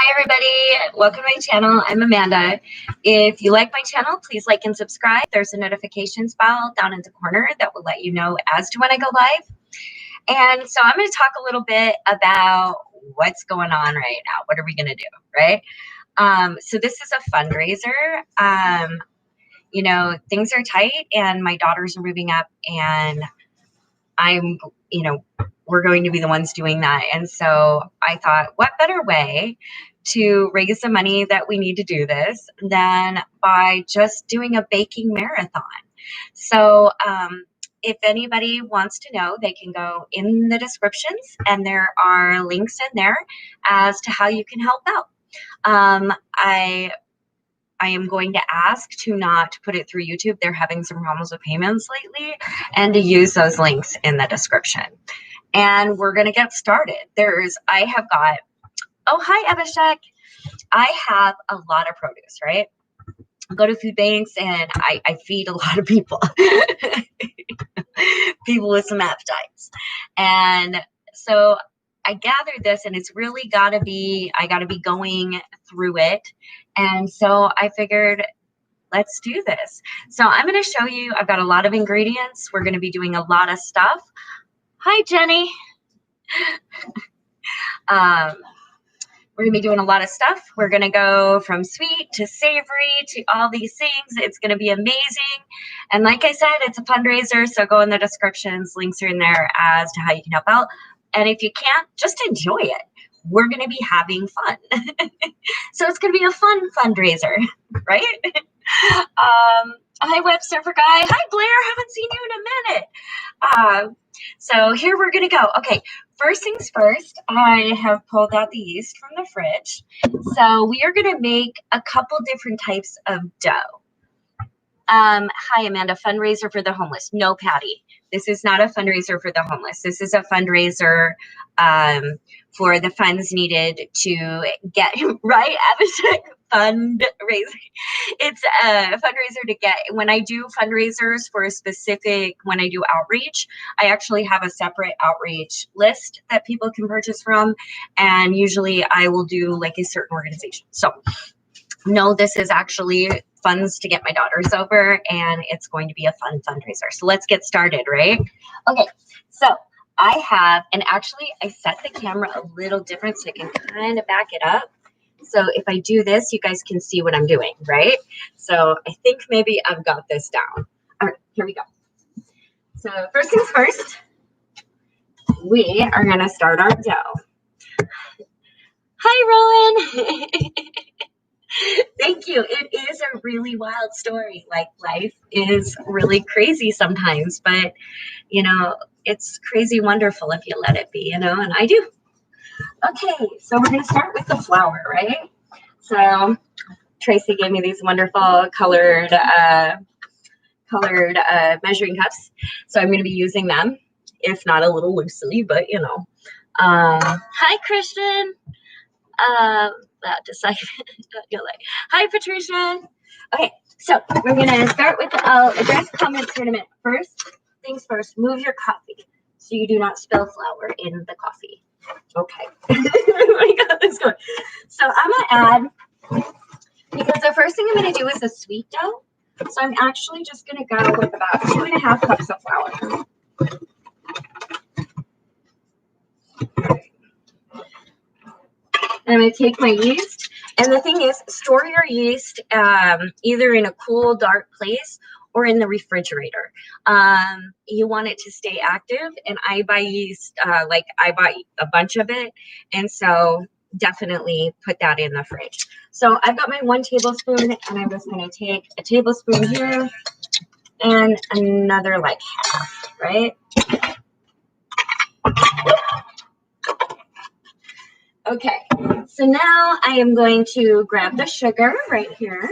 Hi everybody, welcome to my channel. I'm Amanda. If you like my channel, please like and subscribe. There's a notifications bell down in the corner that will let you know as to when I go live. And so I'm going to talk a little bit about what's going on right now. What are we going to do, right? So this is a fundraiser. You know, things are tight and my daughters are moving up and I'm, we're going to be the ones doing that. And so I thought, what better way to raise the money that we need to do this than by just doing a baking marathon. So if anybody wants to know, they can go in the descriptions and there are links in there as to how you can help out. I am going to ask to not put it through YouTube. They're having some problems with payments lately, and to use those links in the description. And we're going to get started. I have got, oh, hi, Abhishek. I have a lot of produce, right? I go to food banks and I feed a lot of people, people with some appetites. And so I gathered this and it's really I got to be going through it. And so I figured, let's do this. So I'm going to show you, I've got a lot of ingredients. We're going to be doing a lot of stuff. Hi, Jenny. We're going to be doing a lot of stuff. We're going to go from sweet to savory to all these things. It's going to be amazing. And like I said, it's a fundraiser. So go in the descriptions. Links are in there as to how you can help out. And if you can't, just enjoy it. We're going to be having fun. So it's going to be a fun fundraiser, right? Hi, Web Surfer Guy. Hi, Blair. Haven't seen you in a minute. So here we're going to go. Okay, first things first, I have pulled out the yeast from the fridge. So we are going to make a couple different types of dough. Hi, Amanda. Fundraiser for the homeless. No, Patty. This is not a fundraiser for the homeless. This is a fundraiser for the funds needed to get, right, Abhishek? Fundraiser. It's a fundraiser to get, when I do fundraisers for a specific, when I do outreach, I actually have a separate outreach list that people can purchase from. And usually I will do like a certain organization. So no, this is actually funds to get my daughters over and it's going to be a fun fundraiser. So let's get started, right? Okay, so I have, and actually I set the camera a little different so I can kind of back it up. So if I do this, you guys can see what I'm doing, right? So I think maybe I've got this down. All right, here we go. So first things first, we are gonna start our dough. Hi, Rowan. Thank you. It is a really wild story. Like life is really crazy sometimes, but you know, it's crazy wonderful if you let it be, you know, and I do. Okay, so we're going to start with the flour, right? So Tracy gave me these wonderful colored measuring cups. So I'm going to be using them, if not a little loosely, but you know. Hi, Christian. Hi, Patricia. Okay, so we're going to start with, I'll address comments here in a minute. First things first, move your coffee so you do not spill flour in the coffee. Okay. I got this going. So I'm going to add, because the first thing I'm going to do is a sweet dough. So I'm actually just going to go with about 2.5 cups of flour. And I'm going to take my yeast. And the thing is, store your yeast either in a cool, dark place or in the refrigerator. You want it to stay active. And I buy yeast, I buy a bunch of it. And so definitely put that in the fridge. So I've got my 1 tablespoon and I'm just going to take a tablespoon here and another like half, right? Okay, so now I am going to grab the sugar right here.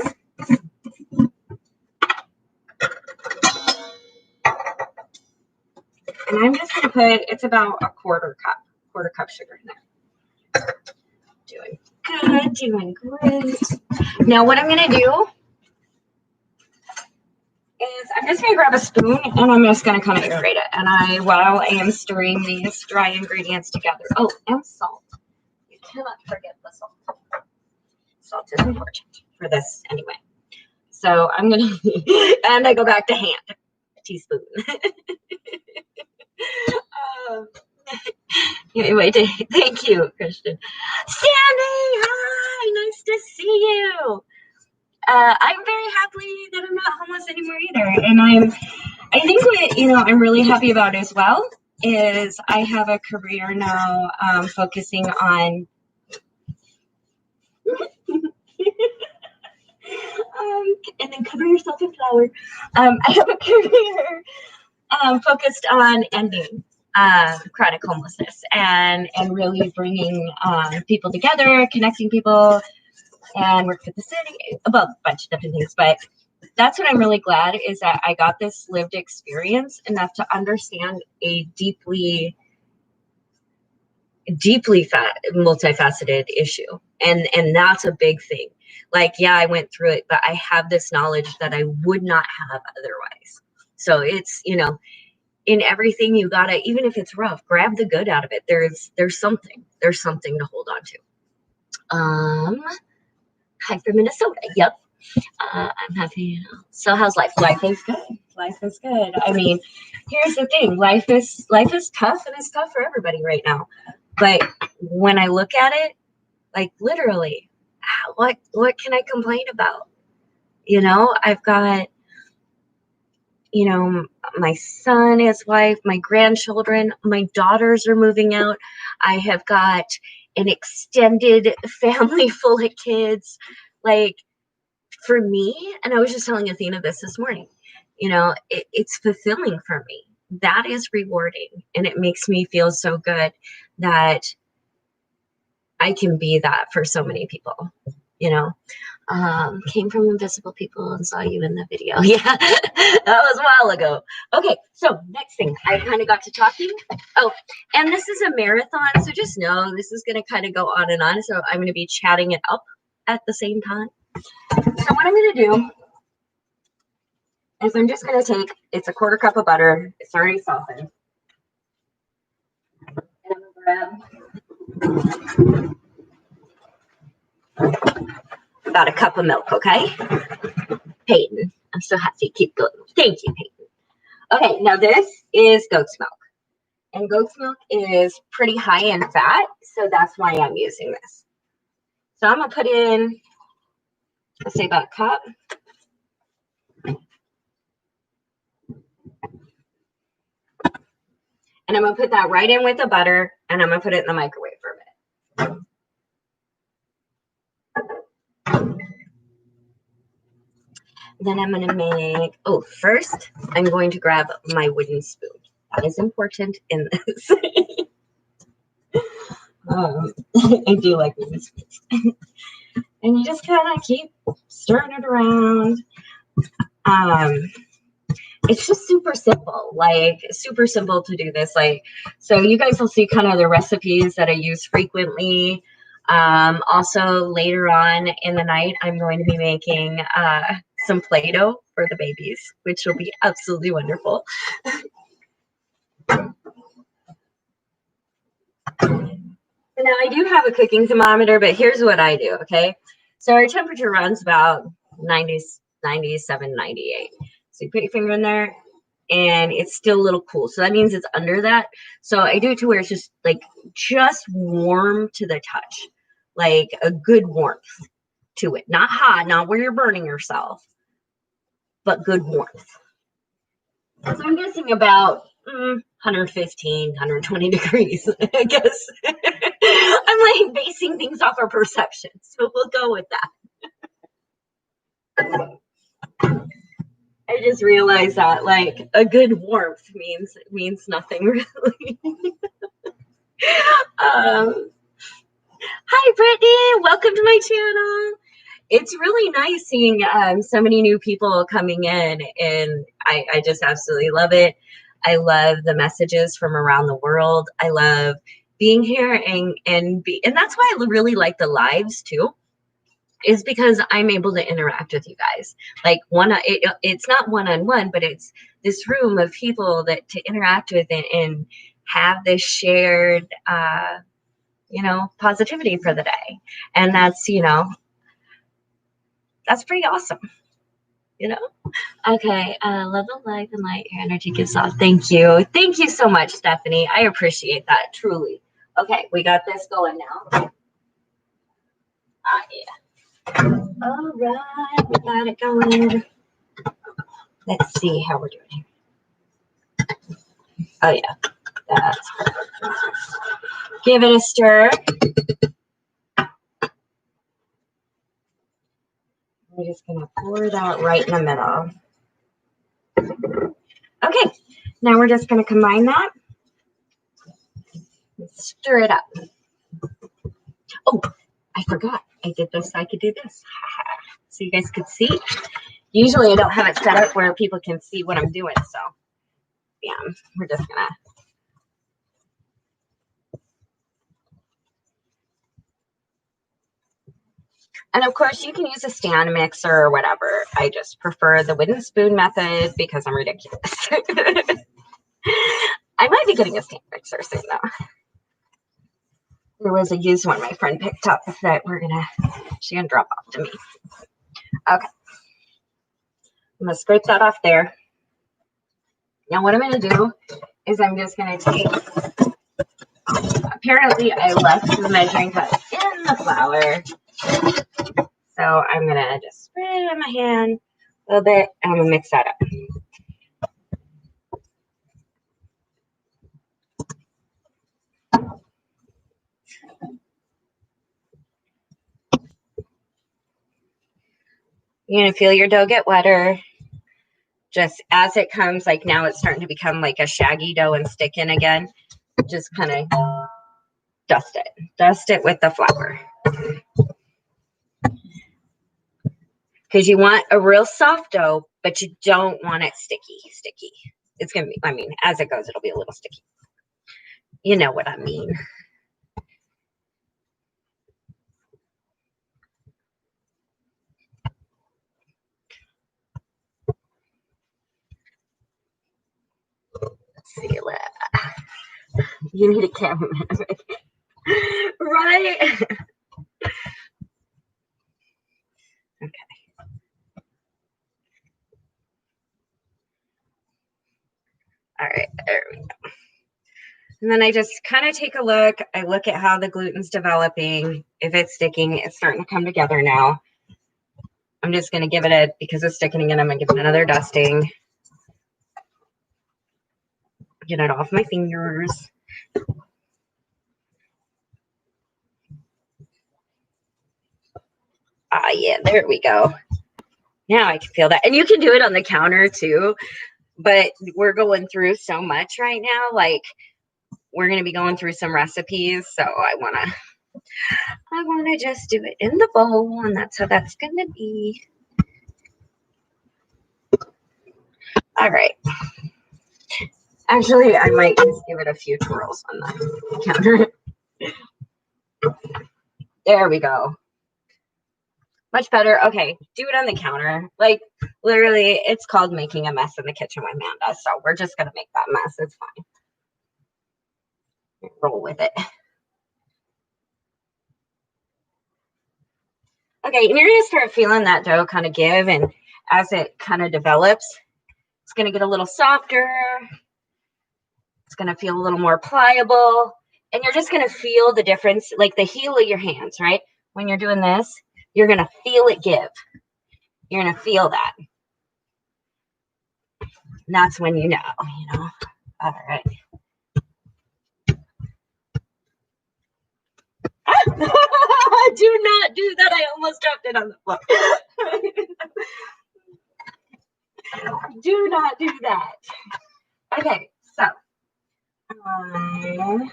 And I'm just going to put, it's about a quarter cup sugar in there. Doing good, doing great. Now what I'm going to do is I'm just going to grab a spoon and I'm just going to kind of aerate it. And while I am stirring these dry ingredients together. Oh, and salt. You cannot forget the salt. salt is important for this anyway. So I'm going to, and I go back to hand, teaspoon. Anyway, thank you, Christian. Sandy, hi, nice to see you. I'm very happy that I'm not homeless anymore either. And I think what, I'm really happy about as well is I have a career now focusing on and then cover yourself in flour. I have a career focused on ending chronic homelessness and really bringing people together, connecting people, and work with the city, about a bunch of different things. But that's what I'm really glad is that I got this lived experience enough to understand a deeply multifaceted issue. And that's a big thing. Like, yeah, I went through it, but I have this knowledge that I would not have otherwise. So it's, in everything you gotta, even if it's rough, grab the good out of it. There's something to hold on to. Hi from Minnesota. Yep. I'm happy. So how's life? Life is good. Life is good. I mean, here's the thing. Life is tough, and it's tough for everybody right now. But when I look at it, like literally, what can I complain about? I've got, my son, his wife, my grandchildren, my daughters are moving out. I have got an extended family full of kids. Like, for me, and I was just telling Athena this morning, it's fulfilling for me. That is rewarding. And it makes me feel so good that I can be that for so many people, came from invisible people and saw you in the video. Yeah, that was a while ago. Okay, so next thing, I kind of got to talking. Oh, and this is a marathon, so just know this is going to kind of go on and on. So I'm going to be chatting it up at the same time. So what I'm going to do is I'm just going to take, it's a 1/4 cup of butter. It's already softened. And I'm going to grab about a cup of milk, okay? Peyton, I'm so happy to keep going. Thank you, Peyton. Okay, now this is goat's milk. And goat's milk is pretty high in fat, so that's why I'm using this. So I'm going to put in, let's say about a cup. And I'm going to put that right in with the butter, and I'm going to put it in the microwave for a minute. Then I'm going to make, first I'm going to grab my wooden spoon. That is important in this. I do like wooden spoons. And you just kind of keep stirring it around. It's just super simple, super simple to do this. So you guys will see kind of the recipes that I use frequently. Also later on in the night, I'm going to be making some Play-Doh for the babies, which will be absolutely wonderful. Now I do have a cooking thermometer, but here's what I do, okay? So our temperature runs about 97, 98. So you put your finger in there and it's still a little cool. So that means it's under that. So I do it to where it's just warm to the touch, like a good warmth to it. Not hot, not where you're burning yourself, but good warmth. So I'm guessing about 115, 120 degrees, I guess. I'm basing things off our perception. So we'll go with that. I just realized that a good warmth means nothing really. Hi Brittany, welcome to my channel. It's really nice seeing so many new people coming in, and I just absolutely love it. I love the messages from around the world. I love being here and that's why I really like the lives too. Is because I'm able to interact with you guys. It's not one-on-one, but it's this room of people that to interact with and have this shared, positivity for the day. And that's, That's pretty awesome, you know? Okay, love the light and light your energy gives off. Thank you. Thank you so much, Stephanie. I appreciate that, truly. Okay, we got this going now. Yeah. All right, we got it going. Let's see how we're doing. Oh, yeah. That's perfect. Give it a stir. We're just going to pour that right in the middle. Okay, now we're just going to combine that. Stir it up. Oh, I forgot. I did this so I could do this. So you guys could see. Usually I don't have it set up where people can see what I'm doing. So, yeah, we're just going to. And of course, you can use a stand mixer or whatever. I just prefer the wooden spoon method because I'm ridiculous. I might be getting a stand mixer soon, though. There was a used one my friend picked up that she's gonna drop off to me. Okay. I'm gonna scrape that off there. Now what I'm gonna do is I'm just gonna take, apparently I left the measuring cup in the flour. So I'm gonna just spread it on my hand a little bit and I'm gonna mix that up. You're gonna feel your dough get wetter. Just as it comes, like now it's starting to become like a shaggy dough and stick in again. Just kind of dust it. Dust it with the flour. Because you want a real soft dough, but you don't want it sticky. It's going to be, I mean, as it goes, it'll be a little sticky. You know what I mean. Let's see. You need a cameraman. Right? Okay. All right. There we go. And then I just kind of take a look. I look at how the gluten's developing. If it's sticking, it's starting to come together now. I'm just going to give it because it's sticking again, I'm going to give it another dusting. Get it off my fingers. Ah, yeah, there we go. Now I can feel that. And you can do it on the counter too, but we're going through so much right now. Like we're going to be going through some recipes. So I want to just do it in the bowl, and that's how that's going to be. All right. Actually, I might just give it a few twirls on the counter. There we go. Much better. Okay, do it on the counter. Like, literally, it's called making a mess in the kitchen with Manda. So we're just going to make that mess. It's fine. Roll with it. Okay, and you're going to start feeling that dough kind of give. And as it kind of develops, it's going to get a little softer. It's going to feel a little more pliable. And you're just going to feel the difference, like the heel of your hands, right? When you're doing this, you're going to feel it give. You're going to feel that. And that's when you know. All right. Do not do that. I almost dropped it on the floor. Do not do that. Okay, so I'm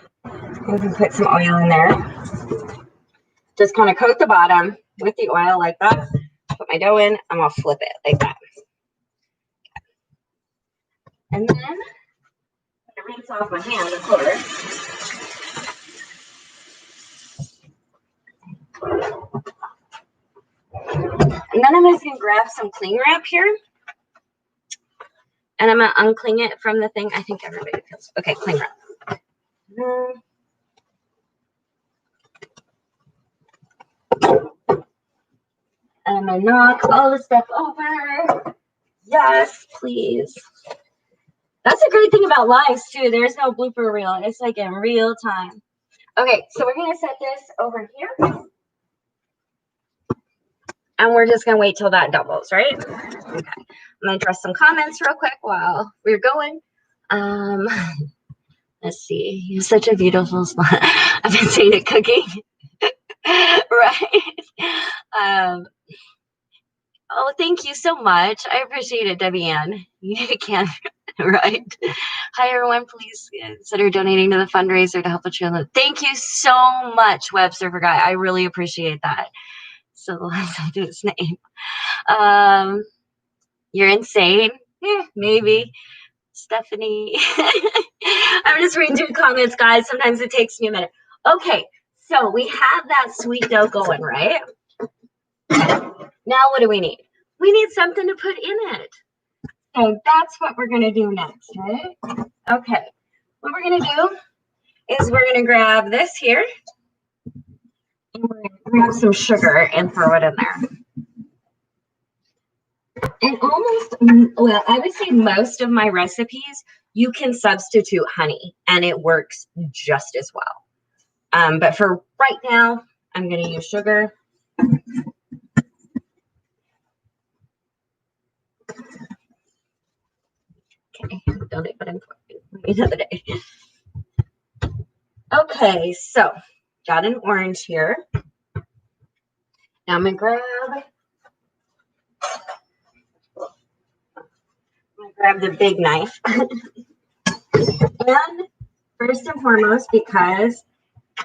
going to put some oil in there. Just kind of coat the bottom with the oil like that. Put my dough in. I'm going to flip it like that. And then I'm going to rinse off my hand, of course. And then I'm just going to grab some cling wrap here. And I'm going to uncling it from the thing. I think everybody feels. Okay, cling wrap. And I'm gonna knock all the stuff over. Yes, please. That's a great thing about lives too. There's no blooper reel. It's like in real time. Okay, so we're gonna set this over here. And we're just gonna wait till that doubles, right? Okay. I'm gonna address some comments real quick while we're going. Let's see. You're such a beautiful spot. I've been saying it cooking. Right. Oh, thank you so much. I appreciate it, Debbie Ann. You need a can, right? Hi, everyone. Please consider donating to the fundraiser to help the children. Thank you so much, Web Server Guy. I really appreciate that. So the last I do his name. You're insane. Maybe. Stephanie. I'm just reading through comments, guys. Sometimes it takes me a minute. Okay, so we have that sweet dough going, right? Now what do we need? We need something to put in it. So that's what we're going to do next, right? Okay. What we're going to do is we're going to grab this here. And we're going to grab some sugar and throw it in there. And almost, well, I would say most of my recipes, you can substitute honey and it works just as well. But for right now, I'm going to use sugar. Okay, don't it, but I'm another day. Okay, so got an orange here. Now I'm gonna grab the big knife. And first and foremost, because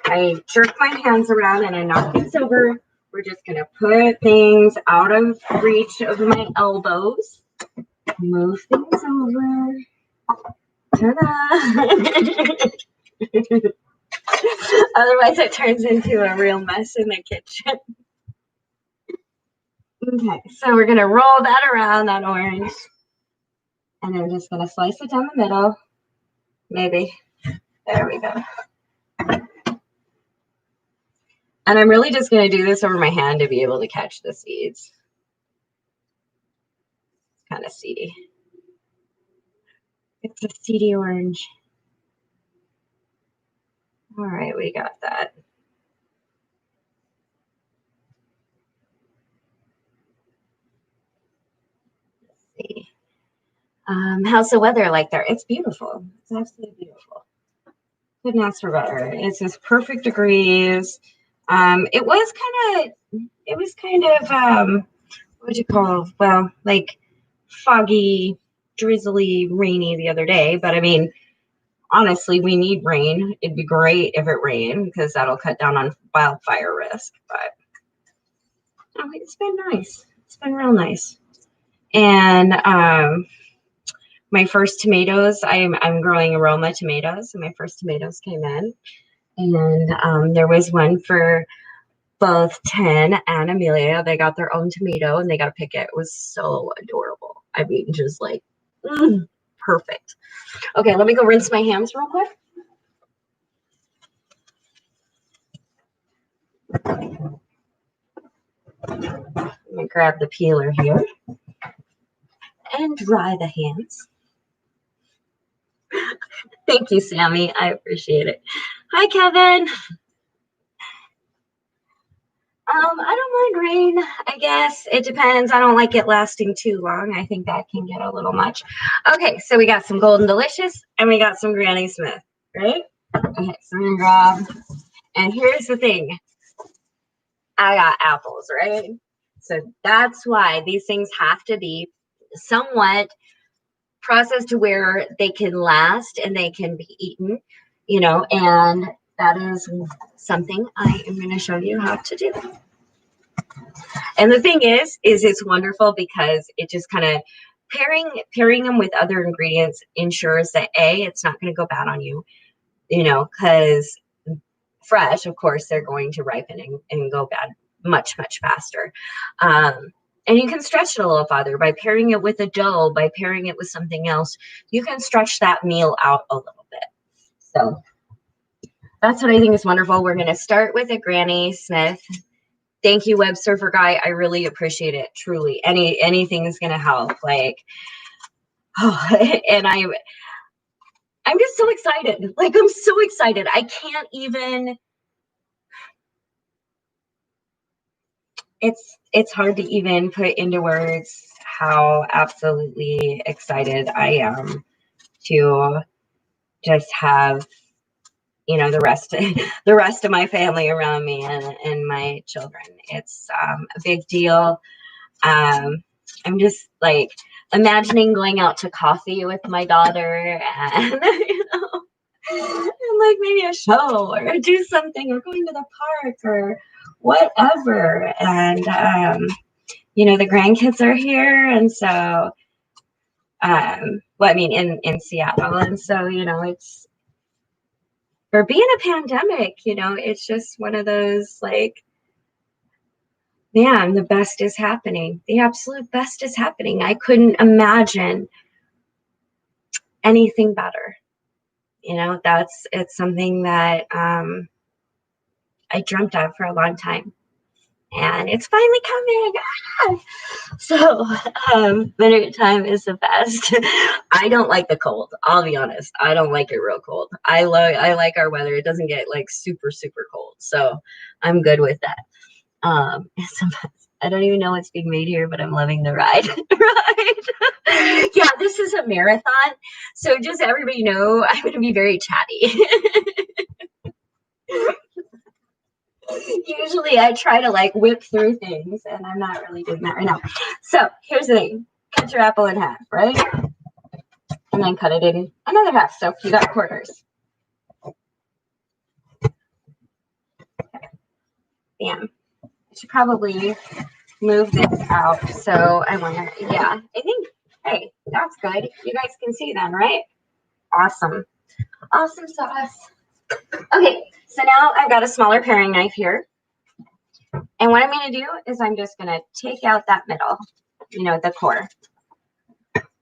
I jerk my hands around and I knock things over, we're just gonna put things out of reach of my elbows. Move things over. Ta-da! Otherwise, it turns into a real mess in the kitchen. Okay, so we're going to roll that around, that orange. And I'm just going to slice it down the middle. Maybe. There we go. And I'm really just going to do this over my hand to be able to catch the seeds. It's kind of seedy. It's a seedy orange. All right, we got that. Let's see. How's the weather like there? It's beautiful. It's absolutely beautiful. Couldn't ask for better. It's just perfect degrees. It was kind of what'd you call? Well, like foggy, drizzly, rainy the other day. But I mean, honestly, we need rain. It'd be great if it rained because that'll cut down on wildfire risk. But oh, it's been nice. It's been real nice. And my first tomatoes, I'm growing aroma tomatoes, and my first tomatoes came in, and there was one for both Ten and Amelia. They got their own tomato, and they got to pick it. It was so adorable. I mean, just like perfect. Okay, let me go rinse my hands real quick. Let me grab the peeler here and dry the hands. Thank you, Sammy. I appreciate it. Hi, Kevin. I don't mind rain, I guess. It depends. I don't like it lasting too long. I think that can get a little much. Okay, so we got some Golden Delicious and we got some Granny Smith, right? Okay, so I'm gonna grab, and here's the thing. I got apples, right? So that's why these things have to be somewhat processed to where they can last and they can be eaten, you know, and that is something I am going to show you how to do. And the thing is it's wonderful because it just kind of pairing them with other ingredients ensures that it's not going to go bad on you, you know, because fresh, of course, they're going to ripen and go bad much, much faster. And you can stretch it a little farther by pairing it with a dough, by pairing it with something else. You can stretch that meal out a little bit. So that's what I think is wonderful. We're going to start with a Granny Smith. thank you, web surfer guy. I really appreciate it. Truly, anything is gonna help. Like, oh, and I'm just so excited. Like, I'm so excited. I can't even. It's hard to even put into words how absolutely excited I am to just have, you know, the rest of my family around me and my children. It's a big deal. I'm just like imagining going out to coffee with my daughter and, you know, and like maybe a show or do something or going to the park or whatever. And, you know, the grandkids are here. And so, well, I mean, in Seattle. And so, you know, it's, for being a pandemic, you know, it's just one of those like, man, the best is happening. The absolute best is happening. I couldn't imagine anything better. You know, it's something that I dreamt of for a long time. And it's finally coming. Ah! So winter time is the best. I don't like the cold. I'll be honest. I don't like it real cold. I like our weather. It doesn't get like super, super cold. So I'm good with that. I don't even know what's being made here, but I'm loving the ride. Right? Yeah, this is a marathon. So just so everybody know, I'm going to be very chatty. Usually I try to like whip through things, and I'm not really doing that right now. So here's the thing. Cut your apple in half, right? And then cut it in another half. So you got quarters. Bam. I should probably move this out. So I want to, yeah, I think, hey, that's good. You guys can see then, right? Awesome. Awesome sauce. Okay, so now I've got a smaller paring knife here. And what I'm going to do is I'm just going to take out that middle, you know, the core.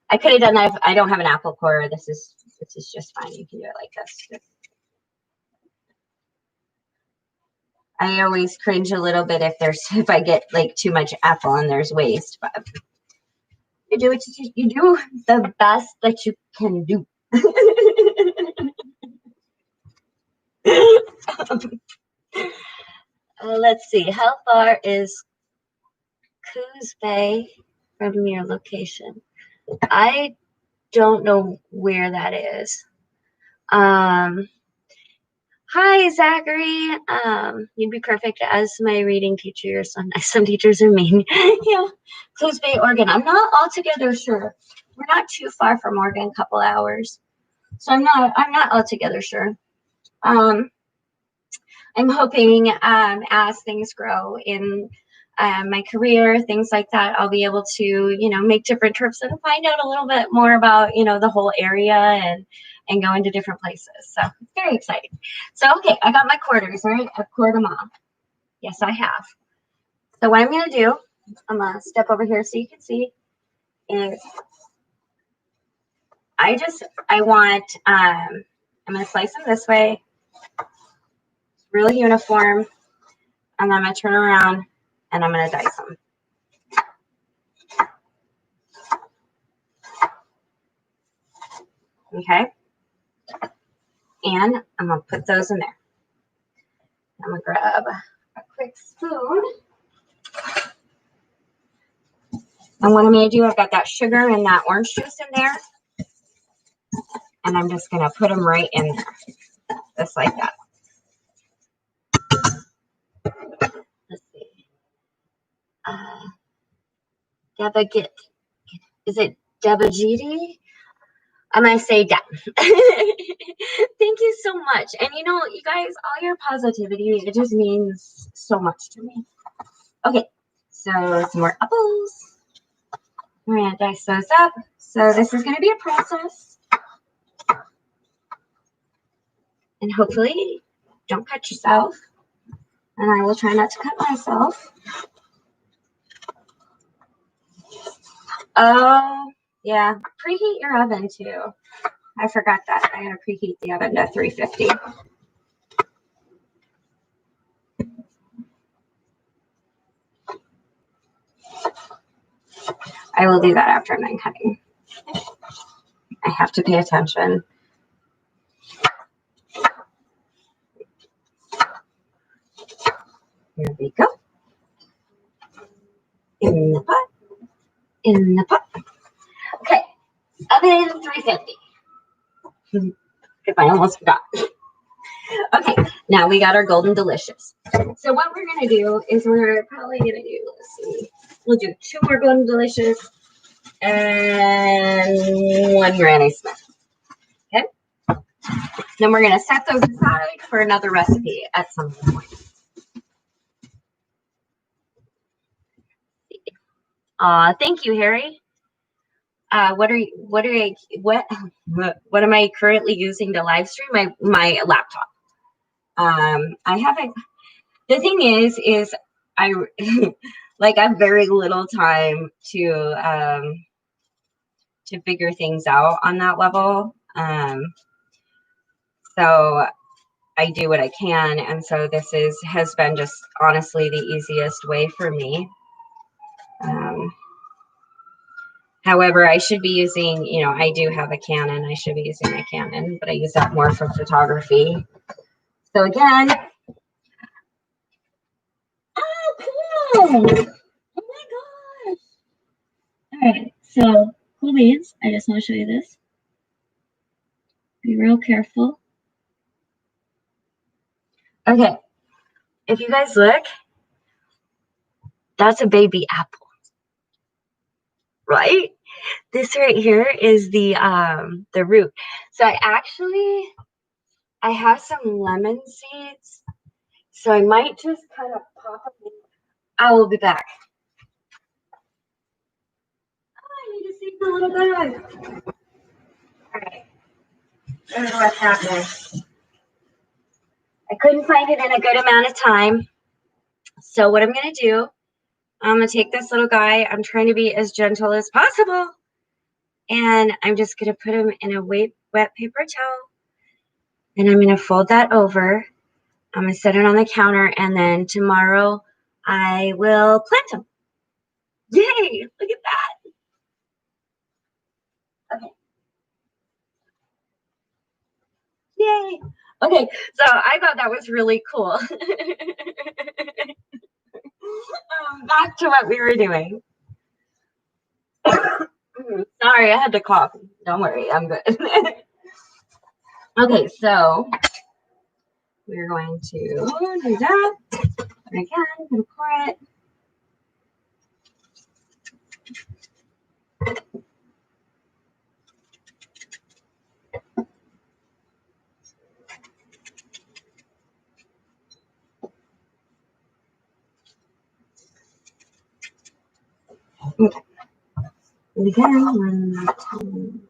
I could have done that if I don't have an apple core. This is just fine. You can do it like this. I always cringe a little bit if I get like too much apple and there's waste, but you do you do the best that you can do. Let's see. How far is Coos Bay from your location? I don't know where that is. Hi, Zachary. You'd be perfect as my reading teacher. Some teachers are mean. Yeah, Coos Bay, Oregon. I'm not altogether sure. We're not too far from Oregon, a couple hours. So I'm not altogether sure. I'm hoping as things grow in my career, things like that, I'll be able to, you know, make different trips and find out a little bit more about, you know, the whole area and go into different places. So it's very exciting. So, okay, I got my quarters, right? I've quartered them off. Yes, I have. So what I'm going to do, I'm going to step over here so you can see, is I'm going to slice them this way, really uniform, and then I'm going to turn around and I'm going to dice them. Okay. And I'm going to put those in there. I'm going to grab a quick spoon. And what I'm going to do, I've got that sugar and that orange juice in there. And I'm just going to put them right in there. Just like that. Let's see. Is it Debagiti? I'm going to say Deb. Thank you so much. And you know, you guys, all your positivity, it just means so much to me. Okay, so some more apples. We're going to dice those up. So this is going to be a process. And hopefully, don't cut yourself. And I will try not to cut myself. Oh, yeah. Preheat your oven too. I forgot that. I gotta preheat the oven to 350. I will do that after I'm done cutting. I have to pay attention. Here we go. In the pot. In the pot. Okay. Oven 350. Because I almost forgot. Okay, now we got our golden delicious. So what we're gonna do is we're probably gonna do, let's see, we'll do 2 more golden delicious and 1 Granny Smith. Okay. Then we're gonna set those aside for another recipe at some point. Thank you, Harry. What am I currently using to live stream? My laptop. I haven't. The thing is I like I have very little time to figure things out on that level. So I do what I can, and so this has been just honestly the easiest way for me. However, I should be using, you know, I do have a Canon. I should be using my Canon, but I use that more for photography. So again, oh, cool. Oh my gosh. All right, so cool beans. I just want to show you this. Be real careful. Okay, if you guys look, that's a baby apple, right? This right here is the root. So I have some lemon seeds, so I might just kind of pop them in. I will be back. Oh, I need to see the little bag. All right. I don't know what's happening. I couldn't find it in a good amount of time. So what I'm going to do, I'm going to take this little guy. I'm trying to be as gentle as possible. And I'm just going to put him in a wet paper towel. And I'm going to fold that over. I'm going to set it on the counter. And then tomorrow I will plant him. Yay! Look at that. Okay. Yay. Okay, so I thought that was really cool. Back to what we were doing. Sorry, I had to cough. Don't worry, I'm good. Okay, so we're going to do that. And again, I'm going to pour it. Okay. And again, one more time.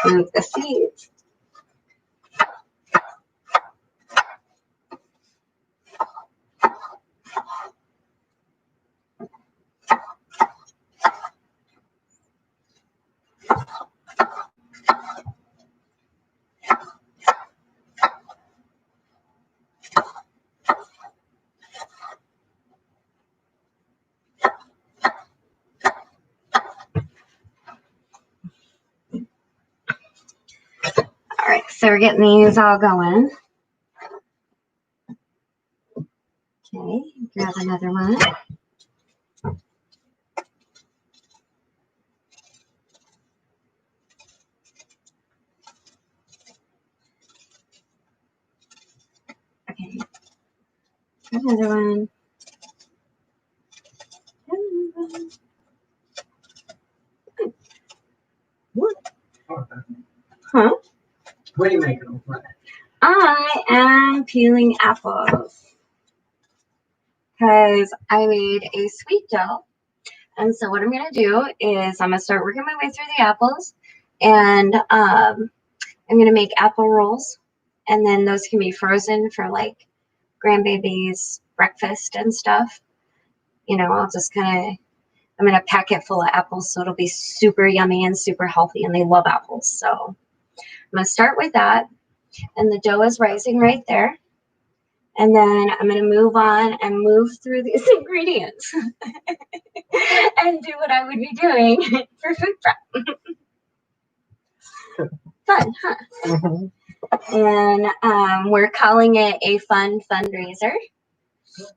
Move the seeds. All right, so we're getting these all going. Okay, grab another one. Okay, another one. What? Huh? What are you making? I am peeling apples because I made a sweet dough. And so what I'm going to do is I'm going to start working my way through the apples. And I'm going to make apple rolls. And then those can be frozen for like grandbabies' breakfast and stuff. You know, I'll just kind of, I'm going to pack it full of apples so it'll be super yummy and super healthy. And they love apples. So I'm going to start with that. And the dough is rising right there. And then I'm going to move on and move through these ingredients and do what I would be doing for food prep. Fun, huh? And we're calling it a fun fundraiser.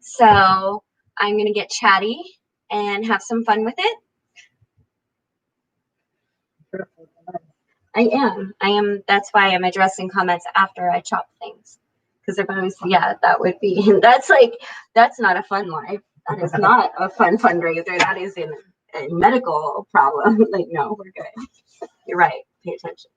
So I'm going to get chatty and have some fun with it. I am. That's why I'm addressing comments after I chop things. Because if I was, yeah, that would be, that's not a fun life. That is not a fun fundraiser. That is a medical problem. Like, no, we're good. You're right. Pay attention.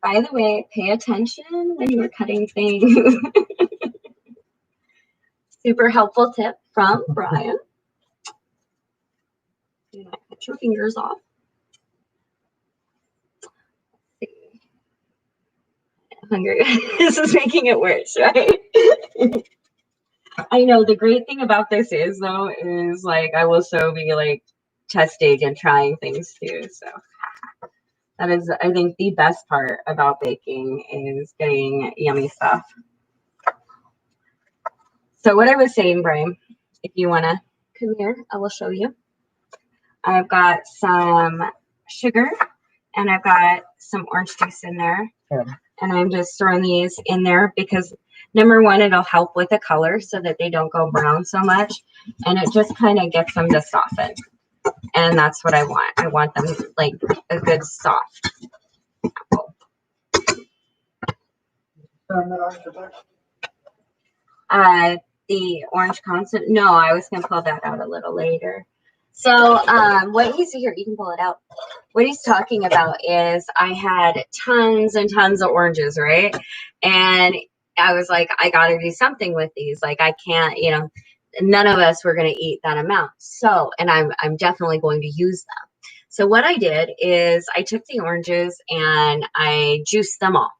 By the way, pay attention when you're cutting things. Super helpful tip from Brian. Do not cut your fingers off. Hungry. This is making it worse, right? I know the great thing about this is though is like I will so be like testing and trying things too. So that is, I think, the best part about baking is getting yummy stuff. So what I was saying, Brian, if you want to come here, I will show you. I've got some sugar and I've got some orange juice in there. Yeah. And I'm just throwing these in there because number one, it'll help with the color so that they don't go brown so much. And it just kind of gets them to soften. And that's what I want. I want them like a good soft apple. The orange concentrate. No, I was going to pull that out a little later. So what he's here, you can pull it out. What he's talking about is I had tons and tons of oranges, right? And I was like, I got to do something with these. Like, I can't, you know, none of us were going to eat that amount. So, and I'm definitely going to use them. So what I did is I took the oranges and I juiced them all,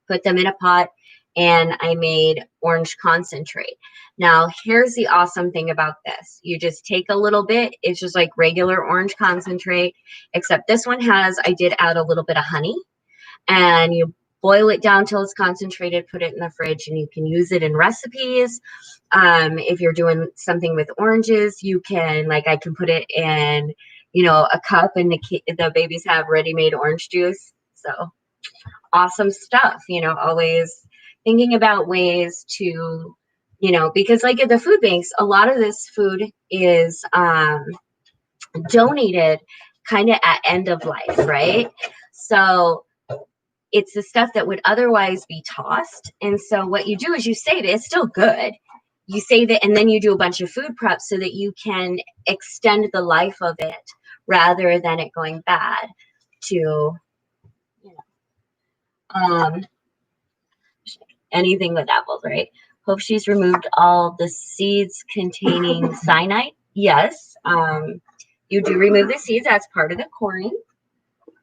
put them in a pot, and I made orange concentrate. Now, here's the awesome thing about this. You just take a little bit. It's just like regular orange concentrate, except this one I did add a little bit of honey. And you boil it down till it's concentrated, put it in the fridge, and you can use it in recipes. If you're doing something with oranges, you can, like, I can put it in, you know, a cup, and the babies have ready-made orange juice. So awesome stuff, you know, always thinking about ways to, you know, because like at the food banks, a lot of this food is donated kind of at end of life, right? So it's the stuff that would otherwise be tossed. And so what you do is you save it. It's still good. You save it, and then you do a bunch of food prep so that you can extend the life of it rather than it going bad to, you know, anything with apples, right? Hope she's removed all the seeds containing cyanide. Yes, you do remove the seeds. That's part of the coring.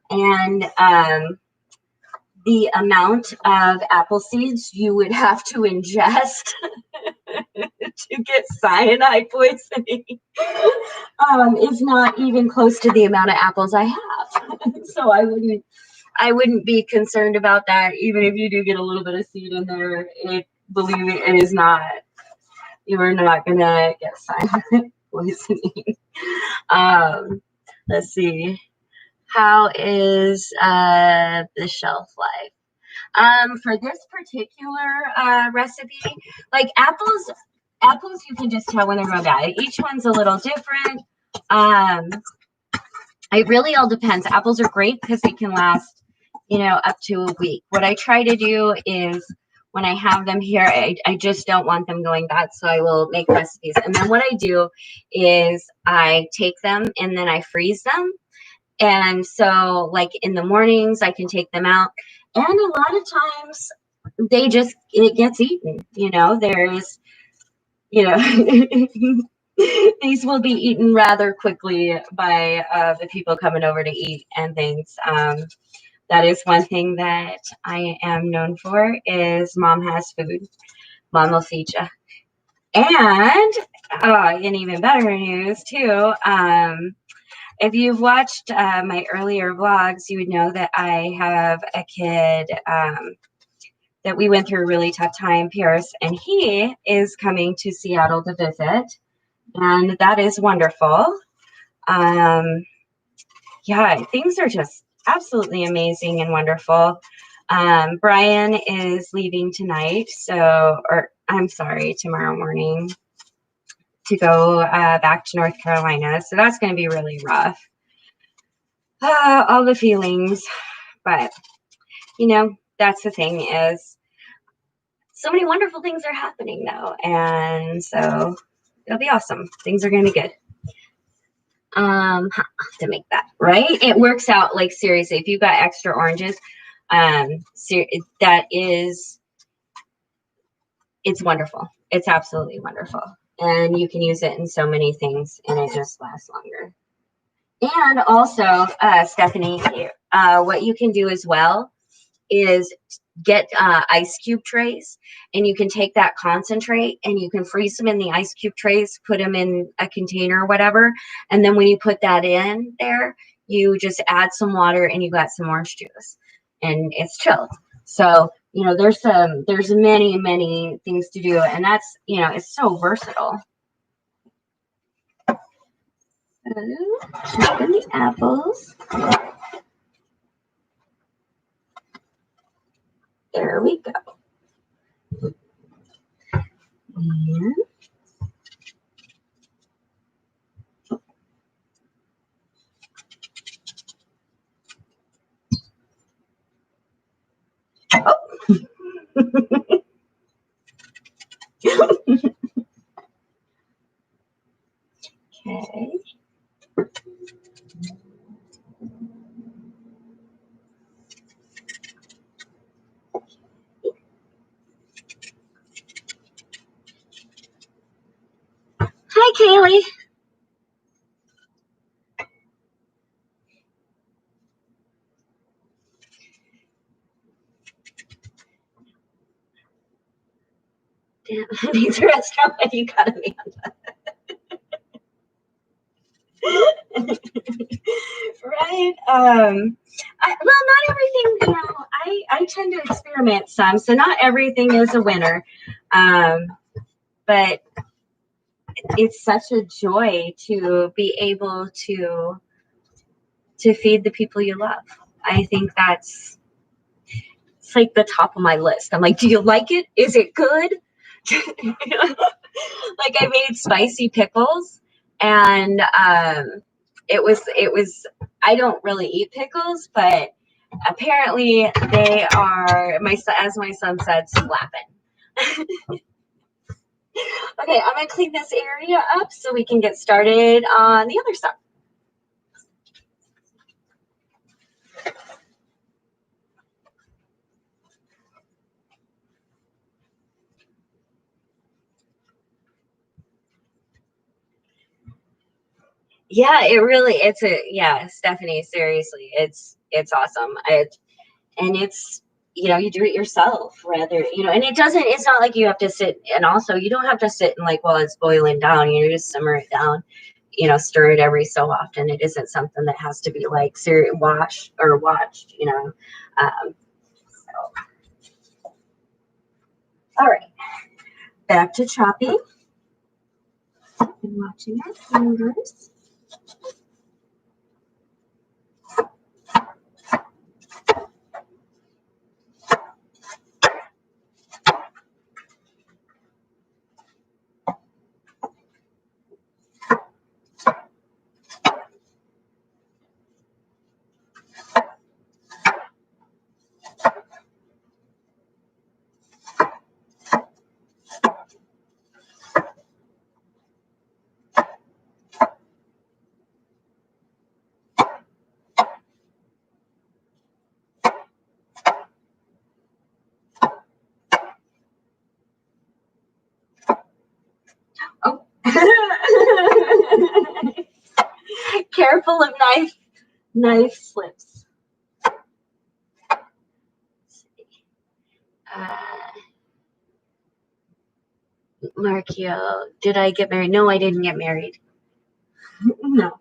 And the amount of apple seeds you would have to ingest to get cyanide poisoning is not even close to the amount of apples I have. So I wouldn't be concerned about that. Even if you do get a little bit of seed in there, believe me, it is not, you are not gonna get cyanide poisoning. Let's see. How is the shelf life? For this particular recipe, like apples you can just tell when they're going bad. Each one's a little different. It really all depends. Apples are great because they can last, you know, up to a week. What I try to do is when I have them here, I just don't want them going bad, so I will make recipes. And then what I do is I take them and then I freeze them. And so like in the mornings, I can take them out. And a lot of times it gets eaten, you know, there's, you know, these will be eaten rather quickly by the people coming over to eat and things. That is one thing that I am known for is Mom has food. Mom will feed you. And even better news too, If you've watched my earlier vlogs, you would know that I have a kid that we went through a really tough time, Pierce, and he is coming to Seattle to visit, and that is wonderful. Yeah, things are just absolutely amazing and wonderful. Brian is leaving tonight, or I'm sorry, tomorrow morning to go back to North Carolina. So that's going to be really rough. All the feelings, but you know, that's the thing is so many wonderful things are happening now. And so it'll be awesome. Things are going to be good. To make that right. It works out like seriously. If you've got extra oranges, it's wonderful. It's absolutely wonderful. And you can use it in so many things and it just lasts longer. And also, Stephanie, what you can do as well is get ice cube trays, and you can take that concentrate and you can freeze them in the ice cube trays, put them in a container or whatever. And then when you put that in there, you just add some water and you got some orange juice and it's chilled. So, you know, there's many, many things to do. And that's, you know, it's so versatile. Chopping the apples. There we go. And okay. Hi, Kaylee. Damn, these restaurant when you got me on that. Right? Well, not everything, you know, I tend to experiment some, so not everything is a winner. But it's such a joy to be able to feed the people you love. I think it's like the top of my list. I'm like, do you like it? Is it good? Like I made spicy pickles, and it was I don't really eat pickles, but apparently they are as my son said, slapping. Okay, I'm gonna clean this area up so we can get started on the other stuff. Yeah, Stephanie, seriously, it's awesome. It's, you know, you do it yourself rather, you know, and it's not like you have to sit, and also you don't have to sit and like while it's boiling down, you just simmer it down, you know, stir it every so often. It isn't something that has to be like watched, you know. So. All right, back to chopping and watching our fingers. Oh. Careful of knife slips. Markio, did I get married? No, I didn't get married. No.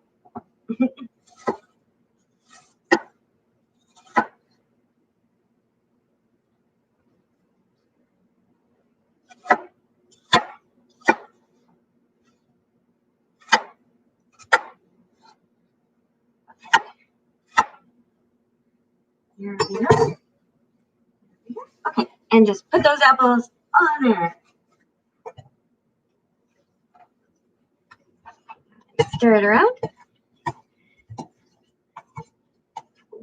Okay, and just put those apples on there. Stir it around.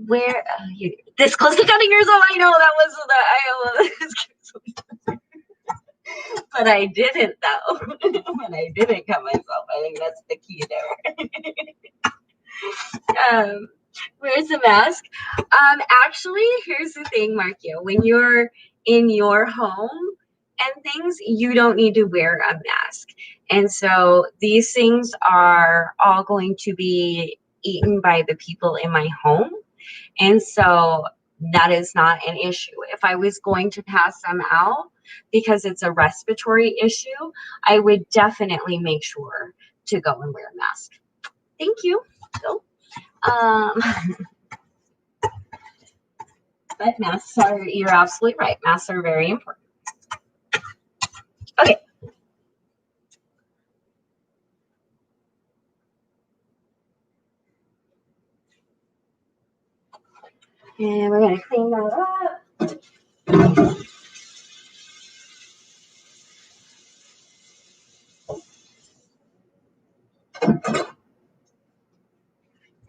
Where you this close to cutting yourself? I know that was the but I didn't though. But I didn't cut myself. I think that's the key there. Where's the mask? Actually, here's the thing, Markio. When you're in your home and things, you don't need to wear a mask. And so these things are all going to be eaten by the people in my home. And so that is not an issue. If I was going to pass them out because it's a respiratory issue, I would definitely make sure to go and wear a mask. Thank you. Phil. But masks are, you're absolutely right. Masks are very important. Okay. And we're going to clean that up.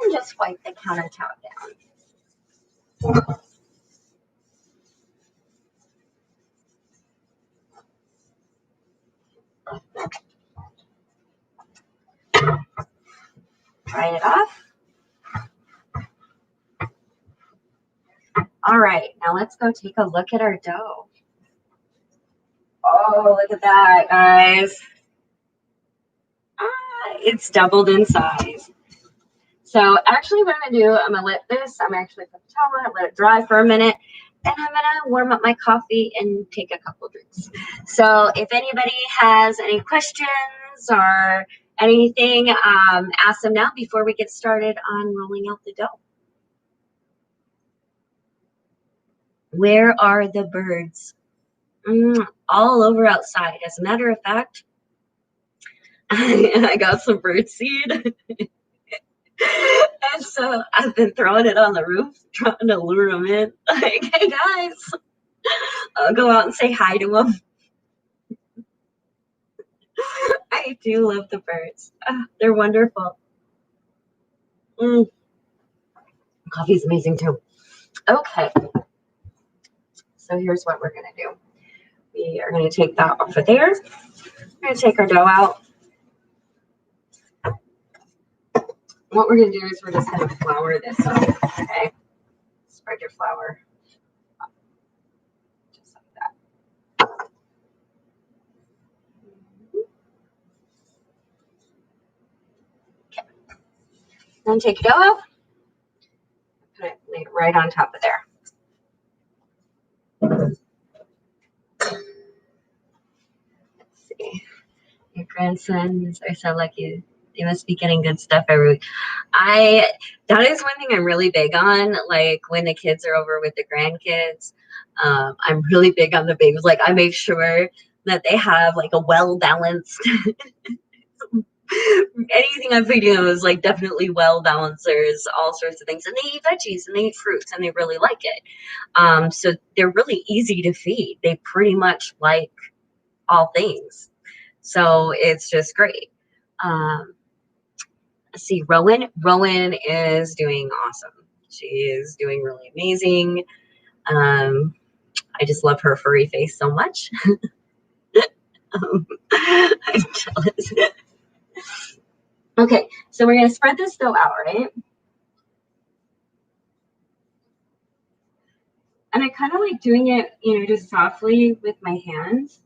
And just wipe the countertop down. Dry it off. All right, now let's go take a look at our dough. Oh, look at that, guys. It's doubled in size. So actually what I'm going to do, I'm going to let this, I'm actually put the towel on, let it dry for a minute, and I'm going to warm up my coffee and take a couple drinks. So if anybody has any questions or anything, ask them now before we get started on rolling out the dough. Where are the birds? All over outside. As a matter of fact, I got some bird seed. And so I've been throwing it on the roof, trying to lure them in. Like, hey guys, I'll go out and say hi to them. I do love the birds. They're wonderful. Coffee's amazing too. Okay. So here's what we're going to do. We are going to take that off of there. We're going to take our dough out. What we're going to do is we're just going to flour this up. Okay. Spread your flour. Just like that. Okay. Then take your dough out. Put it, lay it right on top of there. Let's see. Your grandsons are so lucky. They must be getting good stuff every week. That is one thing I'm really big on. Like when the kids are over with the grandkids, I'm really big on the babies. Like I make sure that they have like a well-balanced anything I'm feeding them is like definitely well-balanced. There's all sorts of things. And they eat veggies and they eat fruits and they really like it. So they're really easy to feed. They pretty much like all things. So it's just great. Let's see, Rowan. Rowan is doing awesome. She is doing really amazing. I just love her furry face so much. I'm jealous. Okay, so we're going to spread this dough out, right? And I kind of like doing it, just softly with my hands.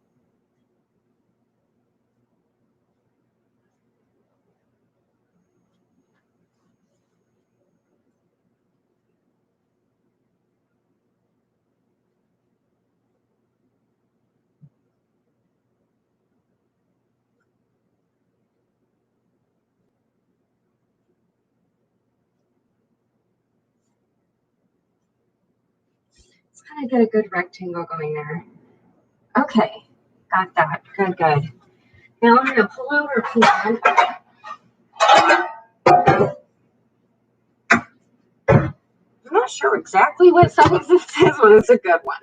kind of get a good rectangle going there. Okay, got that. Good, good. Now I'm going to pull out our pan. I'm not sure exactly what size this is, but it's a good one.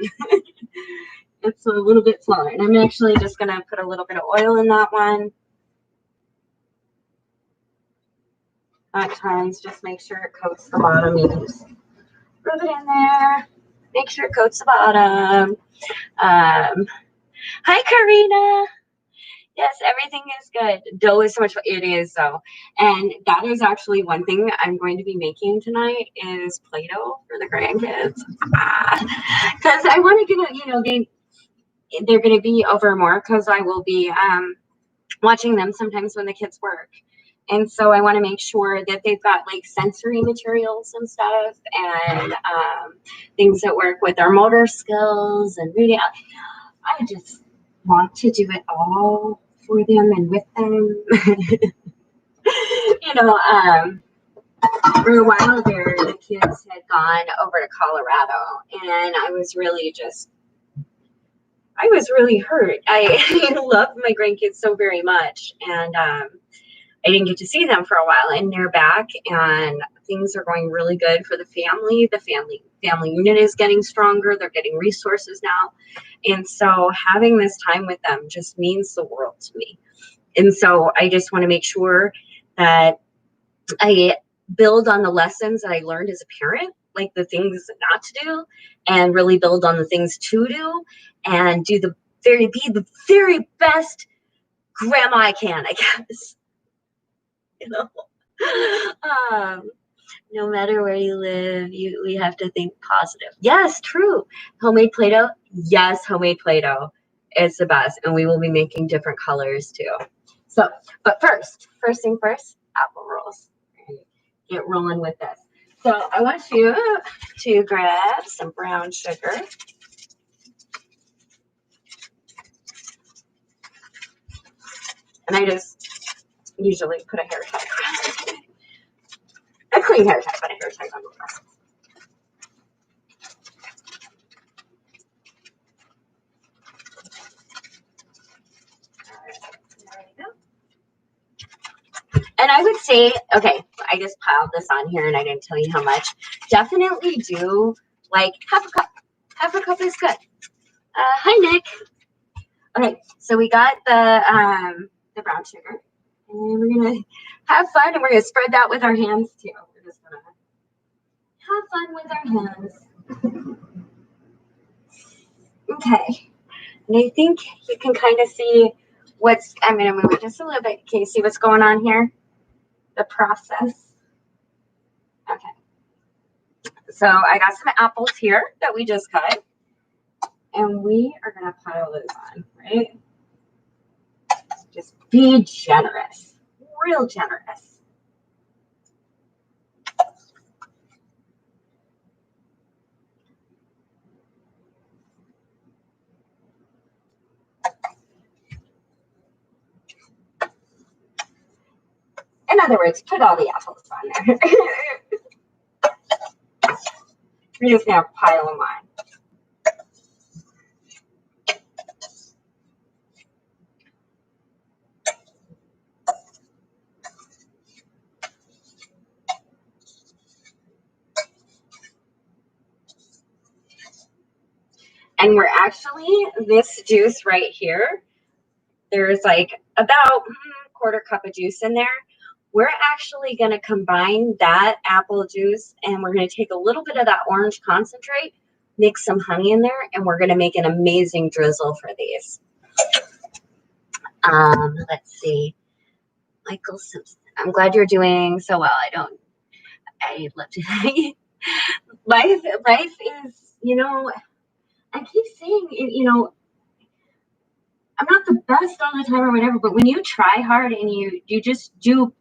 It's a little bit smaller. And I'm actually just going to put a little bit of oil in that one. At times, just make sure it coats the bottom. You can just rub it in there. Make sure it coats the bottom. Hi, Karina. Yes, everything is good. Dough is so much fun. It is, though. And that is actually one thing I'm going to be making tonight is Play-Doh for the grandkids. Because I want to get a, you know, they're going to be over more because I will be watching them sometimes when the kids work. And so I want to make sure that they've got like sensory materials and stuff and things that work with their motor skills and reading. I just want to do it all for them and with them. You know, for a while there, the kids had gone over to Colorado, and I was really hurt. I love my grandkids so very much, and I didn't get to see them for a while, and they're back, and things are going really good for the family. The family unit is getting stronger. They're getting resources now. And so having this time with them just means the world to me. And so I just want to make sure that I build on the lessons that I learned as a parent, like the things not to do, and really build on the things to do, and be the very best grandma I can, I guess. You know, no matter where you live, we have to think positive. Yes, true. Homemade Play-Doh. Yes, homemade Play-Doh is the best, and we will be making different colors too. So, but first thing first, apple rolls. Get rolling with this. So I want you to grab some brown sugar. And I just usually put a hair tie around it. A clean hair tie, but a hair tie on the rest. There we go. And I would say, okay, I just piled this on here and I didn't tell you how much. Definitely do like half a cup. Half a cup is good. Hi, Nick. Okay, so we got the brown sugar. And we're going to have fun, and we're going to spread that with our hands, too. We're just going to have fun with our hands. Okay. And I think you can kind of see I'm going to move it just a little bit. Can you see what's going on here? The process. Okay. So I got some apples here that we just cut. And we are going to pile those on, right? Just be generous. Real generous. In other words, put all the apples on there. We're just going to pile them on. And we're actually, this juice right here, there's like about a quarter cup of juice in there. We're actually going to combine that apple juice and we're going to take a little bit of that orange concentrate, mix some honey in there, and we're going to make an amazing drizzle for these. Let's see. Michael Simpson. I'm glad you're doing so well. I'd love to. Life is, you know, I keep saying, you know, I'm not the best all the time or whatever, but when you try hard and you just do,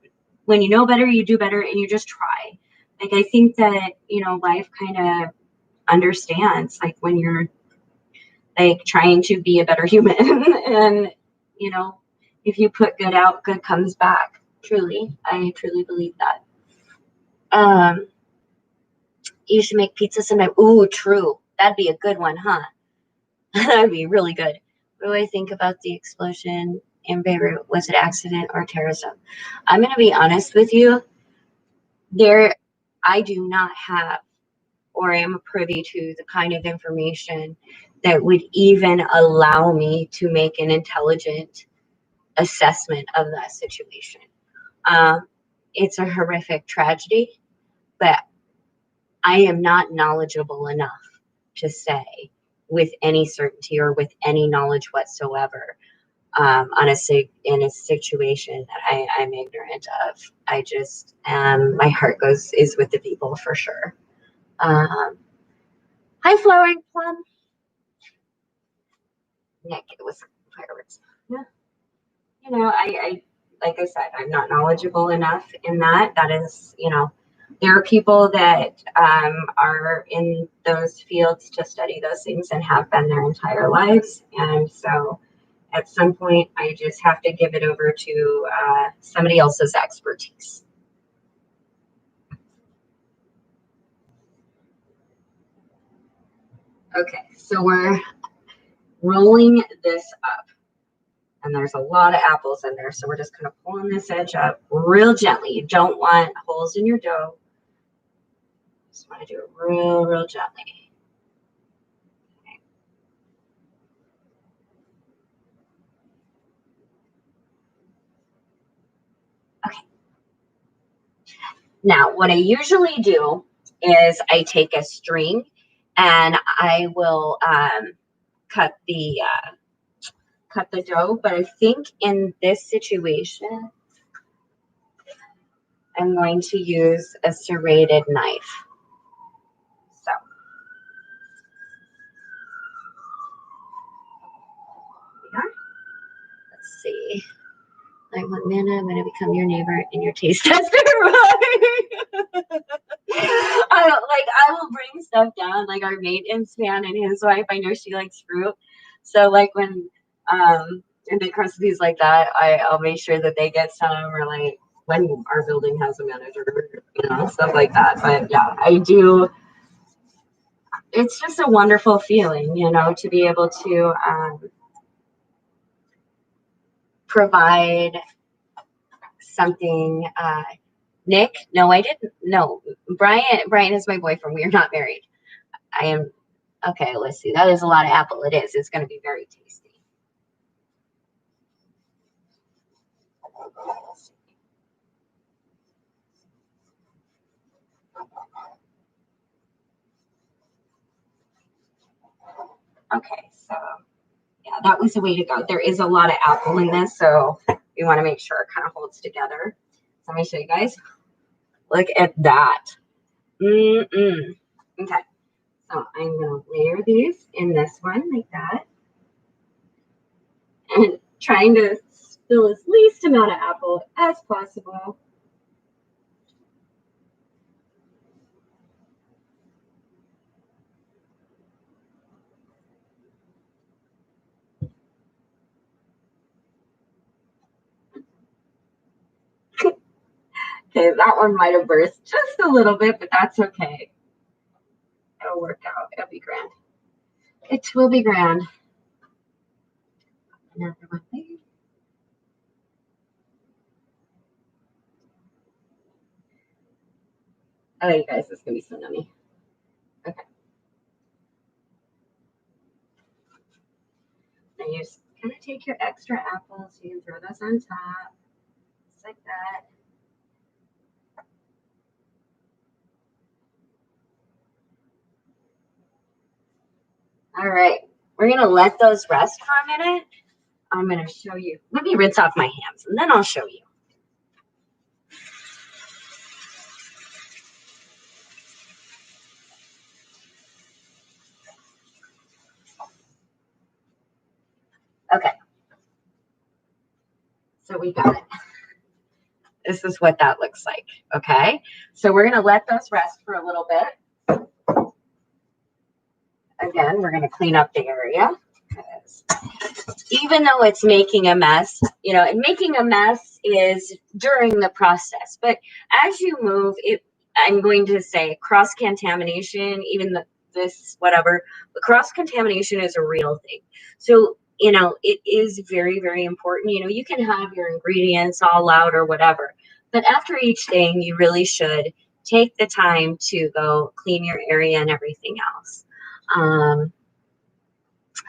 when you know better, you do better, and you just try. Like, I think that, you know, life kind of understands, like, when you're, like, trying to be a better human. And, you know, if you put good out, good comes back. Truly. I truly believe that. You should make pizza sometime. Ooh, true. That'd be a good one, huh? That'd be really good. What do I think about the explosion in Beirut? Was it accident or terrorism? I'm going to be honest with you. I do not have or am privy to the kind of information that would even allow me to make an intelligent assessment of that situation. It's a horrific tragedy, but I am not knowledgeable enough to say with any certainty or with any knowledge whatsoever in a situation that I'm ignorant of. I just my heart is with the people for sure. Hi, Flowering Plum. Nick, it was fireworks. Yeah. You know, I like I said, I'm not knowledgeable enough in that. That is, there are people that are in those fields to study those things and have been their entire lives. And so at some point, I just have to give it over to somebody else's expertise. Okay, so we're rolling this up. And there's a lot of apples in there, so we're just kind of pulling this edge up real gently. You don't want holes in your dough. Just want to do it real gently. Okay. Now, what I usually do is I take a string and I will cut the dough. But I think in this situation, I'm going to use a serrated knife. So. Let's see. Like, Manda, I'm going to become your neighbor and your taste tester. I will bring stuff down, like our maintenance man and his wife. I know she likes fruit. So like when and big recipes like that, I'll make sure that they get some, or like when our building has a manager, stuff like that. But yeah, I do. It's just a wonderful feeling, to be able to provide something. Nick, no, I didn't. No, Brian is my boyfriend. We are not married. I am. Okay, let's see. That is a lot of apple. It is. It's going to be very tasty. Okay, so yeah, that was the way to go. There is a lot of apple in this, so we want to make sure it kind of holds together. So let me show you guys. Look at that. Okay, so I'm going to layer these in this one like that. And trying to spill as least amount of apple as possible. Okay, that one might have burst just a little bit, but that's okay. It'll work out. It'll be grand. It will be grand. Another one there. Oh, you guys, this is going to be so yummy. Okay. Now you just kind of take your extra apples. You can throw those on top. Just like that. All right. We're going to let those rest for a minute. I'm going to show you. Let me rinse off my hands, and then I'll show you. Okay. So we got it. This is what that looks like. Okay. So we're going to let those rest for a little bit. Again, we're going to clean up the area. Even though it's making a mess, and making a mess is during the process. But as you move, I'm going to say cross-contamination, even the this, whatever. But cross-contamination is a real thing. So, you know, it is very, very important. You know, you can have your ingredients all out or whatever, but after each thing, you really should take the time to go clean your area and everything else.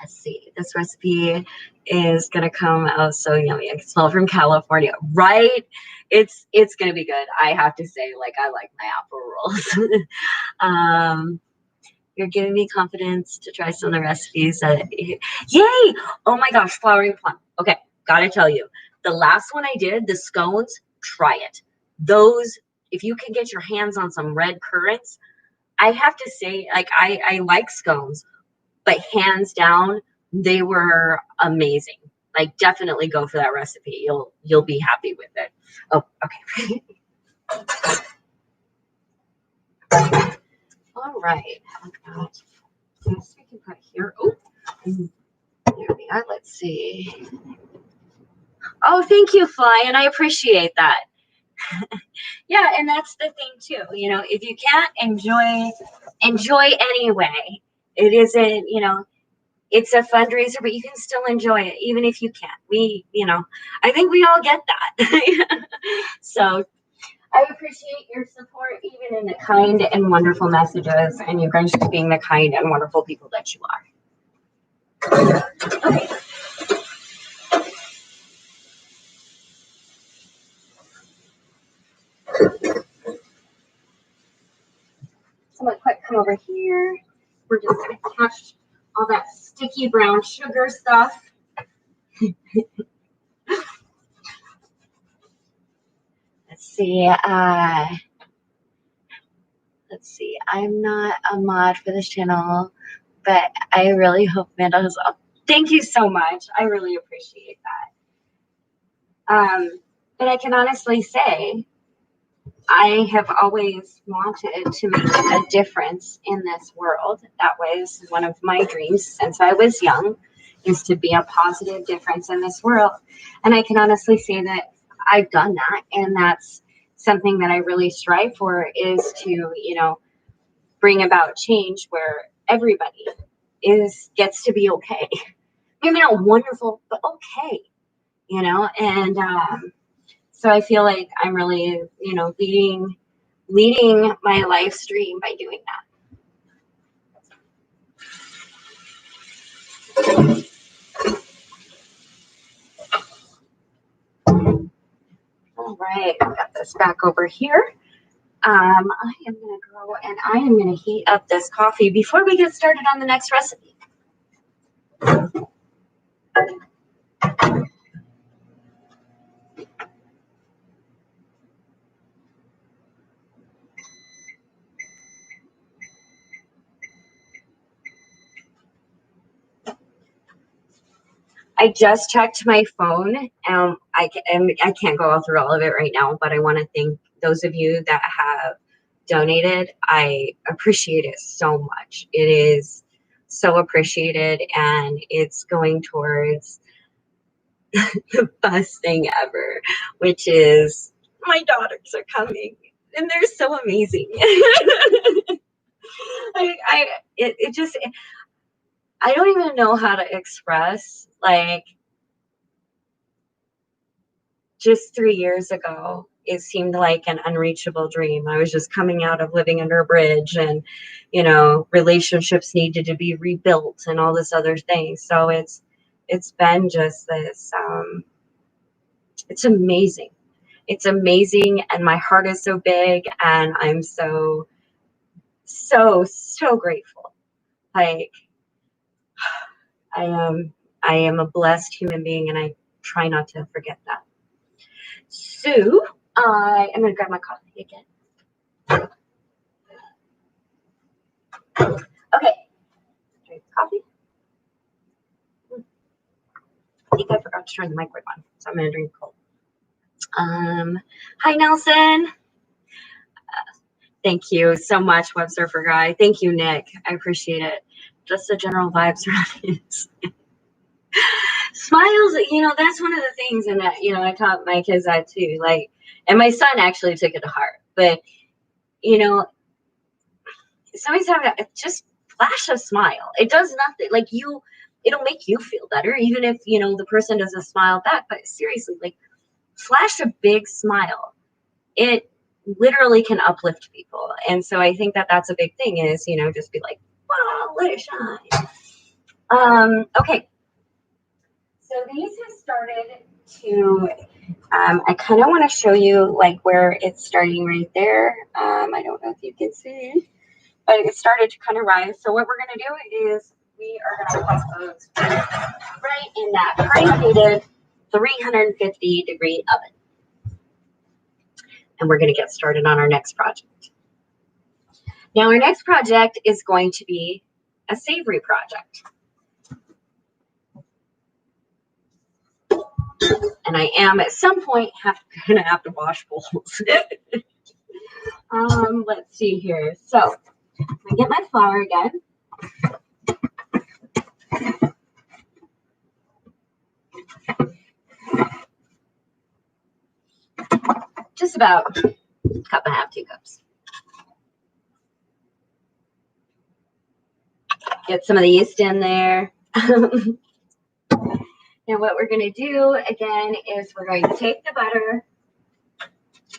Let's see, this recipe is gonna come out so yummy. I can smell it from California, right? It's gonna be good. I have to say, like, I like my apple rolls. You're giving me confidence to try some of the recipes that, yay! Oh my gosh, flowering plum. Okay, gotta tell you, the last one I did, the scones, try it. Those, if you can get your hands on some red currants, I have to say, like, I like scones, but hands down, they were amazing. Like, definitely go for that recipe. You'll be happy with it. Oh, okay. All right. This we can put here. Oh, there we are. Let's see. Oh, thank you, Fly, and I appreciate that. Yeah, and that's the thing too. You know, if you can't enjoy anyway. It isn't, you know, it's a fundraiser, but you can still enjoy it, even if you can't. You know, I think we all get that. So I appreciate your support, even in the kind and wonderful messages, and you guys being the kind and wonderful people that you are. Okay. So I'm gonna quick come over here. We're just gonna catch all that sticky brown sugar stuff. Let's see. Let's see. I'm not a mod for this channel, but I really hope Manda does. Thank you so much. I really appreciate that. But I can honestly say, I have always wanted to make a difference in this world. That was one of my dreams since I was young, is to be a positive difference in this world. And I can honestly say that I've done that. And that's something that I really strive for, is to, you know, bring about change where everybody gets to be okay. Maybe not wonderful, but okay, you know. And so I feel like I'm really, you know, leading my life stream by doing that. All right, I've got this back over here. I am going to go and I am going to heat up this coffee before we get started on the next recipe. I just checked my phone. I can't go through all of it right now, but I want to thank those of you that have donated. I appreciate it so much. It is so appreciated, and it's going towards the best thing ever, which is my daughters are coming, and they're so amazing. I don't even know how to express, like, just 3 years ago, it seemed like an unreachable dream. I was just coming out of living under a bridge, and, you know, relationships needed to be rebuilt and all this other thing. So it's been just this, it's amazing. It's amazing. And my heart is so big, and I'm so grateful. Like, I am a blessed human being, and I try not to forget that. So I am going to grab my coffee again. Okay. Drink coffee. I think I forgot to turn the microwave on, so I'm going to drink cold. Hi, Nelson. Thank you so much, Web Surfer Guy. Thank you, Nick. I appreciate it. Just the general vibes around it. Smiles, you know, that's one of the things, and that, you know, I taught my kids that too. Like, and my son actually took it to heart. But, you know, it's always having just flash a smile. It does nothing. Like it'll make you feel better, even if, you know, the person doesn't smile back. But seriously, like flash a big smile. It literally can uplift people. And so I think that that's a big thing is, you know, just be like, wow, let it shine. Okay. So these have started to, I kind of want to show you like where it's starting right there. I don't know if you can see, but it started to kind of rise. So what we're going to do is we are going to put those right in that preheated 350-degree oven. And we're going to get started on our next project. Now our next project is going to be a savory project. And I am at some point gonna have to wash bowls. Let's see here. So I get my flour again. Just about a cup and a half, 2 cups. Get some of the yeast in there. Now what we're going to do again is we're going to take the butter,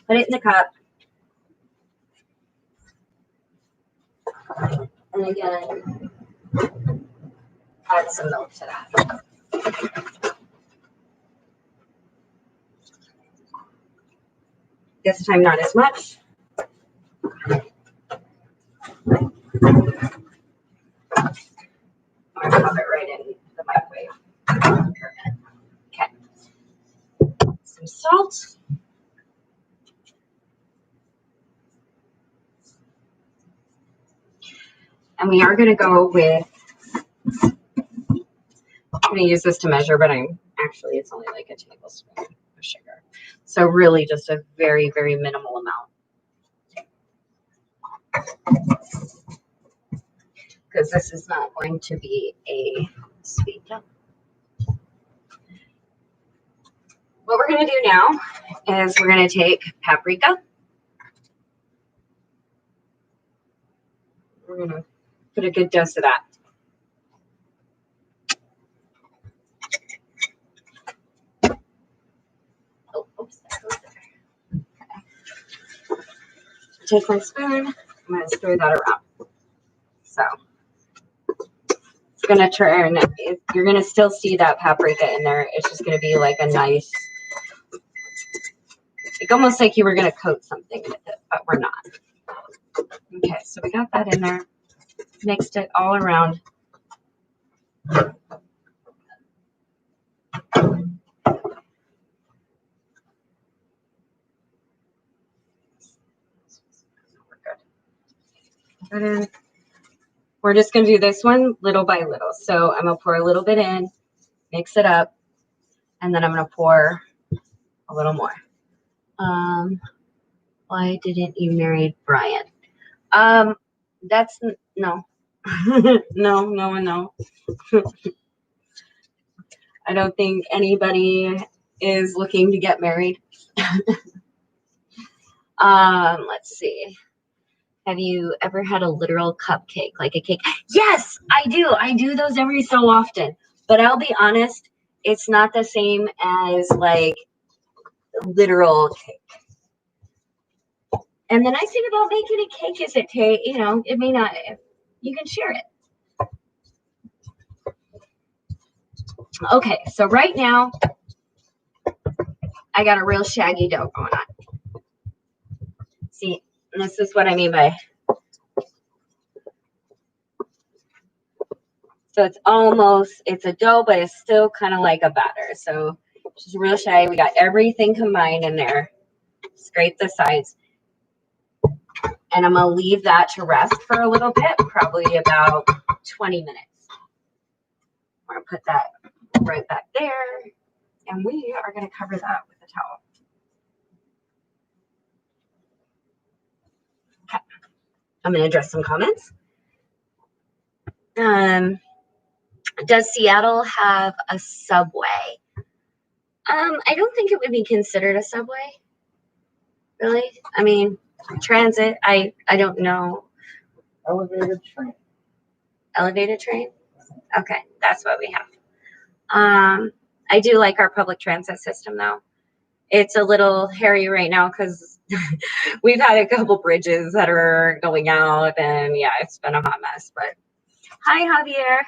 put it in the cup, and again add some milk to that. This time not as much. I'll pop it right in the microwave. Okay. Some salt. And we are going to go with, I'm going to use this to measure, but it's only like a tablespoon of sugar. So really just a very, very minimal amount. Because this is not going to be a sweet dough. What we're going to do now is we're going to take paprika. We're going to put a good dose of that. Oh, oops, that goes there. Okay. Take my spoon. I'm going to stir that around. So it's going to turn. You're going to still see that paprika in there. It's just going to be like a nice, like almost like you were going to coat something with it, but we're not. Okay, so we got that in there. Mixed it all around. We're just going to do this one little by little. So I'm going to pour a little bit in, mix it up, and then I'm going to pour a little more. Why didn't you marry Brian? That's no. No. I don't think anybody is looking to get married. Let's see. Have you ever had a literal cupcake, like a cake? Yes, I do. I do those every so often. But I'll be honest, it's not the same as like literal cake. And the nice thing about making a cake is it may not, you can share it. Okay, so right now, I got a real shaggy dough going on. See, this is what I mean by, so it's a dough, but it's still kind of like a batter. So just real shaggy. We got everything combined in there. Scrape the sides. And I'm going to leave that to rest for a little bit, probably about 20 minutes. I'm going to put that right back there. And we are going to cover that with a towel. Okay. I'm going to address some comments. Does Seattle have a subway? I don't think it would be considered a subway. Really? I mean, transit, I don't know. Elevated train. Elevated train? Okay, that's what we have. I do like our public transit system though. It's a little hairy right now because we've had a couple bridges that are going out, and yeah, it's been a hot mess. But hi, Javier.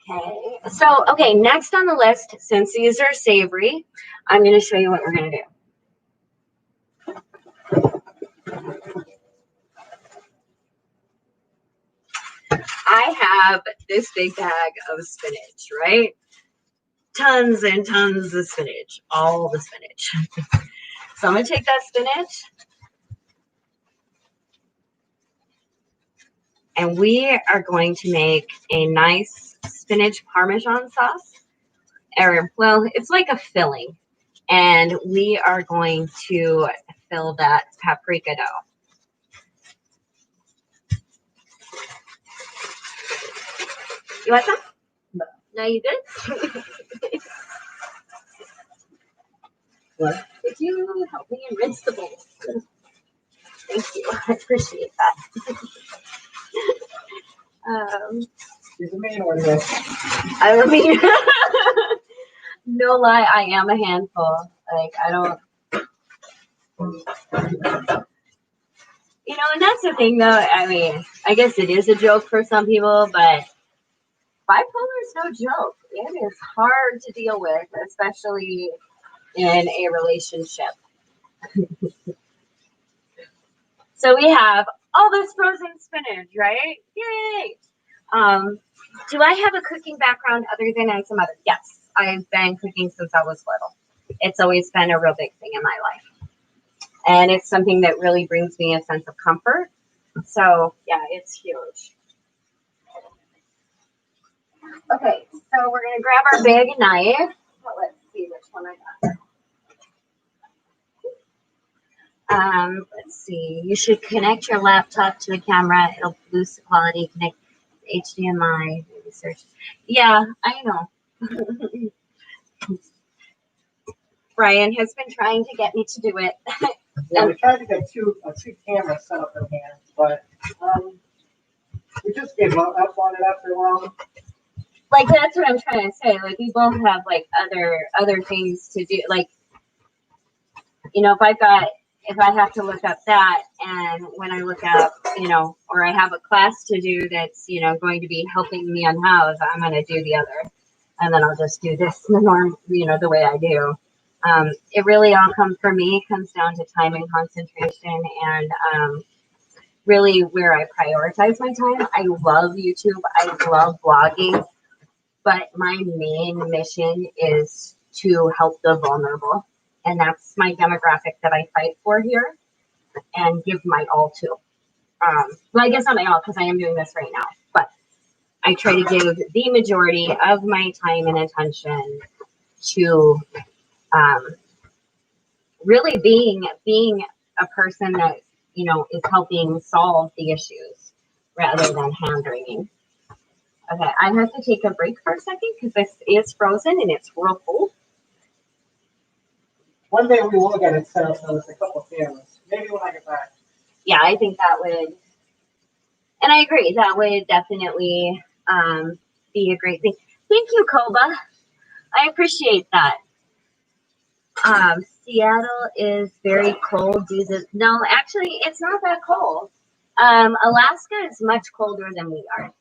Okay, so okay, next on the list, since these are savory, I'm going to show you what we're going to do. I have this big bag of spinach, right? Tons and tons of spinach, all the spinach. So I'm going to take that spinach, and we are going to make a nice spinach Parmesan sauce. Or, well, it's like a filling. And we are going to fill that paprika dough. You want some? No, you good? What? Could you help me rinse the bowl? Thank you. I appreciate that. She's a mean one, yes. I mean, no lie, I am a handful. Like, I don't. You know, and that's the thing, though. I mean, I guess it is a joke for some people, but bipolar is no joke. It is hard to deal with, especially in a relationship. So we have all this frozen spinach, right? Yay! Do I have a cooking background other than in some other? Yes, I've been cooking since I was little. It's always been a real big thing in my life. And it's something that really brings me a sense of comfort. So yeah, it's huge. Okay, so we're gonna grab our big knife. Well, let's see which one I got. Let's see. You should connect your laptop to the camera. It'll boost the quality. Connect HDMI. Search. Yeah, I know. Brian has been trying to get me to do it. Yeah, we tried to get two cameras set up in here, but we just gave up on it after a while. Like, that's what I'm trying to say. Like, we both have like other things to do. Like, you know, if I have to look up that, and when I look up, you know, or I have a class to do that's, you know, going to be helping me unhouse, I'm going to do the other. And then I'll just do this the norm, you know, the way I do. It really all comes down to time and concentration, and really where I prioritize my time. I love YouTube. I love blogging, but my main mission is to help the vulnerable. And that's my demographic that I fight for here and give my all to. Well, I guess not my all because I am doing this right now, but I try to give the majority of my time and attention to really being a person that, you know, is helping solve the issues rather than hand wringing. Okay, I have to take a break for a second because this is frozen and it's real cold. One day we will get it set up with a couple of cameras. Maybe when I get back. Yeah, I think that would, and I agree, that would definitely be a great thing. Thank you, Koba. I appreciate that. Seattle is very cold. No, actually, it's not that cold. Alaska is much colder than we are.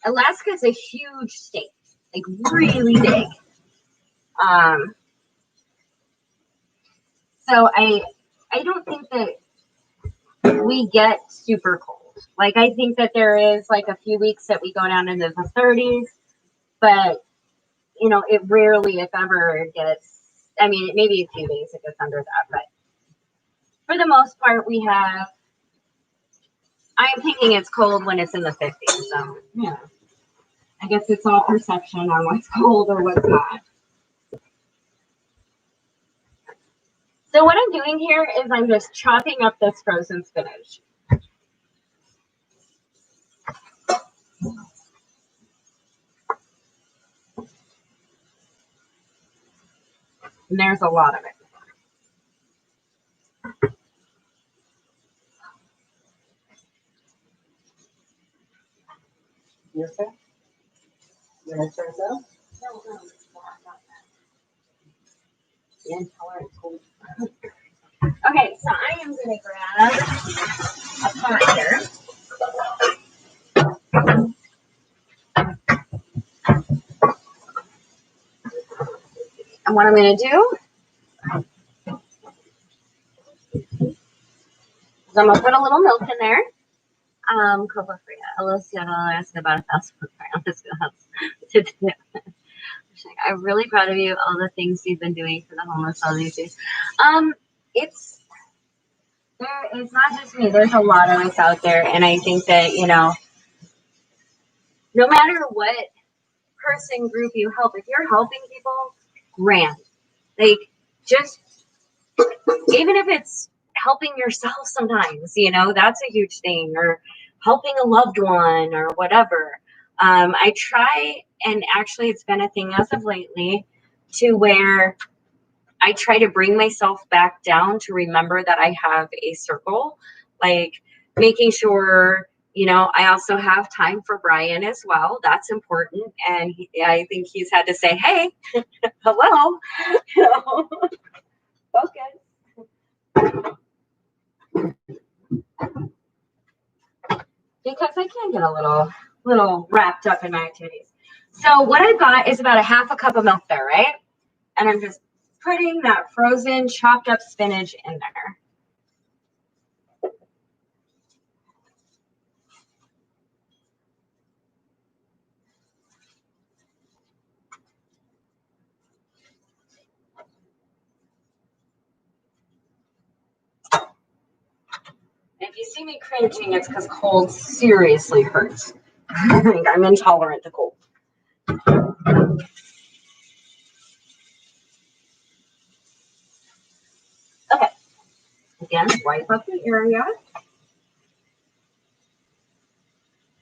Alaska is a huge state, like really big. So I don't think that we get super cold. Like, I think that there is like a few weeks that we go down into the 30s, but you know, it rarely, if ever, gets, I mean, maybe a few days it gets under that, but for the most part, I'm thinking it's cold when it's in the 50s, so yeah. I guess it's all perception on what's cold or what's not. So what I'm doing here is I'm just chopping up this frozen spinach. And there's a lot of it. You say? You want to turn it down? No, it's not that. The intolerant cold. Okay, so I am going to grab a pot here. And what I'm going to do is I'm going to put a little milk in there. Cocoa free. Alicia asked about 1,000 grams. I'm really proud of you, all the things you've been doing for the homeless all these years. It's not just me. There's a lot of us out there, and I think that, you know, no matter what person group you help, if you're helping people, grand. Like, just even if it's helping yourself sometimes, you know, that's a huge thing, or helping a loved one or whatever. I try, and actually it's been a thing as of lately, to where I try to bring myself back down to remember that I have a circle, like making sure, you know, I also have time for Brian as well. That's important. And I think he's had to say, hey, hello, you know, focus. Because I can get a little wrapped up in my activities. So what I've got is about a half a cup of milk there, right? And I'm just putting that frozen chopped up spinach in there. If you see me cringing, it's because cold seriously hurts. I'm intolerant to cold. Okay. Again, wipe up the area.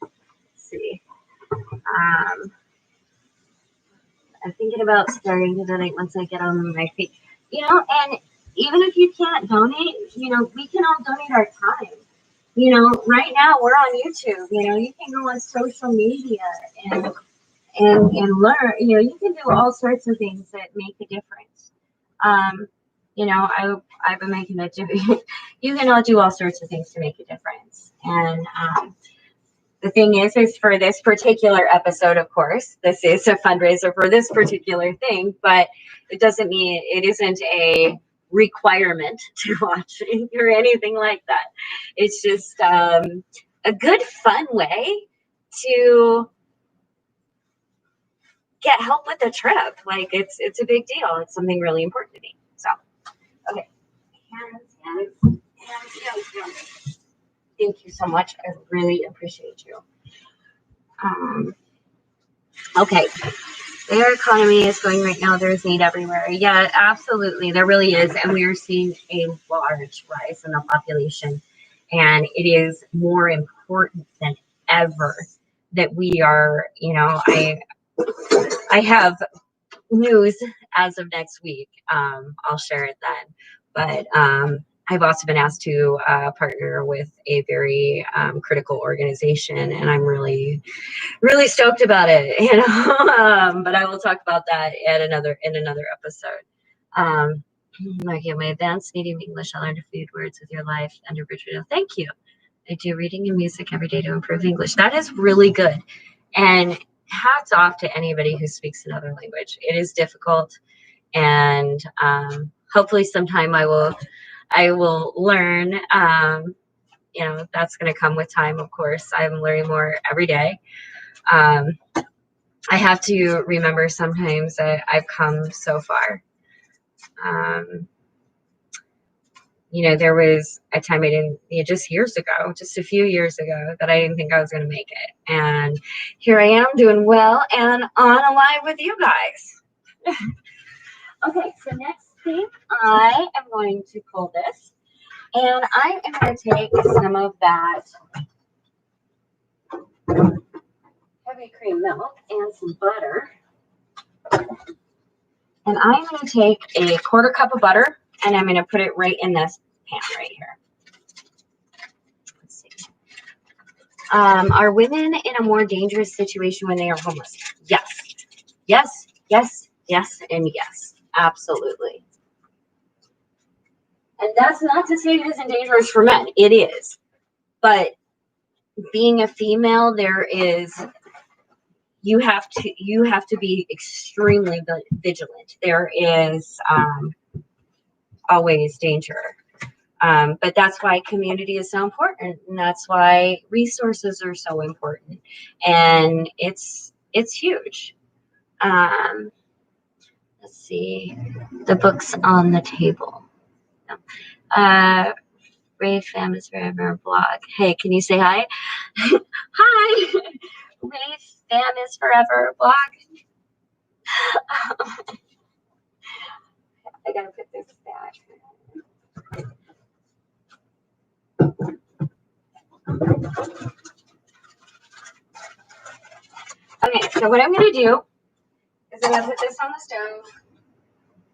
Let's see. I'm thinking about starting to donate once I get on my feet. You know, and even if you can't donate, you know, we can all donate our time. You know, right now we're on YouTube. You know, you can go on social media and learn. You know, you can do all sorts of things that make a difference. You know, I've been making a difference. You can all do all sorts of things to make a difference. And the thing is for this particular episode, of course, this is a fundraiser for this particular thing, but it doesn't mean it isn't a requirement to watch or anything like that. It's just a good, fun way to get help with the trip. Like, it's a big deal. It's something really important to me. So, okay. Hands. Thank you so much. I really appreciate you. Okay. Their economy is going right now. There's need everywhere. Yeah, absolutely. There really is. And we are seeing a large rise in the population. And it is more important than ever that we are, you know, I have news as of next week. I'll share it then. But I've also been asked to partner with a very critical organization, and I'm really stoked about it. You know, but I will talk about that in another episode. Like in my advanced medium English, I learned a few words with your life under Bridget. Thank you. I do reading and music every day to improve English. That is really good. And hats off to anybody who speaks another language. It is difficult, and hopefully sometime I will learn. You know, that's going to come with time, of course. I'm learning more every day. I have to remember sometimes that I've come so far. You know, there was a time I didn't, you know, just a few years ago, that I didn't think I was going to make it. And here I am doing well and on alive with you guys. Okay, so next thing, I am going to pull this, and I am going to take some of that heavy cream milk and some butter. And I'm going to take a 1/4 cup of butter, and I'm going to put it right in this pan right here. Let's see. Are women in a more dangerous situation when they are homeless? Yes. Yes, yes, yes, and yes. Absolutely. And that's not to say it isn't dangerous for men. It is. But being a female, you have to be extremely vigilant. There is always danger. But that's why community is so important, and that's why resources are so important, and it's huge. Let's see, the books on the table. Ray Fam is forever blog. Hey, can you say hi? Hi, Ray Fam is forever blog. I gotta put this back. Okay, so what I'm gonna do is I'm gonna put this on the stove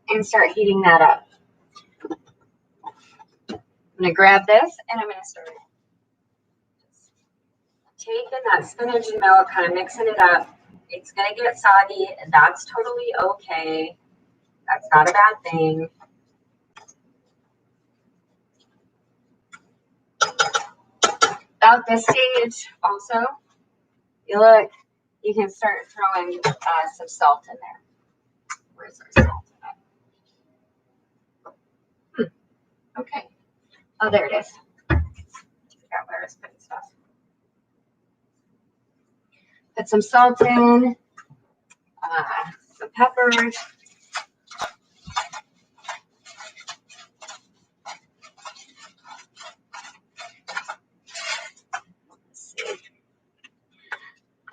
and start heating that up. I'm gonna grab this and I'm gonna start taking that spinach and milk, kind of mixing it up. It's gonna get soggy, and that's totally okay. That's not a bad thing. About this stage, also, you can start throwing some salt in there. Where's our salt in it? Okay. Oh, there it is. Forgot where I was putting stuff. Put some salt in, some peppers.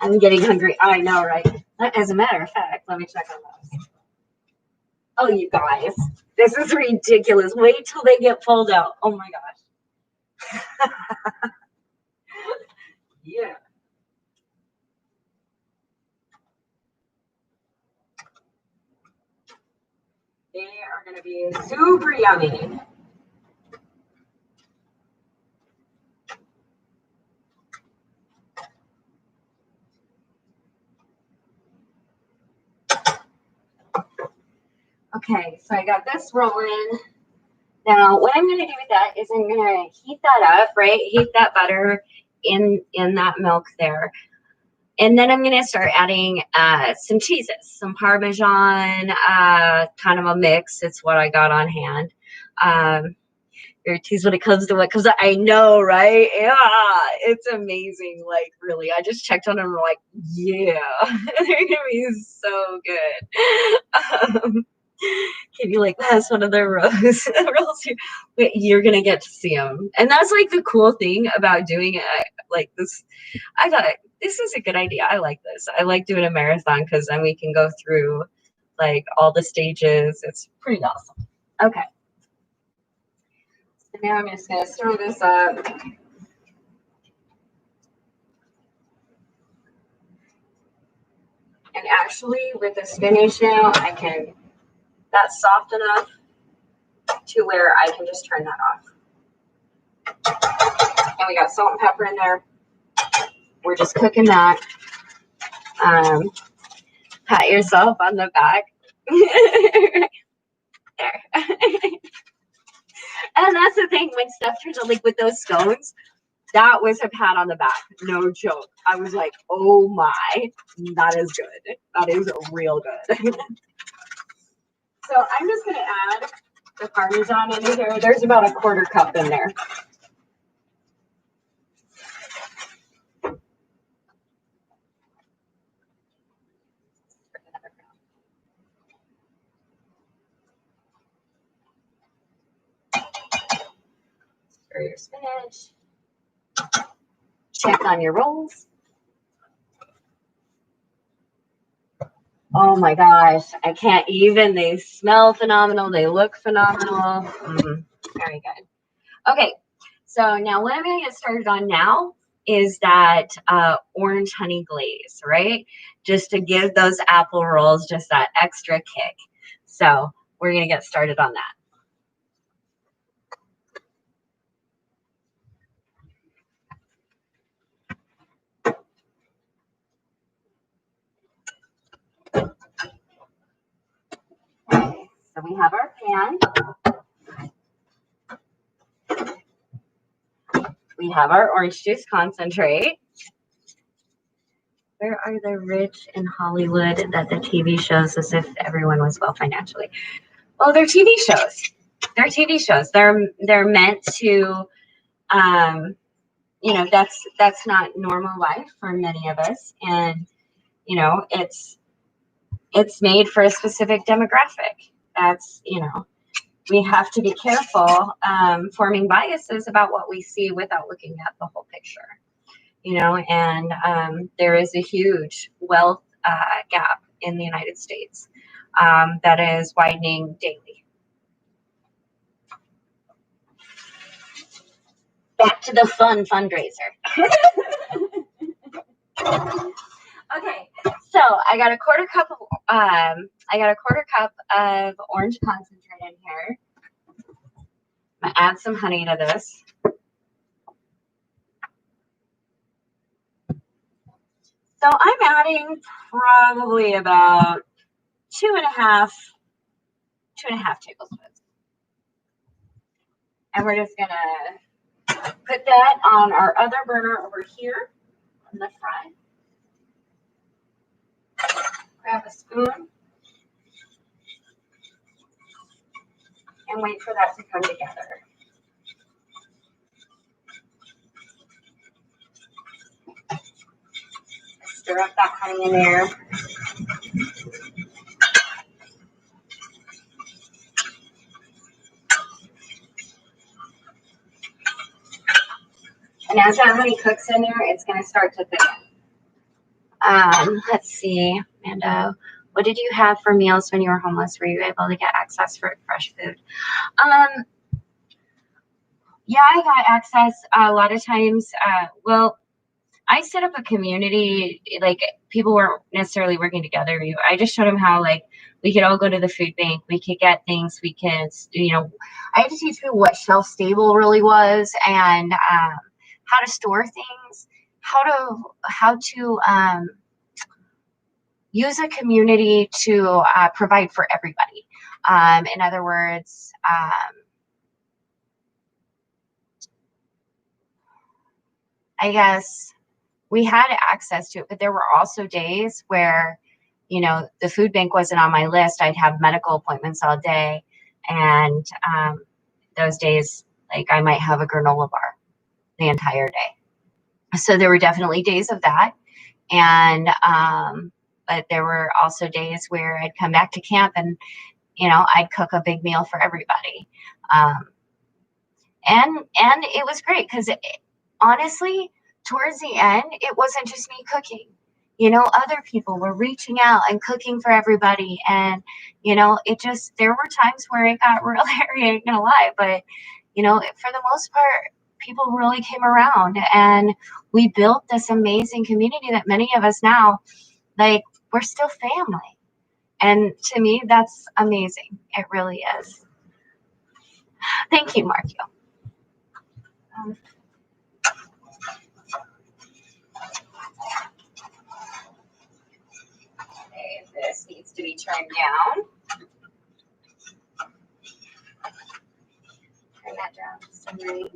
I'm getting hungry. I know, right? As a matter of fact, let me check on those. Oh, you guys, this is ridiculous. Wait till they get pulled out. Oh my gosh. Yeah. They are going to be super yummy. Okay, so I got this rolling. Now, what I'm going to do with that is I'm going to heat that up, right? Heat that butter in that milk there. And then I'm going to start adding some cheeses, some Parmesan, kind of a mix. It's what I got on hand. Your tease when it comes to what comes out. I know, right? Yeah, it's amazing. Like, really, I just checked on them and we're like, yeah, they're going to be so good. Can you like pass one of their rolls? You're gonna get to see them, and that's like the cool thing about doing it like this. I thought this is a good idea. I like this. I like doing a marathon because then we can go through like all the stages. It's pretty awesome. Okay, so now I'm just gonna stir this up. And actually, with the spinach now, that's soft enough to where I can just turn that off. And we got salt and pepper in there. We're just cooking that. Pat yourself on the back. There. And that's the thing, when stuff turns out, like with those scones, that was a pat on the back. No joke. I was like, oh my, that is good. That is real good. So I'm just going to add the Parmesan in here. There's about a 1/4 cup in there. Stir your spinach. Check on your rolls. Oh my gosh, I can't even. They smell phenomenal. They look phenomenal. Very good. Okay, so now what I'm going to get started on now is that orange honey glaze, right? Just to give those apple rolls just that extra kick. So we're going to get started on that. So we have our pan. We have our orange juice concentrate. Where are the rich in Hollywood that the TV shows as if everyone was well financially? Well, they're TV shows. They're TV shows. They're meant to, you know, that's not normal life for many of us, and you know, it's made for a specific demographic. That's, you know, we have to be careful forming biases about what we see without looking at the whole picture. You know, and there is a huge wealth gap in the United States that is widening daily. Back to the fundraiser. Okay, so I got a quarter cup of orange concentrate in here. I'm gonna add some honey to this. So I'm adding probably about two and a half tablespoons. And we're just gonna put that on our other burner over here on the front. Grab a spoon and wait for that to come together. Stir up that honey in there. And as that honey cooks in there, it's going to start to thicken. Let's see, Manda, what did you have for meals when you were homeless? Were you able to get access for fresh food? Yeah, I got access a lot of times. Well, I set up a community, like people weren't necessarily working together. I just showed them how, like, we could all go to the food bank. We could get things. We could, you know, I had to teach people what shelf stable really was, and how to store things, how to use a community to provide for everybody. In other words, I guess we had access to it, but there were also days where, you know, the food bank wasn't on my list. I'd have medical appointments all day, and those days, like, I might have a granola bar the entire day. So there were definitely days of that, and but there were also days where I'd come back to camp and, you know, I'd cook a big meal for everybody, and it was great because honestly, towards the end, it wasn't just me cooking. You know, other people were reaching out and cooking for everybody. And, you know, there were times where it got real hairy, I ain't gonna lie. But, you know, for the most part, people really came around. And we built this amazing community that many of us now, like, we're still family. And to me, that's amazing. It really is. Thank you, Marco. This needs to be turned down. Turn that down just a minute.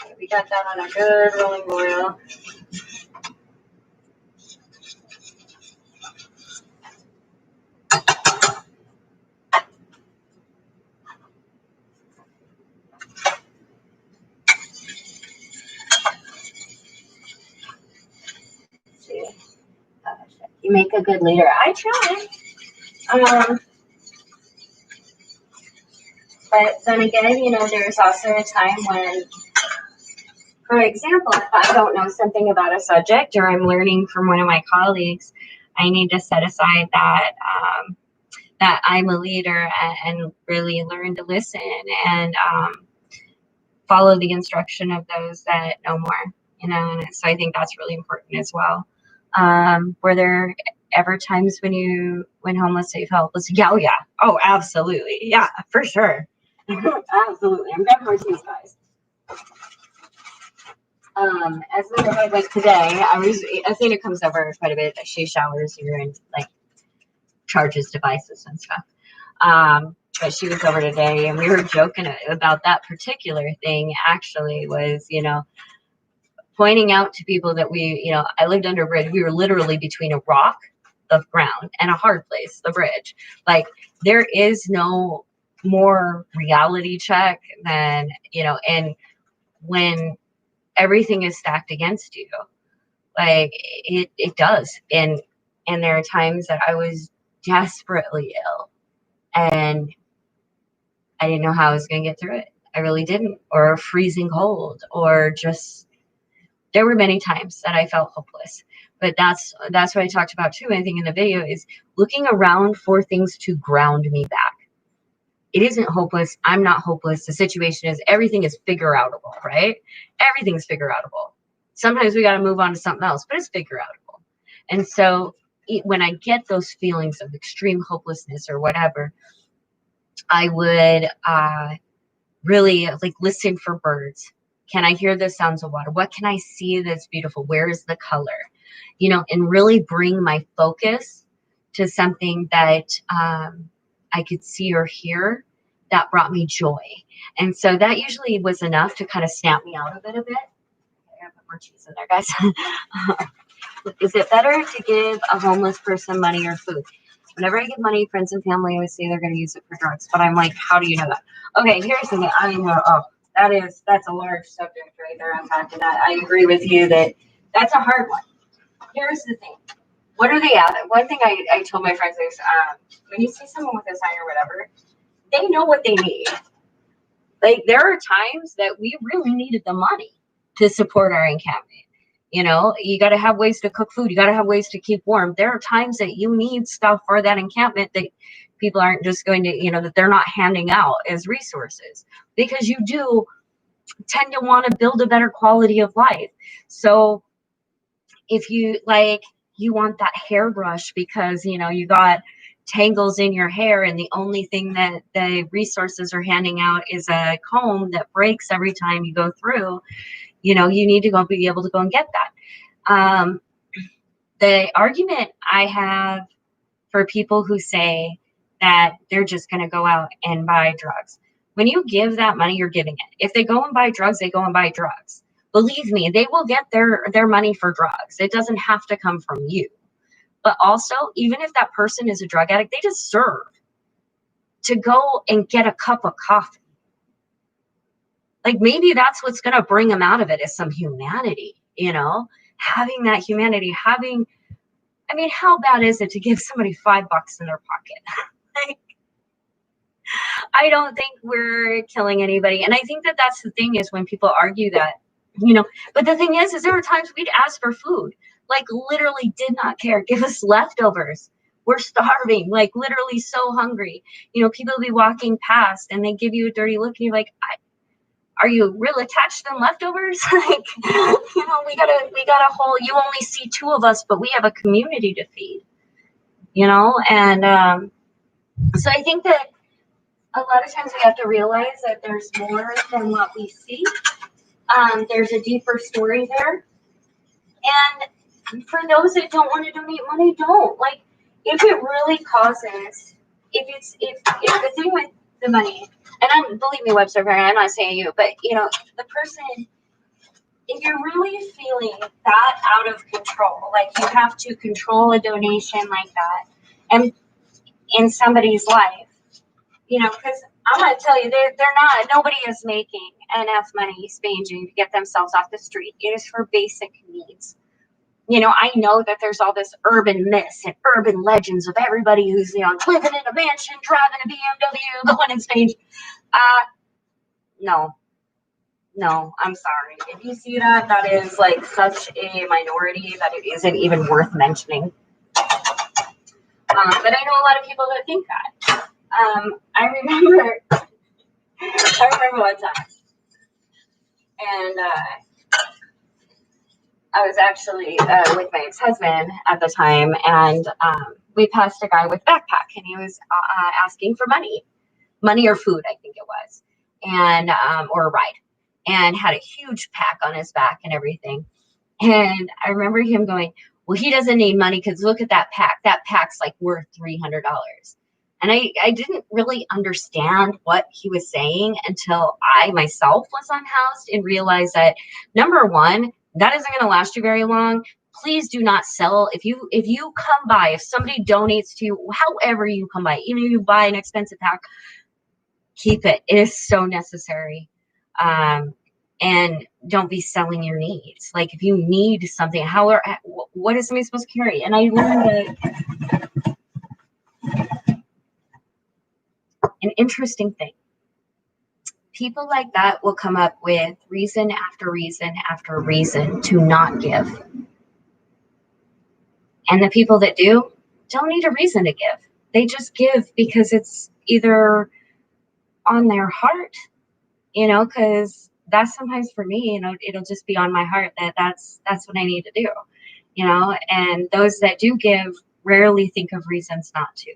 Okay, we got that on a good rolling boil. You make a good leader. I try. But then again, you know, there's also a time when, for example, if I don't know something about a subject or I'm learning from one of my colleagues, I need to set aside that that I'm a leader and really learn to listen and follow the instruction of those that know more. You know, and so I think that's really important as well. Were there ever times when homeless you felt helpless? Yeah, oh yeah, oh absolutely, yeah, for sure. Absolutely, I'm grabbing more cheese, guys. As a matter of fact, like today, Athena comes over quite a bit. She showers here and like charges devices and stuff. But she was over today, and we were joking about that particular thing. Actually, was pointing out to people that I lived under a bridge. We were literally between a rock of ground and a hard place, the bridge. Like there is no more reality check than and when everything is stacked against you, like it does. And there are times that I was desperately ill and I didn't know how I was going to get through it. I really didn't. Or freezing cold, or just there were many times that I felt hopeless. But that's what I talked about too, I think, in the video, is looking around for things to ground me back. It isn't hopeless. I'm not hopeless. The situation is, everything is figure outable, right? Everything's figure outable. Sometimes we got to move on to something else, but it's figure outable. And so when I get those feelings of extreme hopelessness or whatever, I would really like listen for birds. Can I hear the sounds of water? What can I see that's beautiful? Where is the color? And really bring my focus to something that I could see or hear that brought me joy. And so that usually was enough to kind of snap me out of it a bit. I gotta put more cheese in there, guys. Is it better to give a homeless person money or food? Whenever I give money, friends and family always say they're going to use it for drugs. But I'm like, how do you know that? Okay, here's the thing. I know. Oh, that's a large subject right there. I'm talking that. I agree with you that that's a hard one. Here's the thing. What are they at? One thing I told my friends is, when you see someone with a sign or whatever, they know what they need. Like there are times that we really needed the money to support our encampment. You got to have ways to cook food. You got to have ways to keep warm. There are times that you need stuff for that encampment that people aren't just going to, that they're not handing out as resources, because you do tend to want to build a better quality of life. So if you want that hairbrush because, you got tangles in your hair and the only thing that the resources are handing out is a comb that breaks every time you go through, you need to be able to go and get that. The argument I have for people who say that they're just going to go out and buy drugs. When you give that money, you're giving it. If they go and buy drugs, they go and buy drugs. Believe me, they will get their money for drugs. It doesn't have to come from you. But also, even if that person is a drug addict, they deserve to go and get a cup of coffee. Like maybe that's what's going to bring them out of it, is some humanity, having that humanity, how bad is it to give somebody $5 in their pocket? I don't think we're killing anybody. And I think that that's the thing, is when people argue that, but the thing is there were times we'd ask for food, like literally did not care. Give us leftovers. We're starving, like literally so hungry. People will be walking past and they give you a dirty look and you're like, are you real attached to them leftovers? Like, we got a whole, you only see two of us, but we have a community to feed, and so I think that a lot of times we have to realize that there's more than what we see. There's a deeper story there. And for those that don't want to donate money, don't. Like, if it really causes, if the thing with the money, and believe me, Webster, I'm not saying you, but the person, if you're really feeling that out of control, like you have to control a donation like that, and in somebody's life, because I'm going to tell you, nobody is making enough money spanging to get themselves off the street. It is for basic needs. I know that there's all this urban myths and urban legends of everybody who's, living in a mansion, driving a BMW, going in Spain. No, I'm sorry. If you see that, that is like such a minority that it isn't even worth mentioning. But I know a lot of people that think that. I remember one time, and I was actually with my ex-husband at the time, and we passed a guy with a backpack, and he was asking for money or food, I think it was, and or a ride. and had a huge pack on his back and everything. And I remember him going, well, he doesn't need money because look at that pack. That pack's like worth $300. And I didn't really understand what he was saying until I myself was unhoused and realized that, number one, that isn't going to last you very long. Please do not sell. If you come by, if somebody donates to you, however you come by, even if you buy an expensive pack, keep it. It is so necessary. And don't be selling your needs. Like if you need something, what is somebody supposed to carry? And I learned that an interesting thing. People like that will come up with reason after reason after reason to not give. And the people that do don't need a reason to give. They just give because it's either on their heart, because that's sometimes for me, it'll just be on my heart that's what I need to do, and those that do give rarely think of reasons not to.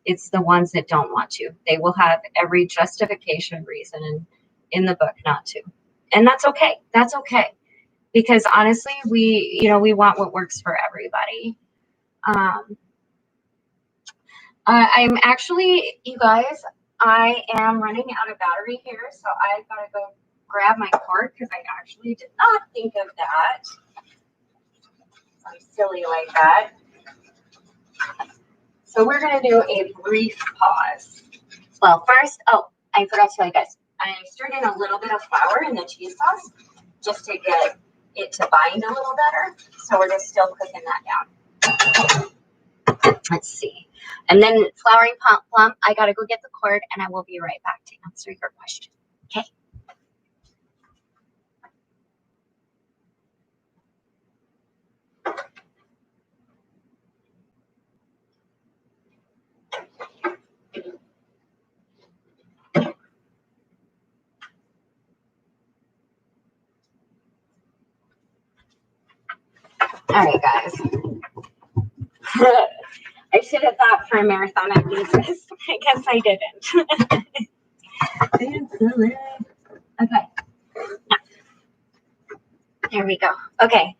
It's the ones that don't want to. They will have every justification reason in the book not to. And that's okay. That's okay. Because honestly, we want what works for everybody. I'm actually, you guys, I am running out of battery here, so I've got to go grab my cord because I actually did not think of that. I'm silly like that. So we're going to do a brief pause. Well, first, I forgot to tell you guys, I stirred in a little bit of flour in the cheese sauce just to get it to bind a little better. So we're just still cooking that down. Let's see. And then flouring plum, I got to go get the cord and I will be right back to answer your question. Okay. All right, guys. I should have thought for a marathon I'd use this. I guess I didn't. Okay. Now, there we go. Okay.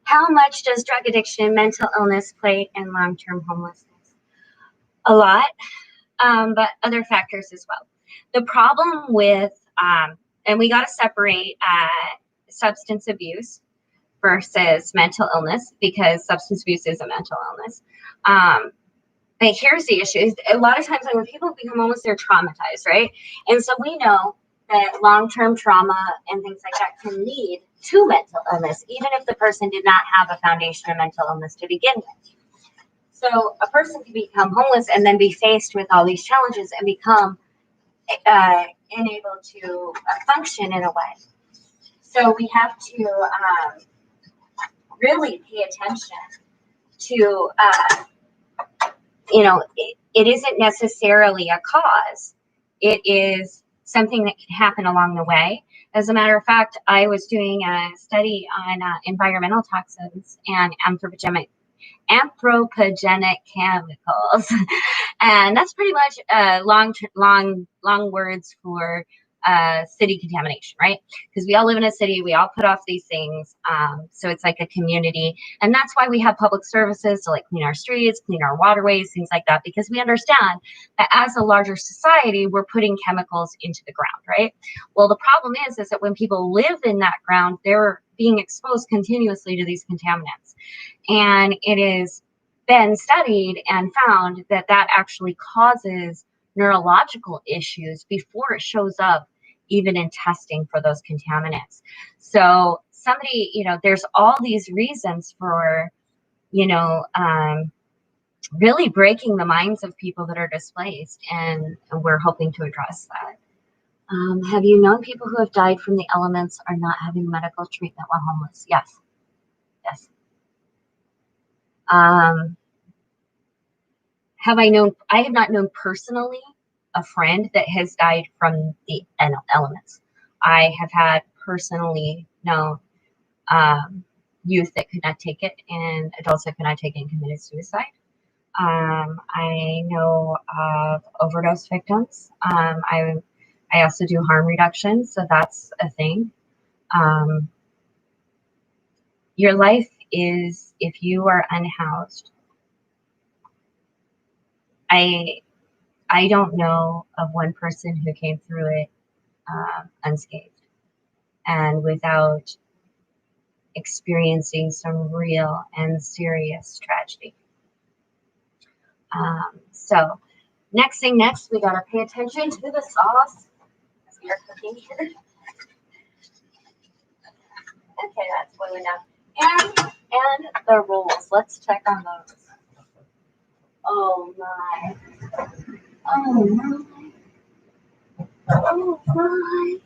How much does drug addiction, mental illness play in long-term homelessness? A lot, but other factors as well. The problem with, and we got to separate substance abuse versus mental illness, because substance abuse is a mental illness. But here's the issue. A lot of times when people become homeless, they're traumatized, right? And so we know that long-term trauma and things like that can lead to mental illness, even if the person did not have a foundation of mental illness to begin with. So a person can become homeless and then be faced with all these challenges and become unable to function in a way. So we have to really pay attention to, it isn't necessarily a cause. It is something that can happen along the way. As a matter of fact, I was doing a study on environmental toxins and anthropogenic chemicals, and that's pretty much long words for city contamination, right? Because we all live in a city, we all put off these things, so it's like a community, and that's why we have public services to clean our streets, clean our waterways, things like that, because we understand that as a larger society, we're putting chemicals into the ground, right? Well, the problem is that when people live in that ground, they're being exposed continuously to these contaminants, and it is been studied and found that actually causes neurological issues before it shows up even in testing for those contaminants. So somebody, there's all these reasons for, really breaking the minds of people that are displaced, and we're hoping to address that. Have you known people who have died from the elements are not having medical treatment while homeless? Yes. Yes. I have not known personally a friend that has died from the elements. I have had personally known youth that could not take it and adults that could not take it and committed suicide. I know of overdose victims. I also do harm reduction, so that's a thing. Your life is, if you are unhoused, I don't know of one person who came through it unscathed and without experiencing some real and serious tragedy. So next, we gotta pay attention to the sauce as we are cooking here. Okay, that's boiling down. And the rolls. Let's check on those. Oh my. Oh my. Oh my.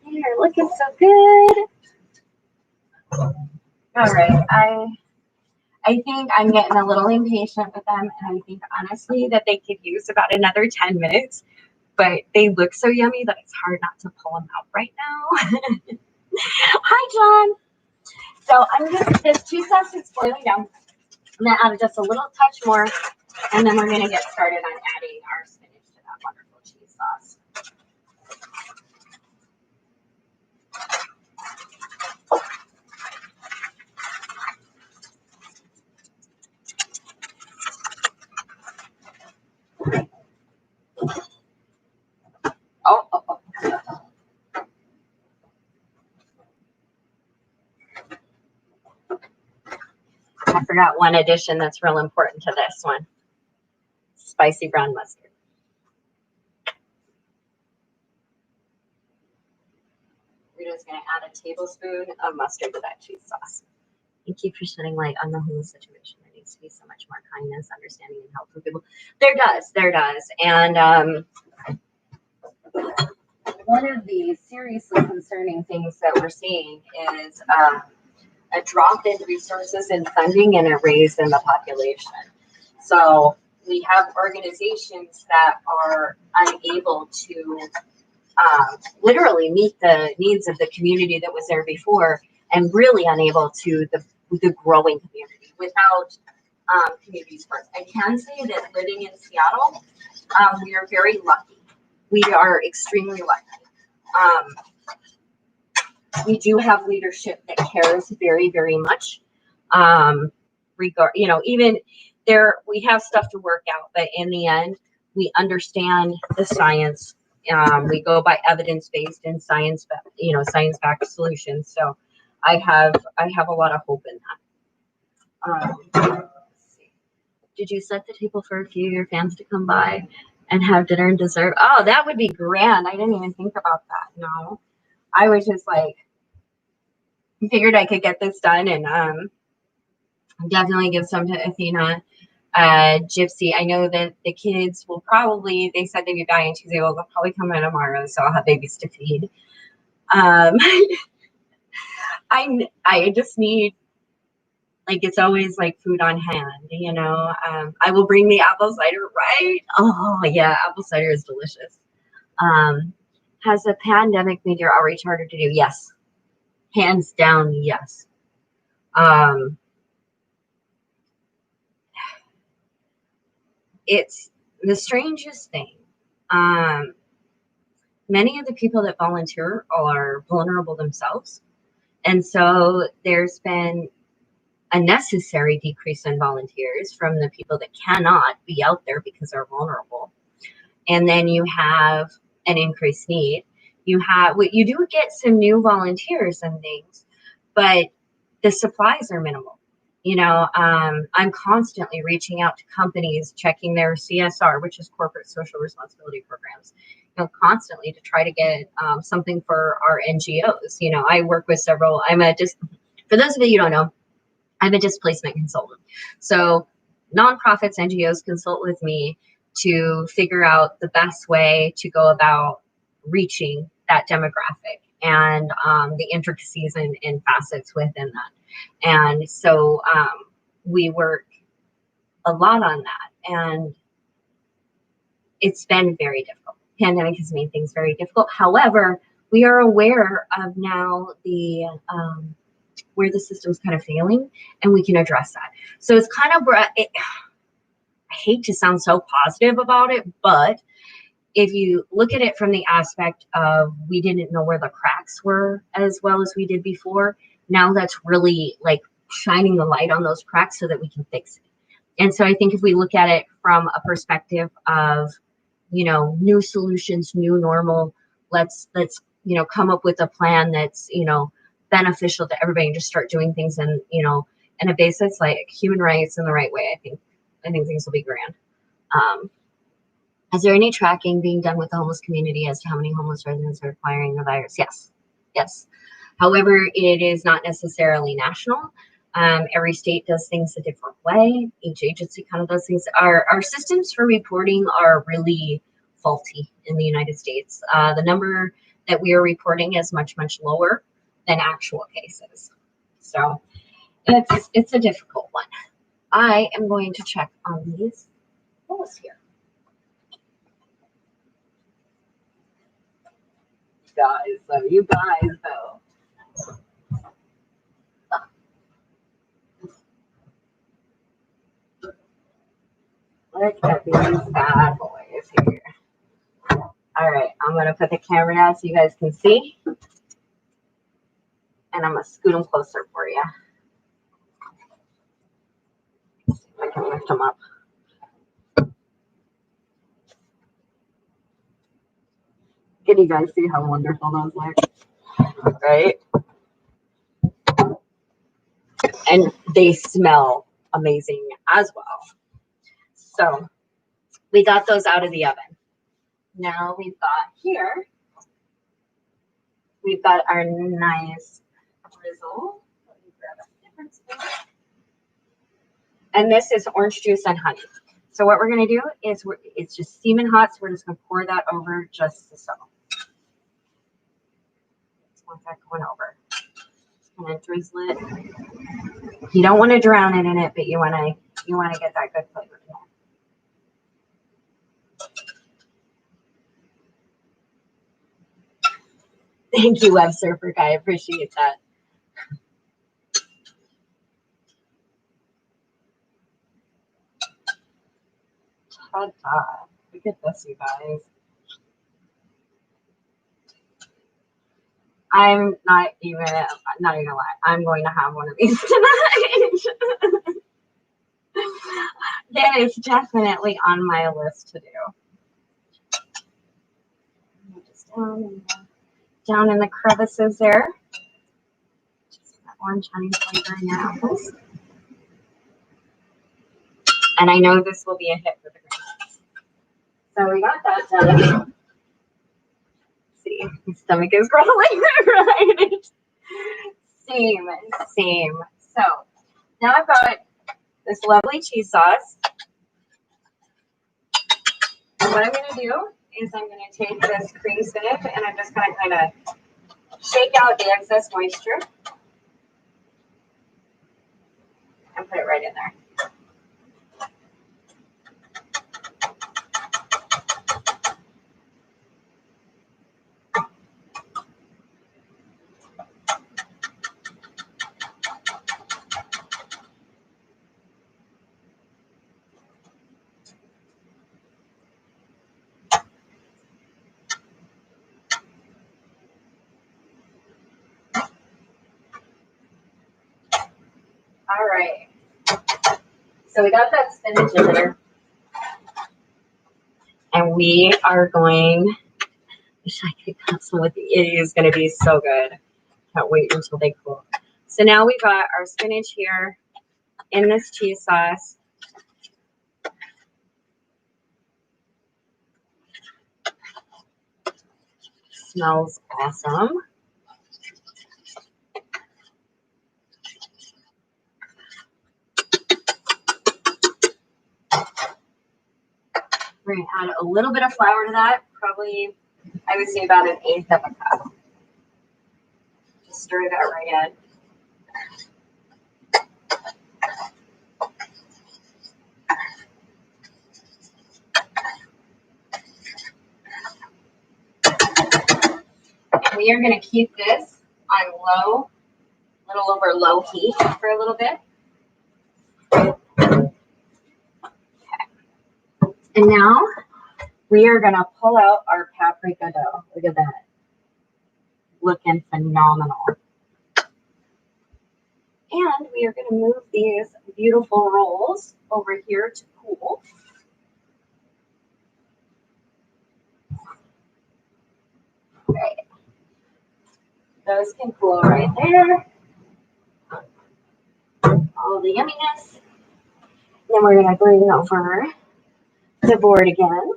They're looking so good. All right. I think I'm getting a little impatient with them, and I think honestly that they could use about another 10 minutes, but they look so yummy that it's hard not to pull them out right now. Hi, John. So I'm just, this cheese sauce is boiling down. I'm gonna add just a little touch more, and then we're gonna get started on adding our spinach to that wonderful cheese sauce. Oh. I forgot one addition that's real important to this one. Spicy brown mustard. We're just going to add a tablespoon of mustard to that cheese sauce. Thank you for shedding light on the whole situation. There needs to be so much more kindness, understanding, and help for people. There does. And one of the seriously concerning things that we're seeing is a drop in resources and funding and a raise in the population. So we have organizations that are unable to literally meet the needs of the community that was there before, and really unable to the growing community without communities first. I can say that living in Seattle, we are very lucky. We are extremely lucky. We do have leadership that cares very, very much. Even there, we have stuff to work out, but in the end, we understand the science. We go by evidence-based and science-backed solutions. So I have a lot of hope in that. Let's see. Did you set the table for a few of your fans to come by and have dinner and dessert? Oh, that would be grand. I didn't even think about that. No, I was just like, figured I could get this done, and definitely give some to Athena. Gypsy, I know that the kids will probably, they said they'd be dying Tuesday, well, they'll probably come in tomorrow, so I'll have babies to feed. I just need, like, it's always like food on hand, I will bring the apple cider, right? Oh yeah, apple cider is delicious. Has the pandemic made your outreach harder to do? Yes, hands down, yes. It's the strangest thing. Many of the people that volunteer are vulnerable themselves. And so there's been a necessary decrease in volunteers from the people that cannot be out there because they're vulnerable. And then you have an increased need. You do get some new volunteers and things, but the supplies are minimal. I'm constantly reaching out to companies, checking their CSR, which is corporate social responsibility programs, constantly to try to get something for our NGOs. I work with several. For those of you who don't know, I'm a displacement consultant. So nonprofits, NGOs consult with me to figure out the best way to go about reaching that demographic and the intricacies and facets within that. And so we work a lot on that, and it's been very difficult. Pandemic has made things very difficult. However, we are aware of now the where the system's kind of failing, and we can address that. So it's kind of, I hate to sound so positive about it, but if you look at it from the aspect of we didn't know where the cracks were as well as we did before, now that's really like shining the light on those cracks so that we can fix it. And so I think if we look at it from a perspective of, you know, new solutions, new normal, let's come up with a plan that's, beneficial to everybody and just start doing things in, in a basis like human rights in the right way. I think things will be grand. Is there any tracking being done with the homeless community as to how many homeless residents are acquiring the virus? Yes. However, it is not necessarily national. Every state does things a different way. Each agency kind of does things. Our systems for reporting are really faulty in the United States. The number that we are reporting is much, much lower than actual cases. So it's a difficult one. I am going to check on these holes here. You guys though. Look at these bad boys here. All right, I'm gonna put the camera down so you guys can see. And I'm gonna scoot them closer for you. See if I can lift them up. Can you guys see how wonderful those look? Right? And they smell amazing as well. So we got those out of the oven. Now we've got our nice drizzle. Let me grab a different spoon. And this is orange juice and honey. So what we're going to do is it's just steaming hot, so we're just going to pour that over just so. Just want that going over. Just going to drizzle it. You don't want to drown it in it, but you want to get that good flavor in there. Thank you, Web Surfer Guy. I appreciate that. Ta-da. Look at this, you guys. I'm not even gonna lie. I'm going to have one of these tonight. That is definitely on my list to do. Just down in the crevices there. Just that orange honey flavor in your apples. And I know this will be a hit for the grandkids. So we got that done. See, my stomach is growling, right? Same. So now I've got this lovely cheese sauce. And what I'm going to do is I'm going to take this cream spinach and I'm just going to kind of shake out the excess moisture and put it right in there. All right. So we got that spinach in there. And we are going, I wish I could cut some with it. It is going to be so good. Can't wait until they cool. So now we've got our spinach here in this cheese sauce. Smells awesome. We're going to add a little bit of flour to that, probably, I would say about 1/8 of a cup. Just stir that right in. And we are going to keep this on low, a little over low heat for a little bit. Okay. And now we are going to pull out our paprika dough. Look at that. Looking phenomenal. And we are going to move these beautiful rolls over here to cool. Right. Those can cool right there. All the yumminess. Then we're going to bring over the board again.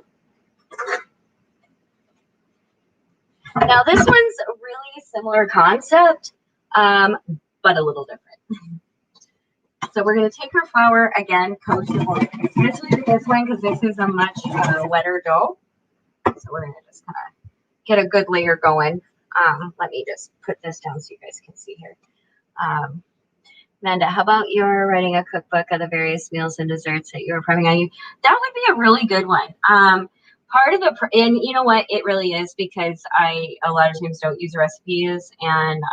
Now this one's a really similar concept, but a little different. So we're going to take our flour again, coat the board. Especially with this one because this is a much wetter dough. So we're going to just kind of get a good layer going. Let me just put this down so you guys can see here. Manda, how about you're writing a cookbook of the various meals and desserts that you're prepping on you? That would be a really good one. Part of the, and you know what, it really is because I a lot of times don't use recipes, and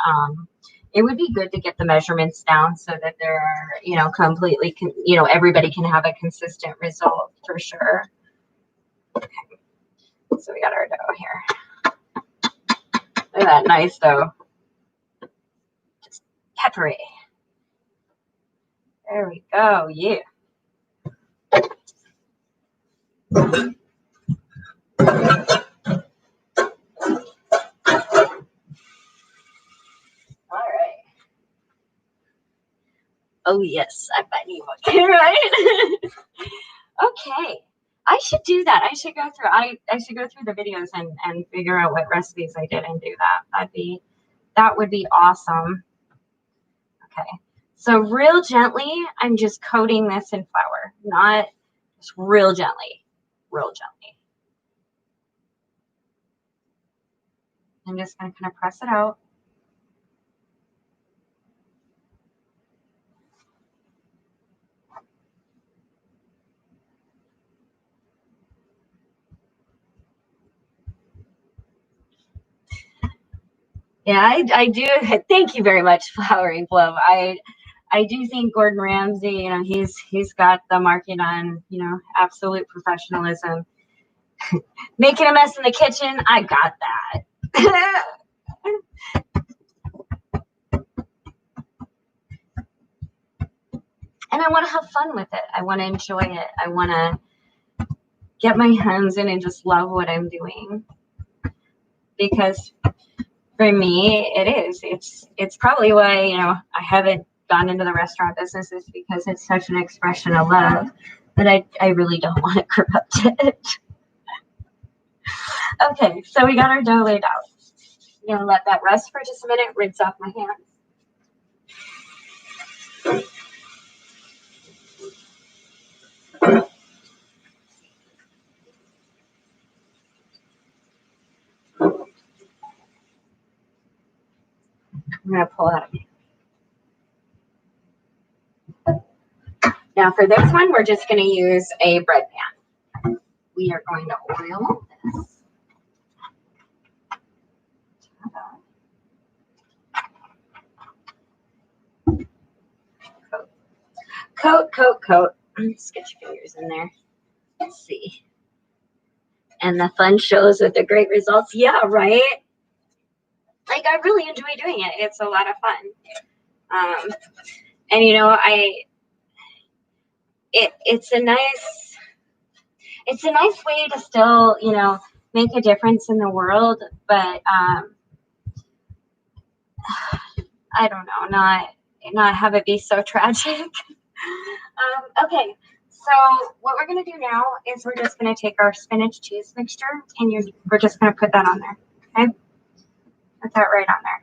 it would be good to get the measurements down so that they're, you know, completely, you know, everybody can have a consistent result for sure. Okay. So we got our dough here. Look at that nice dough. Just peppery. There we go. Yeah. All right. Oh yes, I bet you would. Right? Okay. I should do that. I should go through. I should go through the videos and figure out what recipes I did and do that. That would be awesome. Okay. So real gently, I'm just coating this in flour, not just real gently, real gently. I'm just going to kind of press it out. Yeah, I do. Thank you very much, Flowering Plum. I do think Gordon Ramsay, you know, he's got the market on, you know, absolute professionalism. Making a mess in the kitchen, I got that. And I want to have fun with it. I want to enjoy it. I want to get my hands in and just love what I'm doing. Because for me, it is. It's probably why, you know, I haven't gone into the restaurant business, is because it's such an expression of love that I really don't want to corrupt it. Okay, so we got our dough laid out. I'm gonna let that rest for just a minute, rinse off my hands. I'm gonna pull out a pan. Now for this one, we're just gonna use a bread pan. We are going to oil this. Coat, coat, coat. Just get your fingers in there. Let's see. And the fun shows with the great results. Yeah, right? Like, I really enjoy doing it. It's a lot of fun. And, you know, it's a nice way to still, you know, make a difference in the world, but I don't know, not have it be so tragic. Okay, so what we're gonna do now is we're just gonna take our spinach cheese mixture and we're just gonna put that on there. Okay, put that right on there.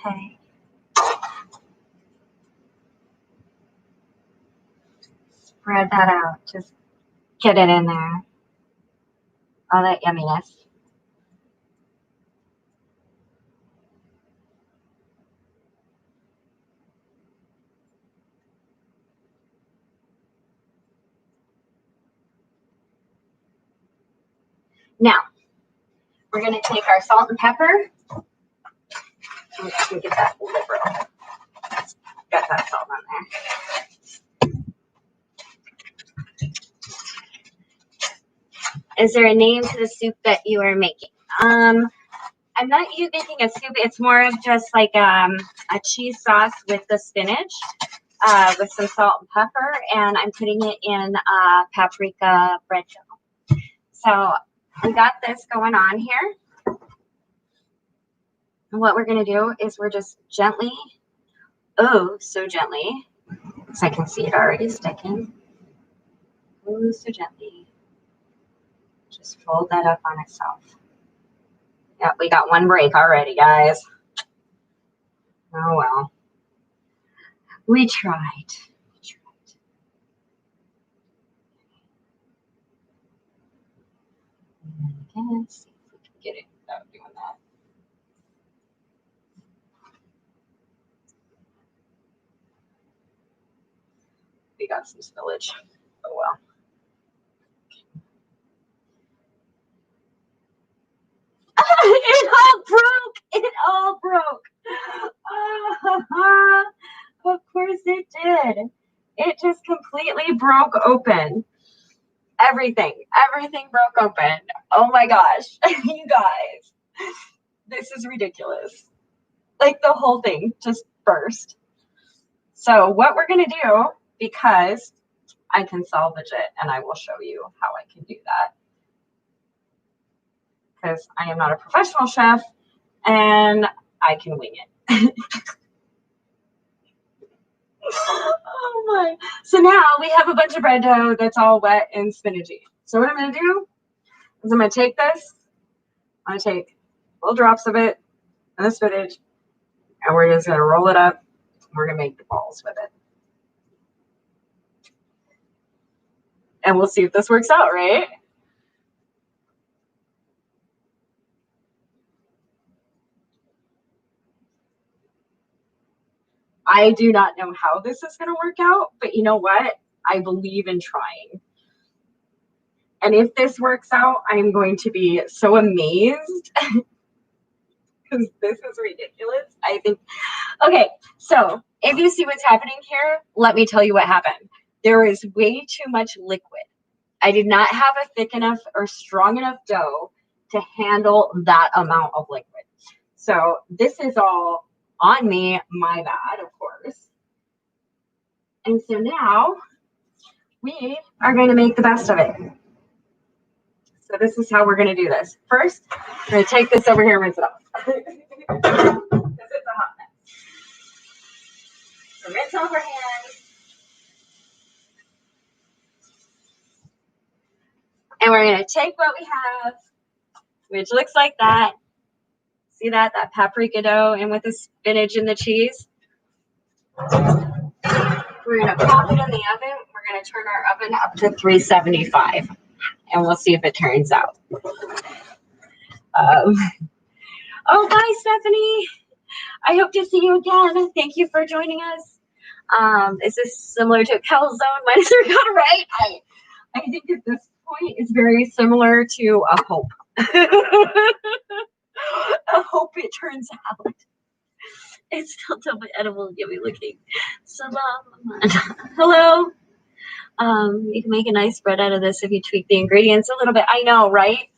Okay. Spread that out. Just get it in there. All that yumminess. Now, we're going to take our salt and pepper. I'm just going to get that liberal. Got that salt on there. Is there a name to the soup that you are making? I'm not making a soup. It's more of just like a cheese sauce with the spinach, with some salt and pepper, and I'm putting it in paprika bread dough. So we got this going on here. And what we're going to do is we're just gently, oh, so gently, because I can see it already sticking. Oh, so gently. Just fold that up on itself. Yep, we got one break already, guys. Oh, well. We tried. And let's see if we can get it without doing that. We got some spillage. Oh, well. It all broke. It all broke. Of course it did. It just completely broke open. Everything broke open. Oh my gosh. You guys, this is ridiculous. Like the whole thing just burst. So what we're going to do, because I can salvage it, and I will show you how I can do that. Because I am not a professional chef, and I can wing it. Oh my. So now we have a bunch of bread dough that's all wet and spinachy. So what I'm going to do is I'm going to take this. I'm going to take little drops of it and the spinach, and we're just going to roll it up. We're going to make the balls with it. And we'll see if this works out, right? I do not know how this is going to work out, but you know what? I believe in trying. And if this works out, I'm going to be so amazed because this is ridiculous. I think, okay, so if you see what's happening here, let me tell you what happened. There is way too much liquid. I did not have a thick enough or strong enough dough to handle that amount of liquid. So this is all on me, my bad, of course. And so now we are going to make the best of it. So this is how we're going to do this. First, I'm going to take this over here and rinse it off. Because it's a hot mess. So rinse off our hands. And we're going to take what we have, which looks like that. See that? That paprika dough and with the spinach and the cheese. We're going to pop it in the oven. We're going to turn our oven up to 375. And we'll see if it turns out. Oh, bye, Stephanie. I hope to see you again. Thank you for joining us. Is this similar to a calzone? Mine is right. I think at this point it's very similar to a hope. I hope it turns out. It's still totally edible. Give me looking. Hello. You can make a nice bread out of this if you tweak the ingredients a little bit. I know, right?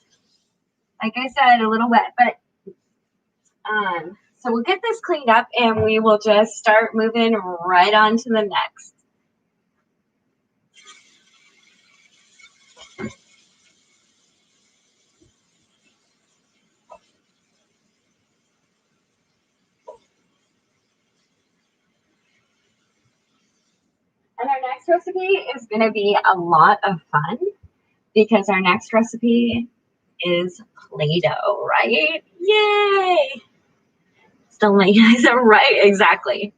Like I said, a little wet, but so we'll get this cleaned up and we will just start moving right on to the next. And our next recipe is going to be a lot of fun because our next recipe is Play-Doh, right? Yay! Still making it right? Exactly.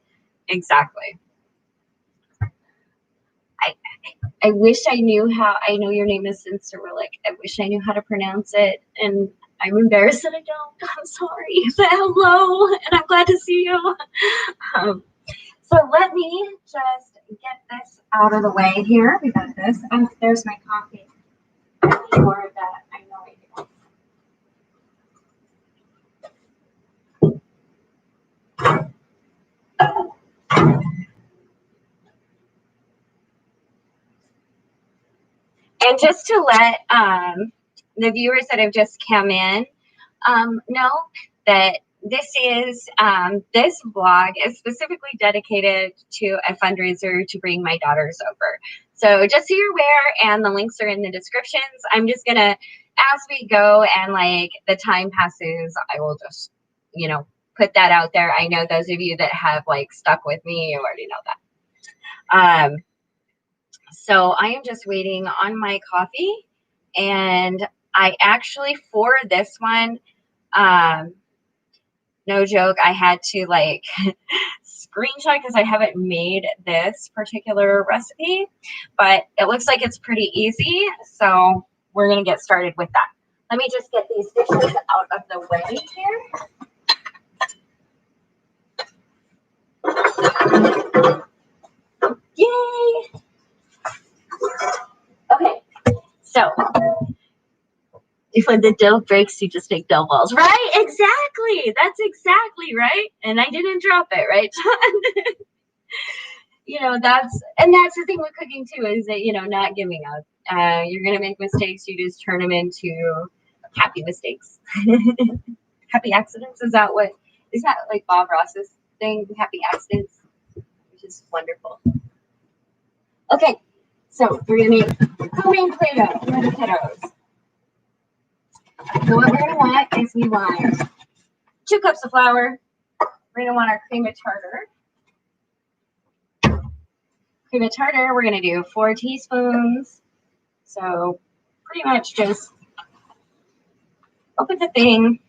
I wish I knew how. I know your name is Cyrillic. I wish I knew how to pronounce it, and I'm embarrassed that I don't. I'm sorry, but hello, and I'm glad to see you. So let me just get this out of the way here. We got this. Oh, there's my coffee. I need more of that. I know I do. And just to let the viewers that have just come in know that this vlog is specifically dedicated to a fundraiser to bring my daughters over. So just so you're aware, and the links are in the descriptions. I'm just gonna, as we go and like the time passes, I will just, you know, put that out there. I know those of you that have like stuck with me, you already know that. So I am just waiting on my coffee, and I actually, for this one, no joke, I had to like screenshot because I haven't made this particular recipe, but it looks like it's pretty easy. So we're going to get started with that. Let me just get these dishes out of the way here. Yay! Okay, so when the dough breaks, you just make dough balls, right? Exactly. That's exactly right. And I didn't drop it, right, John? You know, that's the thing with cooking too, is that, you know, not giving up. You're gonna make mistakes. You just turn them into happy mistakes. Happy accidents. Is that like Bob Ross's thing? Happy accidents, which is wonderful. Okay, so we're gonna make homemade Play-Doh for the kiddos. So what we're gonna want is we want 2 cups of flour. We're gonna want our cream of tartar. Cream of tartar, we're gonna do 4 teaspoons. So pretty much just open the thing.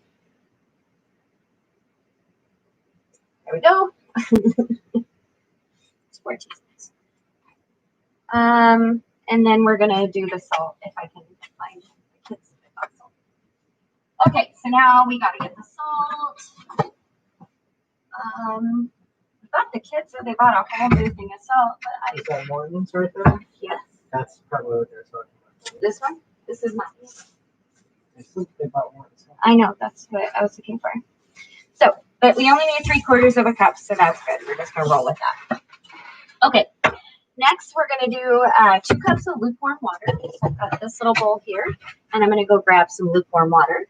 There we go. It's 4 teaspoons. And then we're gonna do the salt if I can find the kids that got salt. Okay, so now we gotta get the salt. I thought the kids said they bought a whole new thing of salt, but Is that Morton's right there? yes. That's probably what they're talking about. This one? This is mine. I think they bought Morton's. I know, that's what I was looking for. So, but we only need 3/4 of a cup, so that's good. We're just gonna roll with that. Okay, next we're gonna do 2 cups of lukewarm water. So I've got this little bowl here, and I'm gonna go grab some lukewarm water.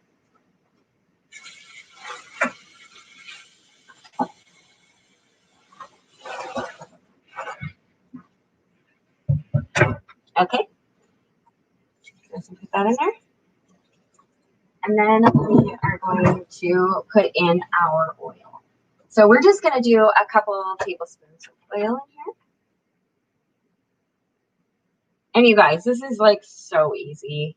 Okay, just put that in there. And then we are going to put in our oil. So we're just gonna do a couple tablespoons of oil in here. And you guys, this is like so easy.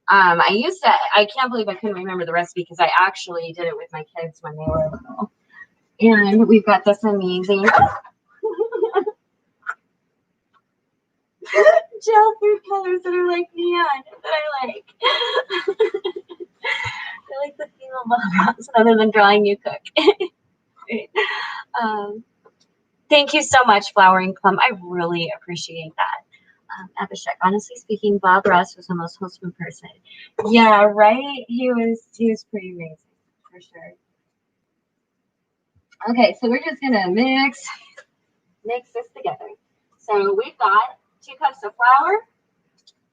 I can't believe I couldn't remember the recipe because I actually did it with my kids when they were little. And we've got this amazing gel food colors that are like neon that I like. I like the feel of Bob Ross other than drawing you cook. Thank you so much, Flowering Plum. I really appreciate that. Abhishek, honestly speaking, Bob Ross was the most wholesome person. Yeah, right? He was pretty amazing, for sure. Okay, so we're just gonna mix this together. So we've got 2 cups of flour,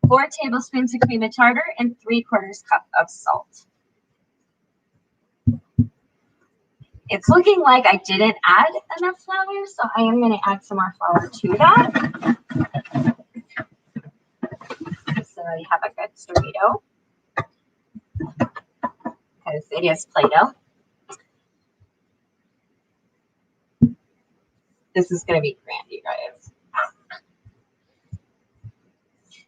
4 tablespoons of cream of tartar, and 3/4 cup of salt. It's looking like I didn't add enough flour, so I am going to add some more flour to that. So I have a good sturdy dough, because it is Play-Doh. This is going to be grand, you guys.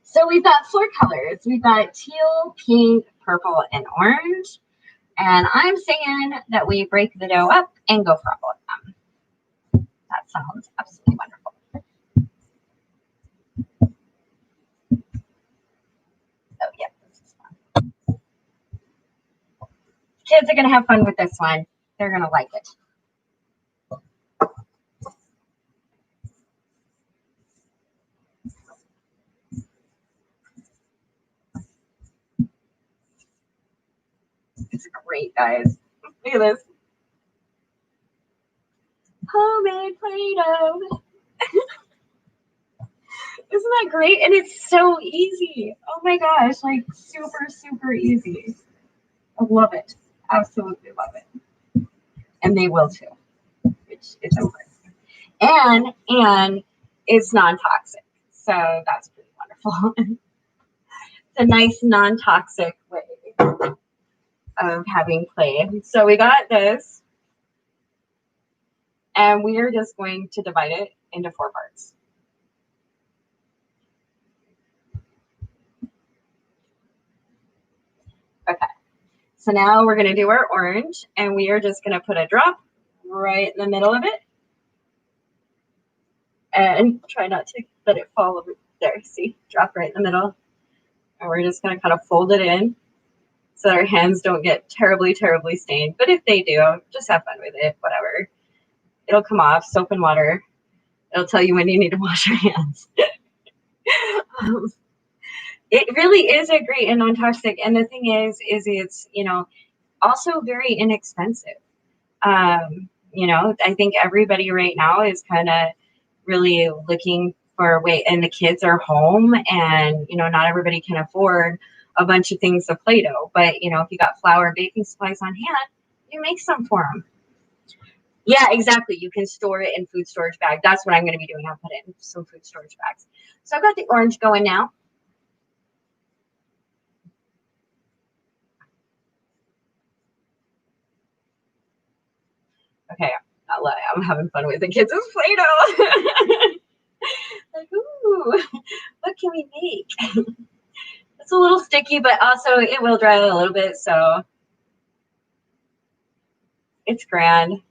So we've got 4 colors. We've got teal, pink, purple, and orange. And I'm saying that we break the dough up and go for all of them. That sounds absolutely wonderful. Oh, yeah, this is fun. Kids are going to have fun with this one. They're going to like it. It's great, guys. Look at this. Homemade Play-Doh. Isn't that great? And it's so easy. Oh my gosh, like super, super easy. I love it. Absolutely love it. And they will too, which is so great. And it's non-toxic. So that's pretty wonderful. It's a nice non-toxic way of having play. So we got this, and we are just going to divide it into 4 parts. Okay. So now we're going to do our orange, and we are just going to put a drop right in the middle of it. And try not to let it fall over there. See, drop right in the middle. And we're just going to kind of fold it in so that our hands don't get terribly, terribly stained. But if they do, just have fun with it, whatever. It'll come off, soap and water. It'll tell you when you need to wash your hands. It really is a great and non-toxic. And the thing is it's, you know, also very inexpensive. You know, I think everybody right now is kind of really looking for a way, and the kids are home, and, you know, not everybody can afford a bunch of things of Play-Doh, but, you know, if you got flour and baking supplies on hand, you make some for them. Yeah, exactly. You can store it in food storage bag. That's what I'm going to be doing. I'll put it in some food storage bags. So I've got the orange going now. Okay, I'm having fun with the kids' Play-Doh. Like, ooh, what can we make? It's a little sticky, but also it will dry a little bit, so it's grand.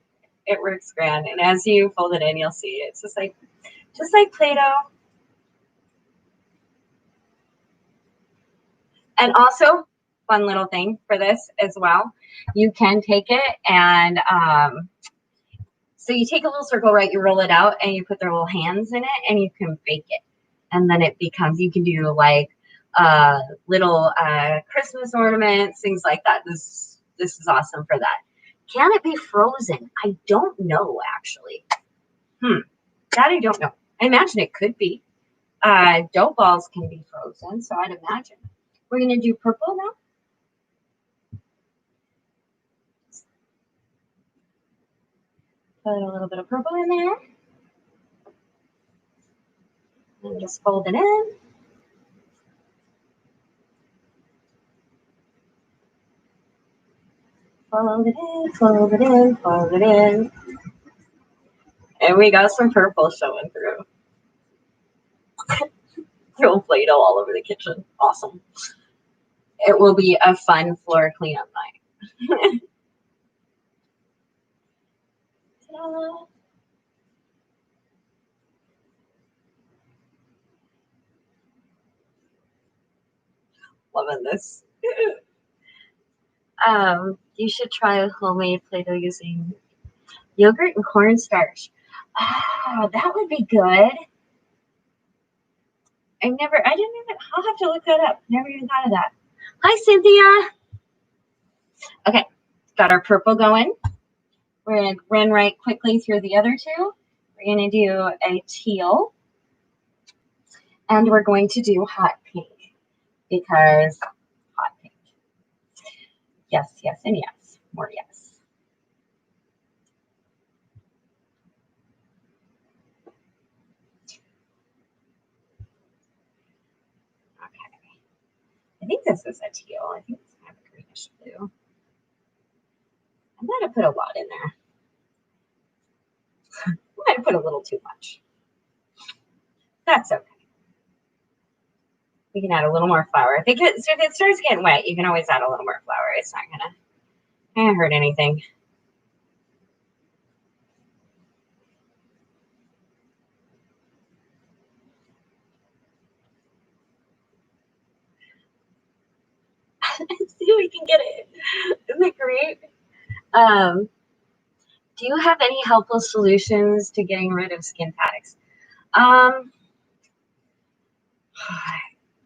It works grand. And as you fold it in, you'll see it's just like Play-Doh. And also, fun little thing for this as well, you can take it and so you take a little circle, right? You roll it out and you put their little hands in it, and you can bake it. And then it becomes, you can do like little Christmas ornaments, things like that. This is awesome for that. Can it be frozen? I don't know, actually. That I don't know. I imagine it could be. Dough balls can be frozen, so I'd imagine. We're going to do purple now. Put a little bit of purple in there. And just fold it in. Fold it in, fold it in, fold it in. And we got some purple showing through. Throw Play-Doh all over the kitchen. Awesome. It will be a fun floor cleanup night. Ta-da. Loving this. You should try a homemade Play-Doh using yogurt and cornstarch. Oh, that would be good. I'll have to look that up. Never even thought of that. Hi, Cynthia. Okay, got our purple going. We're going to run right quickly through the other two. We're going to do a teal. And we're going to do hot pink because hot pink. Yes, yes, and yes. More yes. Okay. I think this is a teal. I think it's kind of a greenish blue. I'm going to put a lot in there. I might have put a little too much. That's okay. You can add a little more flour. If it starts getting wet, you can always add a little more flour. It's not gonna hurt anything. See if we can get it. Isn't it great? Do you have any helpful solutions to getting rid of skin paddocks?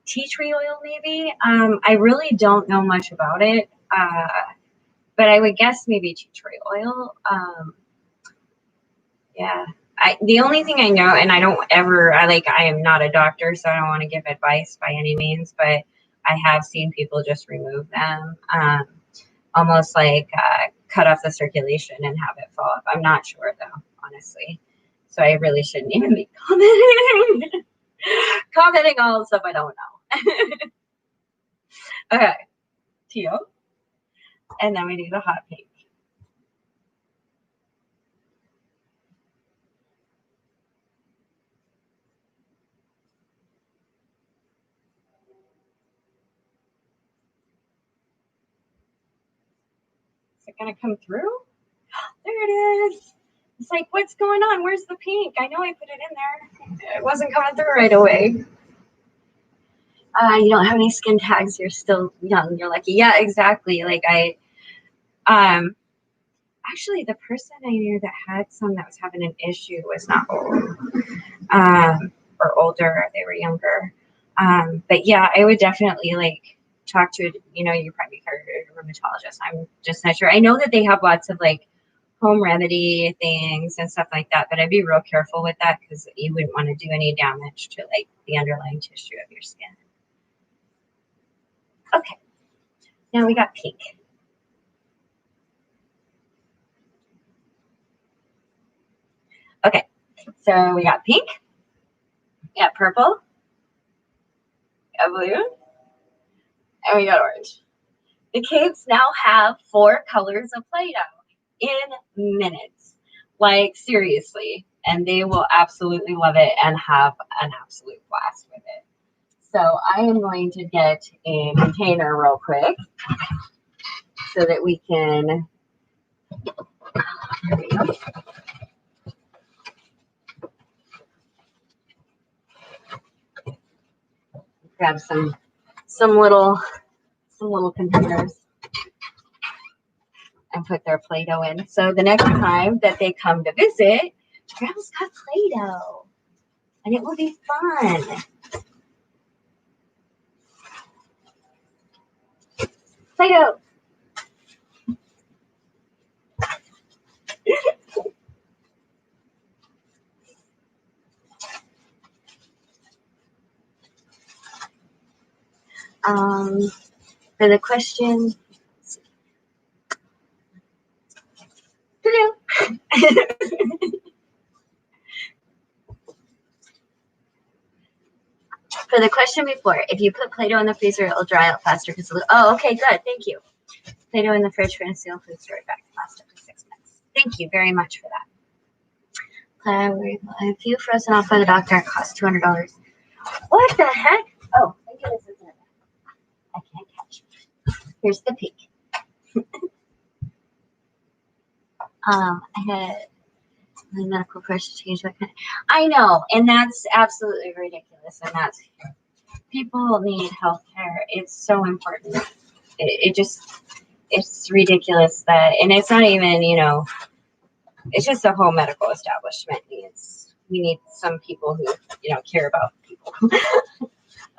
Tea tree oil, maybe. I really don't know much about it, but I would guess maybe tea tree oil. Yeah, the only thing I know, and I am not a doctor, so I don't want to give advice by any means, but I have seen people just remove them, almost like cut off the circulation and have it fall up. I'm not sure though, honestly. So I really shouldn't even be commenting on stuff I don't know. Okay, teal. And then we do the hot pink. Is it gonna come through? There it is. It's like, what's going on? Where's the pink? I know I put it in there. It wasn't coming through right away. You don't have any skin tags. You're still young. You're lucky. Yeah, exactly. Like actually the person I knew that had some that was having an issue was not old, or older. They were younger. But yeah, I would definitely like talk to, your primary care rheumatologist. I'm just not sure. I know that they have lots of like home remedy things and stuff like that, but I'd be real careful with that because you wouldn't want to do any damage to like the underlying tissue of your skin. Okay, now we got pink. Okay, so we got pink, we got purple, we got blue, and we got orange. The kids now have 4 colors of Play-Doh in minutes. Like, seriously. And they will absolutely love it and have an absolute blast with it. So I am going to get a container real quick so that we can grab some little containers and put their Play-Doh in. So the next time that they come to visit, Grandma's got Play-Doh. And it will be fun. Play-Doh. For the question, for the question before, if you put Play-Doh in the freezer, it'll dry out faster. Oh, okay, good. Thank you. Play-Doh in the fridge for a sealed food storage bag to last up to 6 months. Thank you very much for that. A few frozen off by the doctor. It costs $200. What the heck? Oh, thank goodness it's in it. I can't catch it. Here's the pink. I had my medical pressure change. I know, and that's absolutely ridiculous. And that's people need health care. It's so important. It's ridiculous that, and it's not even, it's just a whole medical establishment we need some people who, care about people.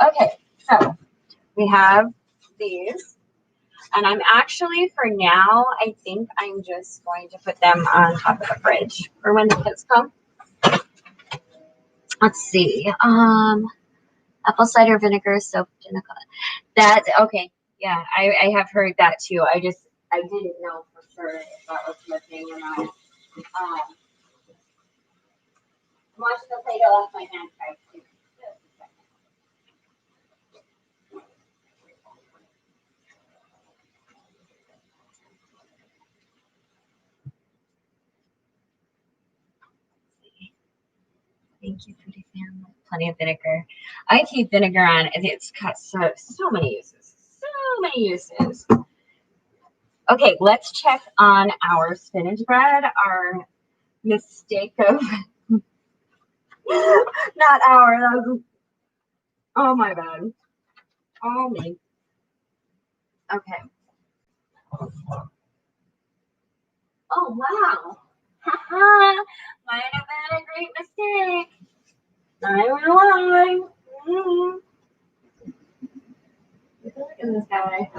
Okay, so we have these, and I'm actually, for now, I think I'm just going to put them on top of the fridge for when the kids come. Let's see. Apple cider vinegar soaked in a cup. That's okay. Yeah, I have heard that too. I didn't know for sure if that was the thing or not. Wash the Play-Doh off my hand, guys. Thank you, Foodie Family. Plenty of vinegar. I keep vinegar on, and it's got so many uses. So many uses. Okay, let's check on our spinach bread. Our mistake of not our. That was, oh my bad. Oh me. Okay. Oh wow. Haha. Might have been a great mistake. I won't lie. Look at this guy.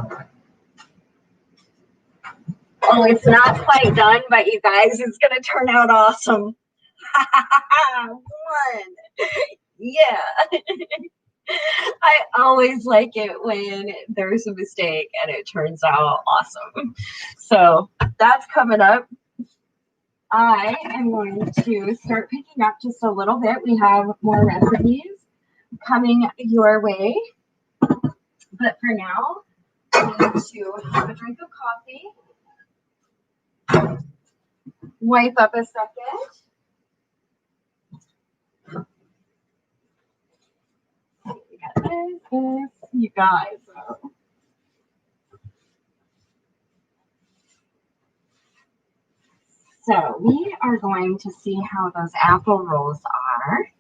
Oh, it's not quite done, but you guys, it's gonna turn out awesome. One. Yeah. I always like it when there's a mistake and it turns out awesome. So that's coming up. I am going to start picking up just a little bit. We have more recipes coming your way. But for now, I need to have a drink of coffee, wipe up a second. We got this, you guys. So we are going to see how those apple rolls are.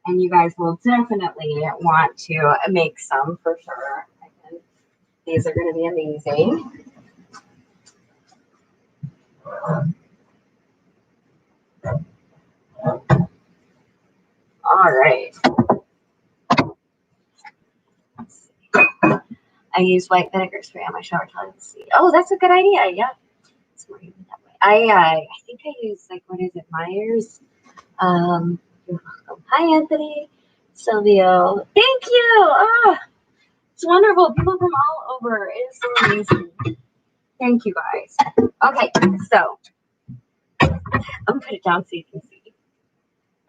And you guys will definitely want to make some for sure. These are going to be amazing. All right. Let's see. I use white vinegar spray on my shower towel. Let's see. Oh, that's a good idea. Yeah. It's more even that way. I think I use, like, what is it, Myers? You're welcome. Hi, Anthony. Silvio. Thank you. Ah, it's wonderful. People from all over. It is so amazing. Thank you, guys. Okay, so I'm going to put it down so you can see.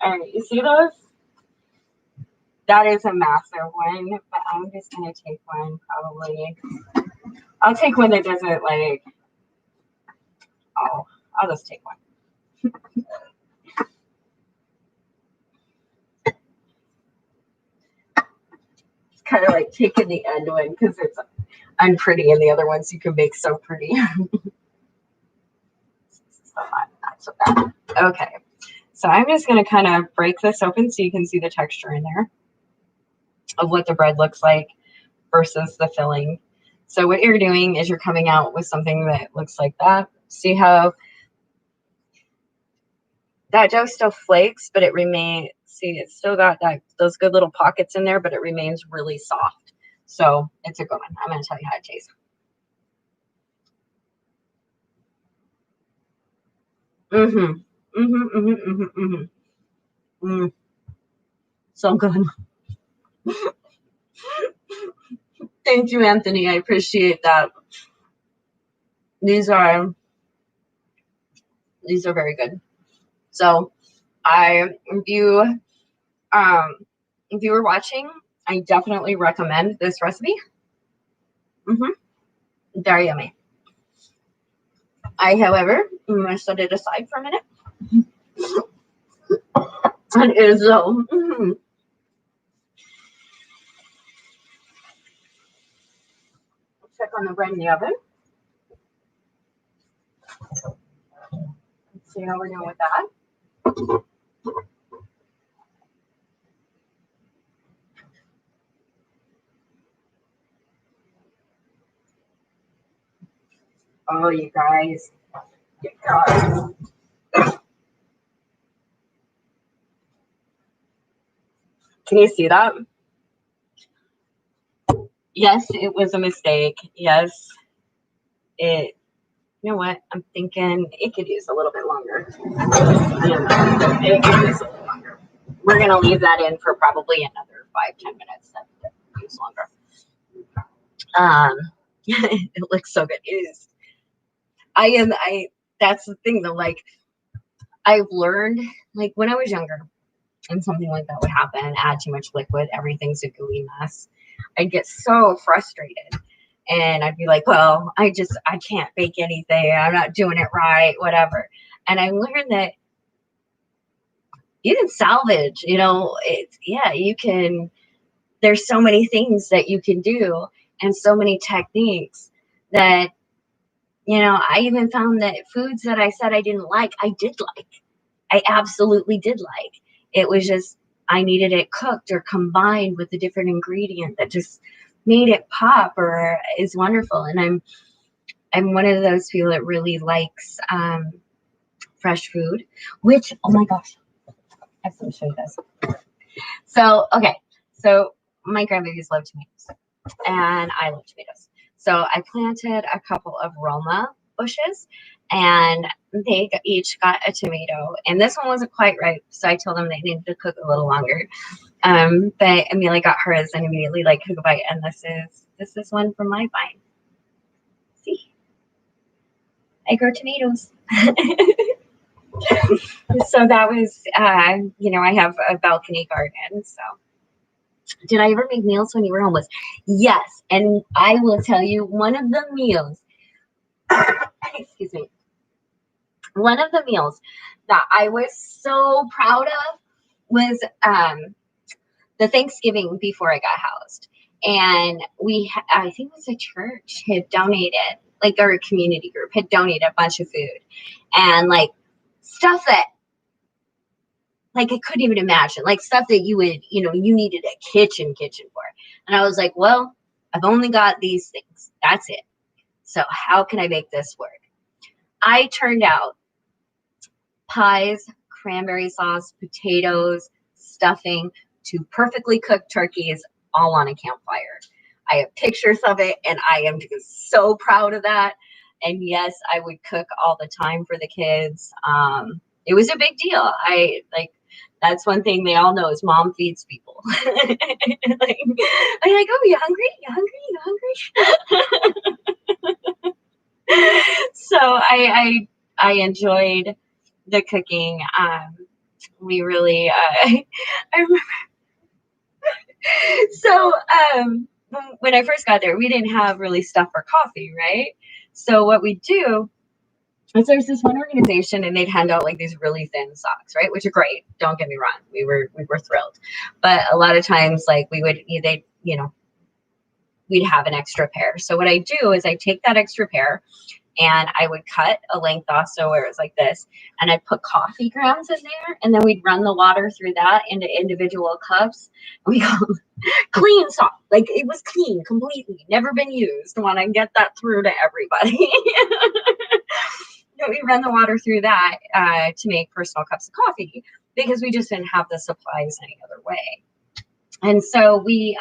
All right, you see those? That is a massive one, but I'm just going to take one probably. I'll take one that doesn't like, oh, I'll just take one. It's kind of like taking the end one because it's unpretty and the other ones you can make so pretty. Not so bad. Okay, so I'm just going to kind of break this open so you can see the texture in there of what the bread looks like versus the filling. So what you're doing is you're coming out with something that looks like that. See how that dough still flakes, but it remains, see, it's still got those good little pockets in there, but it remains really soft. So it's a good one. I'm going to tell you how it tastes. So good. Thank you, Anthony. I appreciate that. These are very good. So if you were watching, I definitely recommend this recipe. Very yummy. I, however, I'm going to set it aside for a minute. It is so. Check on the bread in the oven. Let's see how we're doing with that. Oh, you guys. Can you see that? Yes, it was a mistake. Yes, you know what? I'm thinking it could use a little bit longer. It could use a little longer. We're going to leave that in for probably another 5-10 minutes. That could use longer. It looks so good. It is. That's the thing though. Like, I've learned, like, when I was younger and something like that would happen, add too much liquid, everything's a gooey mess. I'd get so frustrated and I'd be like, well, I can't bake anything. I'm not doing it right, whatever. And I learned that you can salvage, you can, there's so many things that you can do and so many techniques that, I even found that foods that I said I didn't like, I did like. I absolutely did like. It was just, I needed it cooked or combined with a different ingredient that just made it pop or is wonderful. And I'm one of those people that really likes fresh food, which, oh my gosh, I have to show you this. So, okay. So my grandbabies love tomatoes and I love tomatoes. So I planted a couple of Roma bushes and they each got a tomato, and this one wasn't quite ripe, so I told them they needed to cook a little longer. But Amelia got hers and immediately like took a bite, and this is one from my vine. See, I grow tomatoes. So that was, you know, I have a balcony garden. So did I ever make meals when you were homeless? Yes, and I will tell you one of the meals. Excuse me. One of the meals that I was so proud of was the Thanksgiving before I got housed. And I think it was a church had donated, like our community group had donated a bunch of food and like stuff that like I couldn't even imagine, like stuff that you would, you know, you needed a kitchen for. And I was like, well, I've only got these things. That's it. So how can I make this work? I turned out pies, cranberry sauce, potatoes, stuffing, 2 perfectly cooked turkeys, all on a campfire. I have pictures of it, and I am just so proud of that. And yes, I would cook all the time for the kids. It was a big deal. That's one thing they all know is mom feeds people. I'm like, oh, you hungry? So I enjoyed the cooking. We really, I remember. So when I first got there, we didn't have really stuff for coffee, right? So what we do is there's this one organization, and they'd hand out like these really thin socks, right? Which are great. Don't get me wrong. We were thrilled, but a lot of times, like we'd have an extra pair. So what I do is I take that extra pair, and I would cut a length off, so where it was like this, and I'd put coffee grounds in there, and then we'd run the water through that into individual cups. We go clean salt, like it was clean, completely, never been used. Want to get that through to everybody. We run the water through that to make personal cups of coffee because we just didn't have the supplies any other way. And so we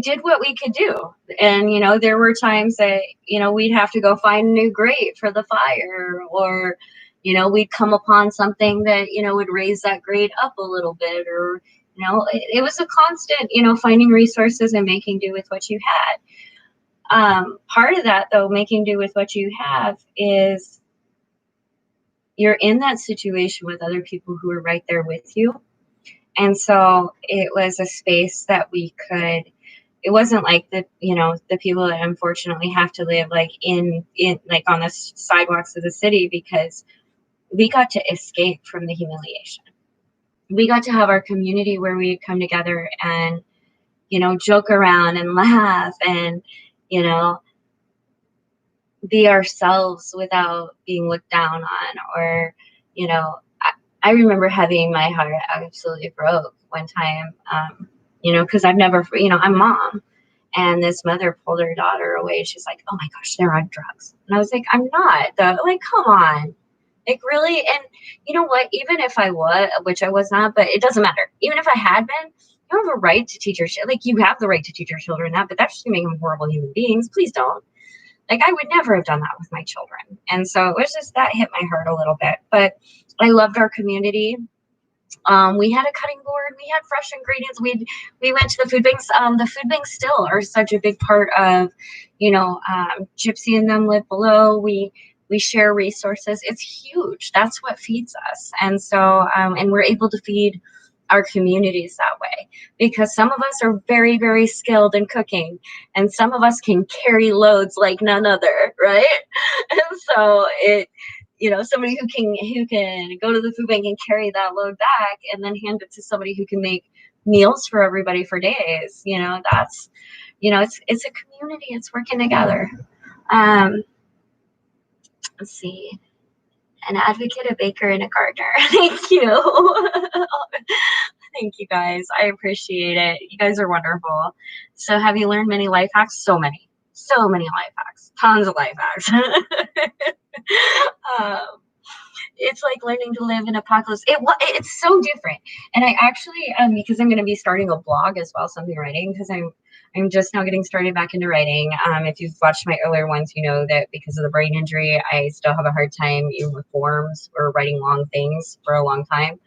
did what we could do. And, you know, there were times that, you know, we'd have to go find a new grate for the fire, or, you know, we'd come upon something that, you know, would raise that grate up a little bit, or, you know, it was a constant, you know, finding resources and making do with what you had. Part of that, though, making do with what you have, is you're in that situation with other people who are right there with you. And so it was a space that we could, it wasn't like the, you know, the people that unfortunately have to live like in like on the sidewalks of the city, because we got to escape from the humiliation. We got to have our community where we come together and, you know, joke around and laugh and, you know, be ourselves without being looked down on. Or, you know, I remember having my heart absolutely broke one time, you know, because I've never, you know, I'm mom, and this mother pulled her daughter away. She's like, oh my gosh, they're on drugs. And I was like, I'm not. Like, come on. Like, really? And you know what? Even if I was, which I was not, but it doesn't matter. Even if I had been, you don't have a right to teach your like, you have the right to teach your children that, but that's just making them horrible human beings. Please don't. Like, I would never have done that with my children. And so it was just, that hit my heart a little bit. But I loved our community. We had a cutting board. We had fresh ingredients. We went to the food banks. The food banks still are such a big part of, you know, Gypsy and them live below. We share resources. It's huge. That's what feeds us. And so, and we're able to feed our communities that way, because some of us are very, very skilled in cooking, and some of us can carry loads like none other, right? And so it, you know, somebody who can go to the food bank and carry that load back and then hand it to somebody who can make meals for everybody for days, you know, that's, you know, it's a community. It's working together. Let's see. An advocate, a baker, and a gardener. Thank you. Thank you, guys. I appreciate it. You guys are wonderful. So have you learned many life hacks? So many life hacks, tons of life hacks. It's like learning to live in apocalypse. It's so different. And I actually, because I'm going to be starting a blog as well, so I'm writing, because I'm just now getting started back into writing. If you've watched my earlier ones, you know that because of the brain injury, I still have a hard time even with forms or writing long things for a long time.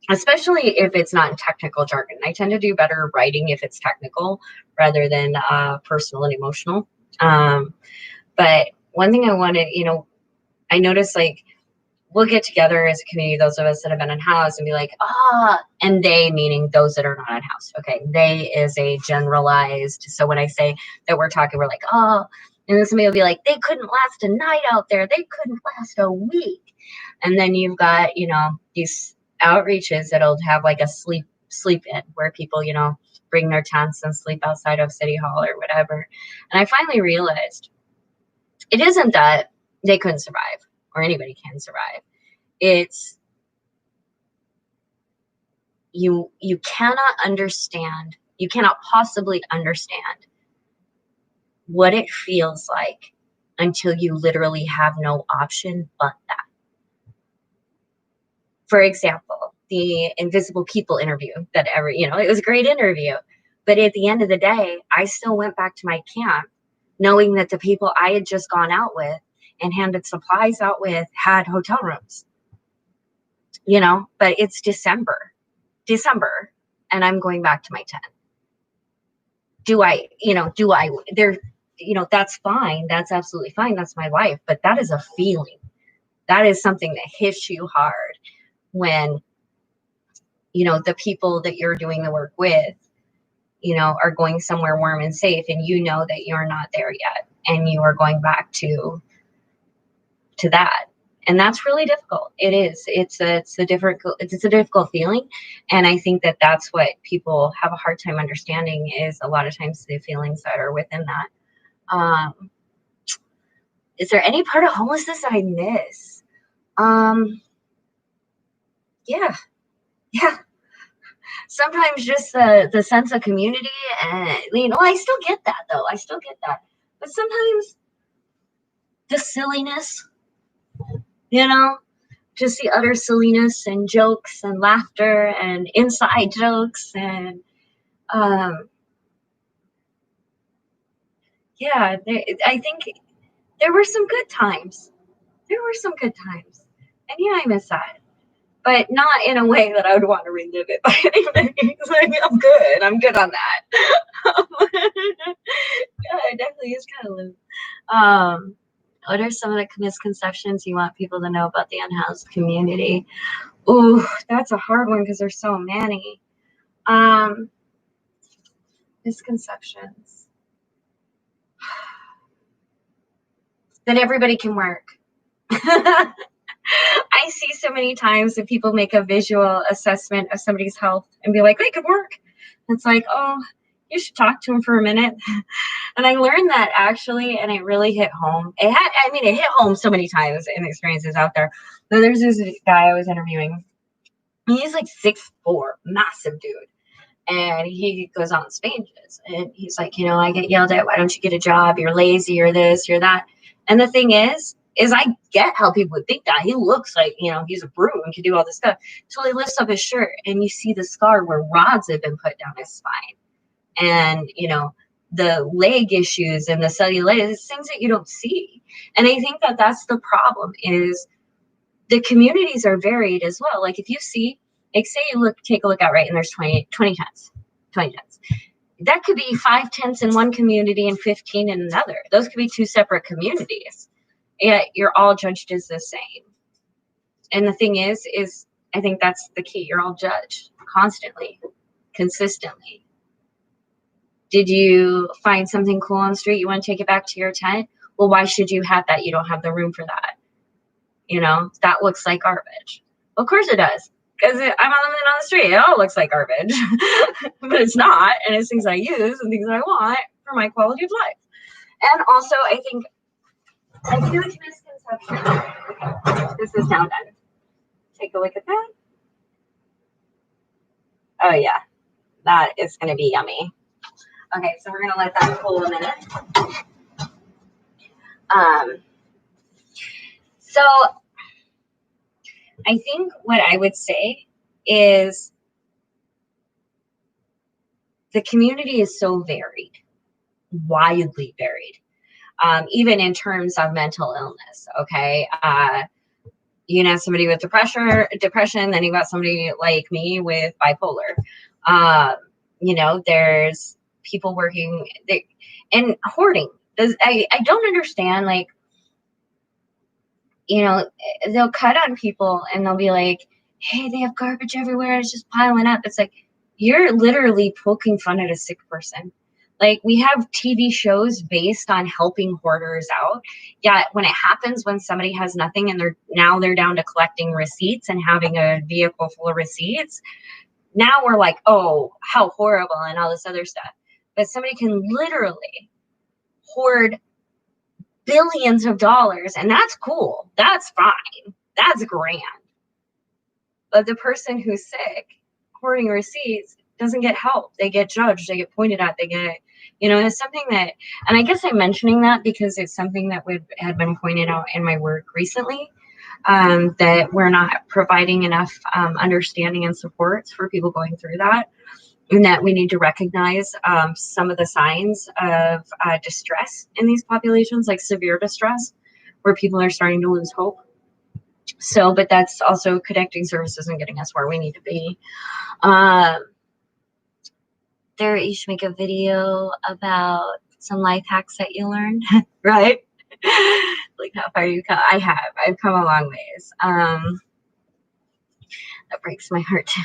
Especially if it's not in technical jargon. I tend to do better writing if it's technical rather than personal and emotional. But one thing I wanted, I noticed like we'll get together as a community, those of us that have been in house, and be like, and they meaning those that are not in house. Okay. They is a generalized. So when I say that we're talking, we're like, and then somebody will be like, they couldn't last a night out there. They couldn't last a week. And then you've got, these outreaches that'll have like a sleep in where people, bring their tents and sleep outside of City Hall or whatever. And I finally realized it isn't that they couldn't survive or anybody can survive. It's you cannot understand, you cannot possibly understand what it feels like until you literally have no option but that. For example, the Invisible People interview it was a great interview. But at the end of the day, I still went back to my camp knowing that the people I had just gone out with and handed supplies out with had hotel rooms. But it's December, and I'm going back to my tent. That's fine. That's absolutely fine. That's my life. But that is a feeling. That is something that hits you hard when, the people that you're doing the work with, are going somewhere warm and safe, and that you're not there yet, and you are going back to that. And that's really difficult. It is. It's a difficult feeling. And I think that that's what people have a hard time understanding is a lot of times the feelings that are within that. Is there any part of homelessness that I miss? Yeah. Sometimes just the sense of community, and I still get that though. But sometimes the silliness, just the utter silliness and jokes and laughter and inside jokes and I think there were some good times. And I miss that. But not in a way that I would want to relive it by any means. I'm good on that. It definitely is kind of loose. What are some of the misconceptions you want people to know about the unhoused community? Ooh, that's a hard one because there's so many. Misconceptions. That everybody can work. I see so many times that people make a visual assessment of somebody's health and be like, they could work. It's like, oh, you should talk to them for a minute. And I learned that actually, and it really hit home. It hit home so many times in experiences out there. So there's this guy I was interviewing. He's like 6'4", massive dude. And he goes on stages and he's like, I get yelled at. Why don't you get a job? You're lazy, you're this, you're that. And the thing is I get how people would think that. He looks like, he's a broom and can do all this stuff. So he lifts up his shirt and you see the scar where rods have been put down his spine. And, the leg issues and the cellulitis, things that you don't see. And I think that that's the problem is the communities are varied as well. Like if you see, like say you take a look out, right, and there's 20 tents. That could be 5 tents in one community and 15 in another. Those could be 2 separate communities. Yet you're all judged as the same. And the thing is I think that's the key. You're all judged constantly, consistently. Did you find something cool on the street? You want to take it back to your tent? Well, why should you have that? You don't have the room for that. That looks like garbage. Of course it does. Because I'm living on the street. It all looks like garbage. But it's not. And it's things I use and things I want for my quality of life. And also, I think a huge misconception. Okay, this is now done. Take a look at that. Oh, yeah. That is going to be yummy. Okay, so we're going to let that cool a minute. So I think what I would say is the community is so varied, widely varied, even in terms of mental illness. Okay. You know, somebody with depression, then you got somebody like me with bipolar. You know, there's people working and hoarding. I don't understand, like, you know, they'll cut on people and they'll be like, hey, they have garbage everywhere, it's just piling up. It's like, you're literally poking fun at a sick person. Like, we have TV shows based on helping hoarders out. Yet when it happens, when somebody has nothing and they're down to collecting receipts and having a vehicle full of receipts, now we're like, oh, how horrible and all this other stuff. But somebody can literally hoard billions of dollars, and that's cool. That's fine. That's grand. But the person who's sick, hoarding receipts, doesn't get help. They get judged. They get pointed at. They get, you know, it's something that, and I guess I'm mentioning that because it's something that had been pointed out in my work recently, that we're not providing enough understanding and supports for people going through that, and that we need to recognize some of the signs of distress in these populations, like severe distress, where people are starting to lose hope. So, but that's also connecting services and getting us where we need to be. You should make a video about some life hacks that you learned, right? Like how far you come. I've come a long ways. That breaks my heart too.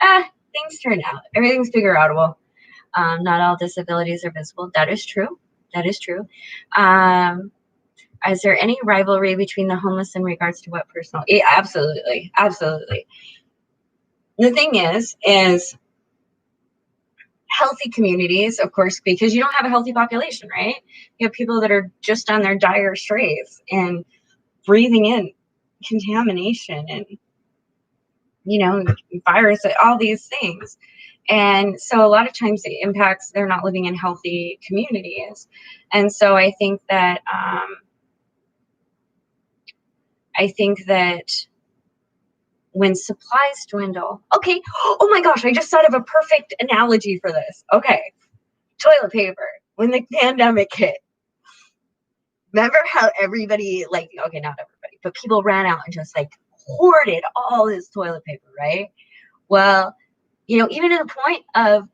Things turn out. Everything's figure outable. Not all disabilities are visible. That is true. That is true. Is there any rivalry between the homeless in regards to what personal? Yeah, absolutely. Absolutely. The thing is healthy communities, of course, because you don't have a healthy population, right? You have people that are just on their dire straits and breathing in contamination and, you know, virus, all these things. And so a lot of times it impacts, they're not living in healthy communities. And so I think that when supplies dwindle, okay, oh my gosh, I just thought of a perfect analogy for this. Okay, toilet paper. When the pandemic hit, remember how everybody, like, okay, not everybody, but people ran out and just like hoarded all this toilet paper, right? Well, you know, even to the point of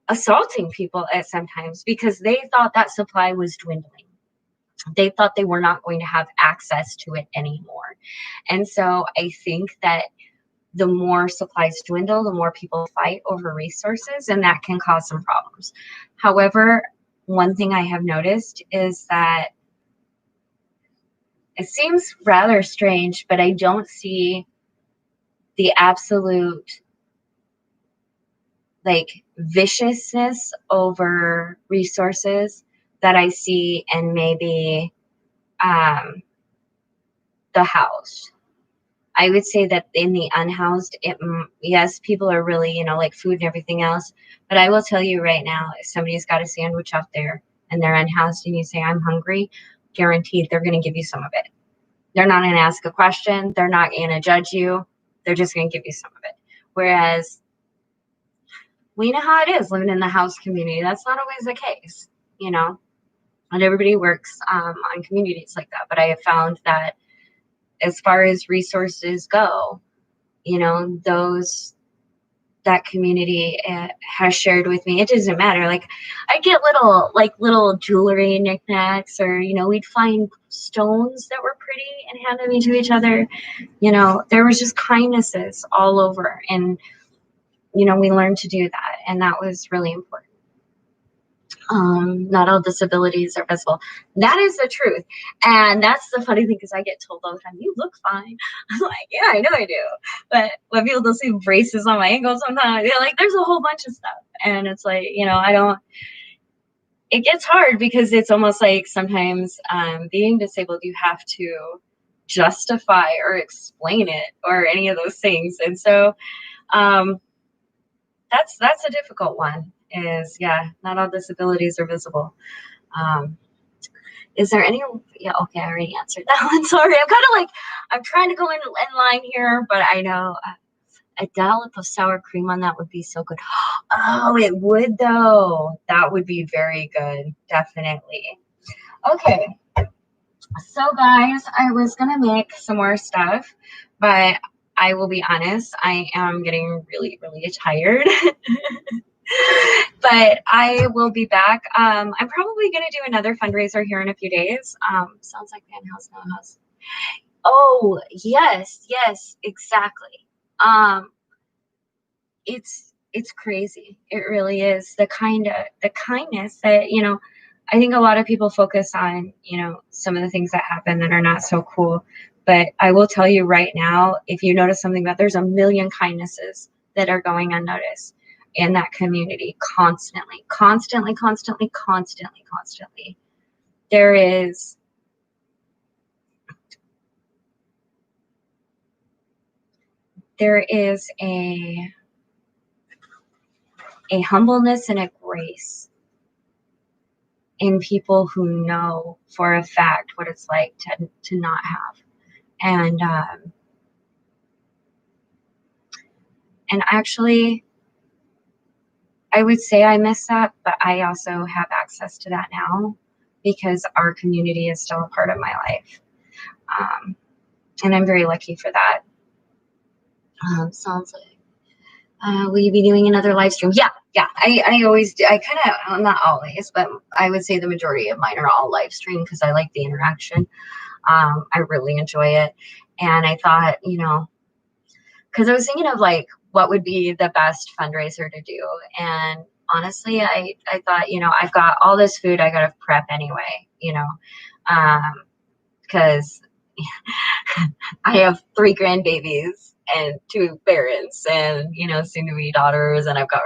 assaulting people at sometimes because they thought that supply was dwindling. They thought they were not going to have access to it anymore. And so I think that the more supplies dwindle, the more people fight over resources, and that can cause some problems. However, one thing I have noticed is that it seems rather strange, but I don't see the absolute like viciousness over resources that I see in maybe the housed. I would say that in the unhoused, yes, people are really, you know, like food and everything else. But I will tell you right now, if somebody's got a sandwich out there and they're unhoused and you say, I'm hungry, guaranteed they're going to give you some of it. They're not going to ask a question. They're not going to judge you. They're just going to give you some of it. Whereas we know how it is living in the house community. That's not always the case, you know. Not everybody works on communities like that. But I have found that as far as resources go, you know, that community has shared with me. It doesn't matter. Like, I get little jewelry knickknacks, or, you know, we'd find stones that were pretty and hand them to each other. You know, there was just kindnesses all over. And, you know, we learned to do that. And that was really important. Not all disabilities are visible. That is the truth. And that's the funny thing, because I get told all the time, you look fine. I'm like, yeah, I know I do. But when people don't see braces on my ankles sometimes, they're like, there's a whole bunch of stuff. And it's like, you know, it gets hard because it's almost like sometimes being disabled, you have to justify or explain it or any of those things. And so that's a difficult one. Is, yeah, not all disabilities are visible. Is there any, yeah, okay, I already answered that one. Sorry, I'm kind of like, I'm trying to go in line here, but I know a dollop of sour cream on that would be so good. Oh, it would though. That would be very good. Definitely. Okay. So guys, I was going to make some more stuff, but I will be honest, I am getting really, really tired. But I will be back. I'm probably going to do another fundraiser here in a few days. Sounds like Van House, No House. Oh, yes, exactly. It's crazy. It really is. The kindness that, I think a lot of people focus on, some of the things that happen that are not so cool. But I will tell you right now, if you notice something, that there's a million kindnesses that are going unnoticed in that community constantly. There is a humbleness and a grace in people who know for a fact what it's like to not have. And actually, I would say I miss that, but I also have access to that now because our community is still a part of my life. And I'm very lucky for that. Sounds like, will you be doing another live stream? Yeah. I always do. I kind of, not always, but I would say the majority of mine are all live stream because I like the interaction. I really enjoy it. And I thought, because I was thinking of like, what would be the best fundraiser to do? And honestly, I thought, I've got all this food I got to prep anyway, because I have 3 grandbabies and 2 parents and, soon to be daughters. And I've got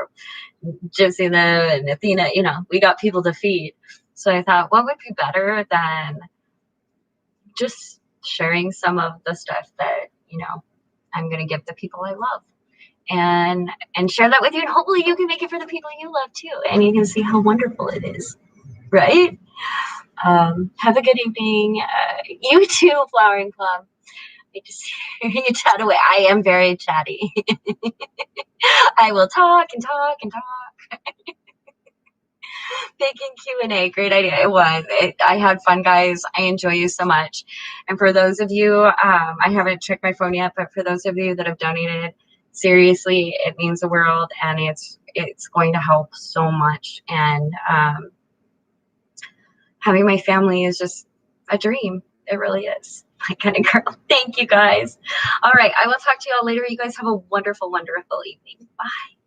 Gypsy and Athena, we got people to feed. So I thought, what would be better than just sharing some of the stuff that, I'm going to give the people I love and share that with you. And hopefully you can make it for the people you love too. And you can see how wonderful it is. Right? Have a good evening. You too, Flowering Club. I just hear you chat away. I am very chatty. I will talk and talk and talk. Baking Q&A, great idea. It was. I had fun, guys. I enjoy you so much. And for those of you, I haven't checked my phone yet, but for those of you that have donated, seriously, it means the world, and it's going to help so much. And having my family is just a dream. It really is. My kind of girl. Thank you, guys. All right, I will talk to you all later. You guys have a wonderful, wonderful evening. Bye.